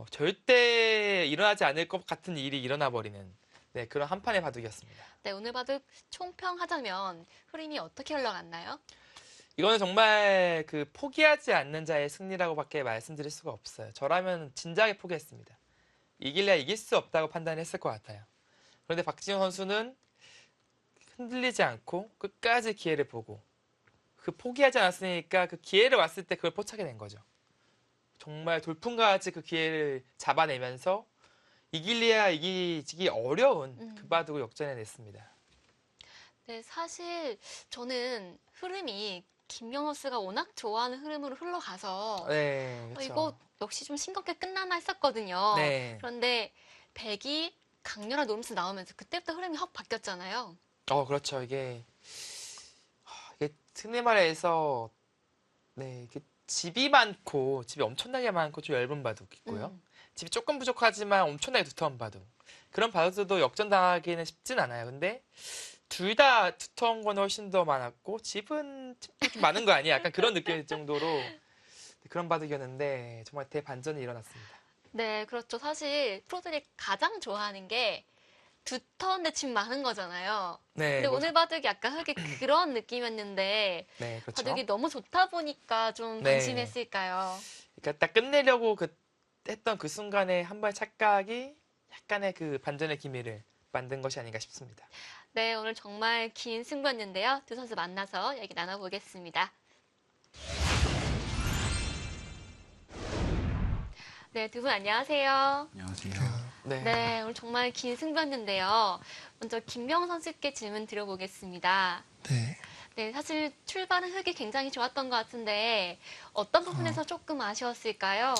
절대 일어나지 않을 것 같은 일이 일어나 버리는 네, 그런 한 판의 바둑이었습니다. 네, 오늘 바둑 총평하자면 흐름이 어떻게 흘러갔나요? 이거는 정말 그 포기하지 않는 자의 승리라고밖에 말씀드릴 수가 없어요. 저라면 진작에 포기했습니다. 이길래야 이길 수 없다고 판단했을 것 같아요. 그런데 박진영 선수는 흔들리지 않고 끝까지 기회를 보고 그 포기하지 않았으니까 그 기회를 왔을 때 그걸 포착해 낸 거죠. 정말 돌풍같이 그 기회를 잡아내면서 이길래야 이기기 어려운 그 바둑을 역전해냈습니다. 네, 사실 저는 흐름이 김명호 씨가 워낙 좋아하는 흐름으로 흘러가서 네, 그렇죠. 이거 역시 좀 싱겁게 끝나나 했었거든요. 네. 그런데 백이 강렬한 노름수 나오면서 그때부터 흐름이 확 바뀌었잖아요. 그렇죠. 이게 흔히 말해서 네, 이게 집이 많고 집이 엄청나게 많고 좀 얇은 바둑 있고요. 음. 집이 조금 부족하지만 엄청나게 두터운 바둑. 그런 바둑도 역전당하기는 쉽진 않아요. 근데 둘 다 두터운 건 훨씬 더 많았고 집은 좀 많은 거 아니야? 약간 그런 느낌일 정도로 그런 바둑이었는데 정말 대반전이 일어났습니다. 네, 그렇죠. 사실 프로들이 가장 좋아하는 게 두터운데 집 많은 거잖아요. 네, 근데 오늘 바둑이 약간 흙이 그런 느낌이었는데 네, 그렇죠. 바둑이 너무 좋다 보니까 좀 네. 방심했을까요? 그러니까 딱 끝내려고 했던 그 순간에 한 발 착각이 약간의 그 반전의 기미를 만든 것이 아닌가 싶습니다. 네, 오늘 정말 긴 승부였는데요. 두 선수 만나서 얘기 나눠보겠습니다. 네, 두 분 안녕하세요. 안녕하세요. 네. 네, 오늘 정말 긴 승부였는데요. 먼저 김명 선수께 질문 드려보겠습니다. 네. 네, 사실 출발은 흙이 굉장히 좋았던 것 같은데 어떤 부분에서 조금 아쉬웠을까요?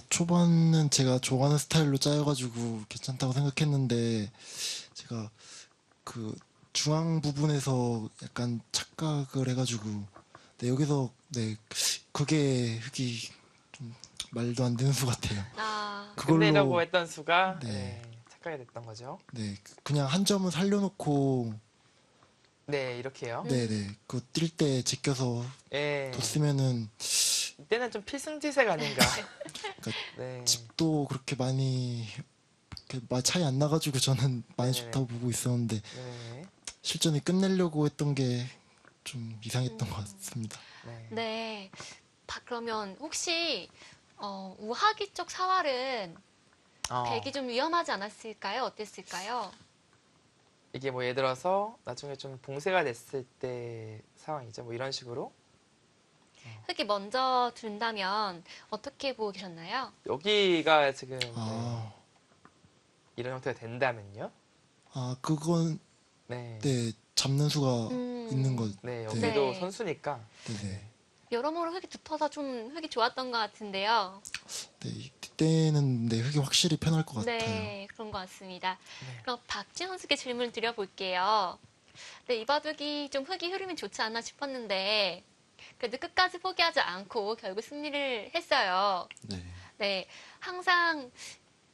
초반은 제가 좋아하는 스타일로 짜여가지고 괜찮다고 생각했는데 제가 그 중앙 부분에서 약간 착각을 해가지고 네, 여기서 네 그게 흙이 좀 말도 안 되는 수 같아요. 끝내려고 했던 수가 네. 착각이 됐던 거죠. 네, 그냥 한 점은 살려놓고 네, 이렇게요. 네네 그거 뛸 때 제껴서 네. 뒀으면은 이때는 좀 필승지색 아닌가. 그러니까 네. 집도 그렇게 많이 차이 안 나가지고 저는 많이 네네. 좋다고 보고 있었는데 네. 실전에 끝내려고 했던 게 좀 이상했던 것 같습니다. 네. 네, 그러면 혹시 우하기 쪽 사활은 백이 좀 위험하지 않았을까요? 어땠을까요? 이게 뭐 예를 들어서 나중에 좀 봉쇄가 됐을 때 상황이죠. 뭐 이런 식으로. 흙이 먼저 둔다면 어떻게 보고 계셨나요? 여기가 지금 아, 이런 형태가 된다면요. 그건 네. 네 잡는 수가 있는 것. 네, 여기도 네. 선수니까. 네네. 여러모로 흙이 두터서 좀 흙이 좋았던 것 같은데요. 네 이때는 네 흙이 확실히 편할 것 같아요. 네, 그런 것 같습니다. 네. 그럼 박지현 선수께 질문을 드려볼게요. 네, 이 바둑이 좀 흙이 흐름이 좋지 않나 싶었는데 그래도 끝까지 포기하지 않고 결국 승리를 했어요. 네. 네, 항상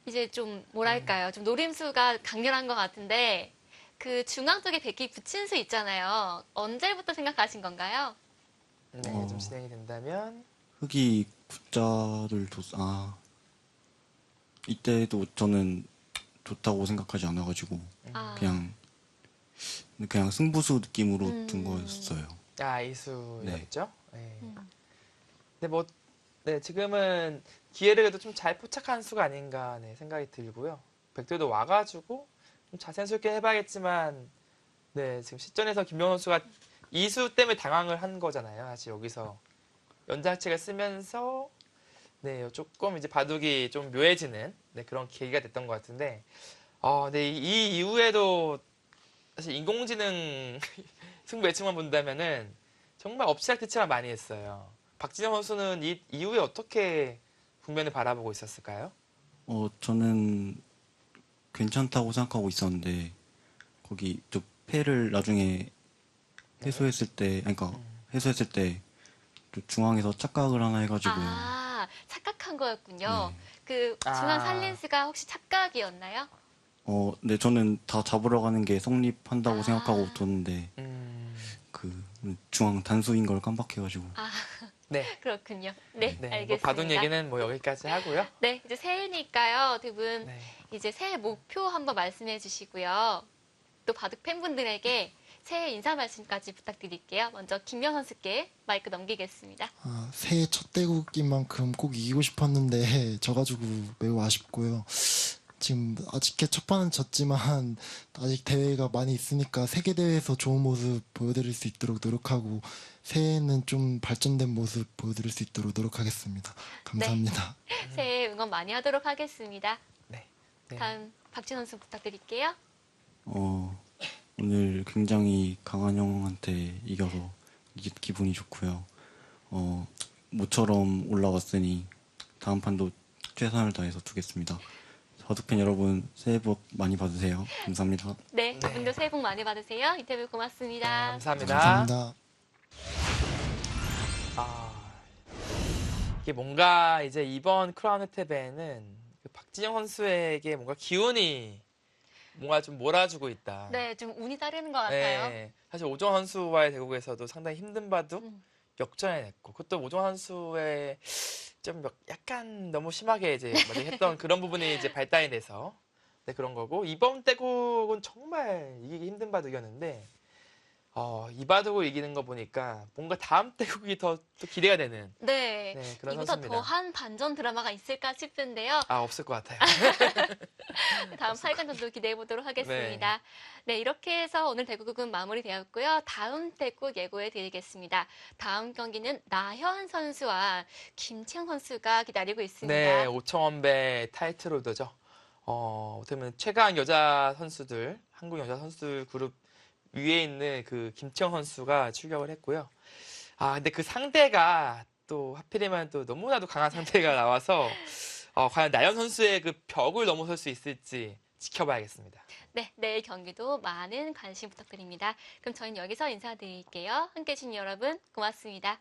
이제 좀 뭐랄까요, 좀 노림수가 강렬한 것 같은데 그 중앙 쪽에 백이 붙인 수 있잖아요. 언제부터 생각하신 건가요? 네, 좀 진행이 된다면. 흙이 굿자를 이때도 저는 좋다고 생각하지 않아가지고 아, 그냥 승부수 느낌으로 둔 거였어요. 이수였죠. 네. 음. 근데 뭐, 네, 지금은 기회를 그래도 좀 잘 포착한 수가 아닌가 생각이 들고요. 백들도 와가지고 좀 자연스럽게 해봐야겠지만, 네, 지금 시전에서 김명호 선수가 이수 때문에 당황을 한 거잖아요. 사실 여기서 연장책을 쓰면서, 네, 조금 이제 바둑이 좀 묘해지는 그런 계기가 됐던 것 같은데, 네, 이 이후에도 사실 인공지능 승부 예측만 본다면은 정말 엎치락뒤치락 많이 했어요. 박진영 선수는 이 이후에 어떻게 국면을 바라보고 있었을까요? 저는 괜찮다고 생각하고 있었는데 거기 또 패를 나중에 해소했을 때, 해소했을 때 또 중앙에서 착각을 하나 해가지고 착각한 거였군요. 네. 그 중앙 살린스가 혹시 착각이었나요? 네, 저는 다 잡으러 가는 게 성립한다고 아. 생각하고 뒀는데 그 중앙 단수인 걸 깜빡해가지고 네. 그렇군요. 네, 네. 알겠습니다. 뭐 바둑 얘기는 뭐 여기까지 하고요. 네, 이제 새해니까요. 두 분 네. 이제 새해 목표 한번 말씀해 주시고요. 또 바둑 팬분들에게 새해 인사 말씀까지 부탁드릴게요. 먼저 김명 선수께 마이크 넘기겠습니다. 새해 첫 대국인 만큼 꼭 이기고 싶었는데 져가지고 매우 아쉽고요. 지금 아직 첫 판은 졌지만 아직 대회가 많이 있으니까 세계 대회에서 좋은 모습 보여드릴 수 있도록 노력하고 새해에는 좀 발전된 모습 보여드릴 수 있도록 노력하겠습니다. 감사합니다. 새해 응원 많이 하도록 하겠습니다. 네. 네. 다음 박진 선수 부탁드릴게요. 오늘 굉장히 강한 형한테 이겨서 기분이 좋고요. 모처럼 올라왔으니 다음 판도 최선을 다해서 두겠습니다. 바둑팬 여러분 새해 복 많이 받으세요. 감사합니다. 네, 이분도 새해 복 많이 받으세요. 인터뷰 고맙습니다. 감사합니다. 감사합니다. 이게 뭔가 이제 이번 크라운 혜택에는 그 박진영 선수에게 뭔가 기운이 뭔가 좀 몰아주고 있다. 네, 좀 운이 따르는 것 같아요. 네. 사실 오종 선수와의 대국에서도 상당히 힘든 바둑 역전해냈고, 그것도 오종 선수의 좀 약간 너무 심하게 이제 했던 그런 부분이 이제 발단이 돼서 네, 그런 거고, 이번 대국은 정말 이기기 힘든 바둑이었는데 이 바둑을 이기는 거 보니까 뭔가 다음 대국이 더 또 기대가 되는 네, 네, 그런 이보다 선수입니다. 더한 반전 드라마가 있을까 싶은데요. 없을 것 같아요. 다음 8강전도 기대해 보도록 하겠습니다. 네, 이렇게 해서 오늘 대국은 마무리되었고요. 다음 대국 예고해 드리겠습니다. 다음 경기는 나현 선수와 김채영 선수가 기다리고 있습니다. 네, 오청원배 타이틀홀더죠. 어떻게 보면 최강 여자 선수들, 한국 여자 선수들 그룹 위에 있는 그 김채영 선수가 출격을 했고요. 근데 그 상대가 또 하필이면 또 너무나도 강한 상대가 나와서 과연 나연 선수의 그 벽을 넘어설 수 있을지 지켜봐야겠습니다. 네, 내일 경기도 많은 관심 부탁드립니다. 그럼 저희는 여기서 인사드릴게요. 함께해 주신 여러분 고맙습니다.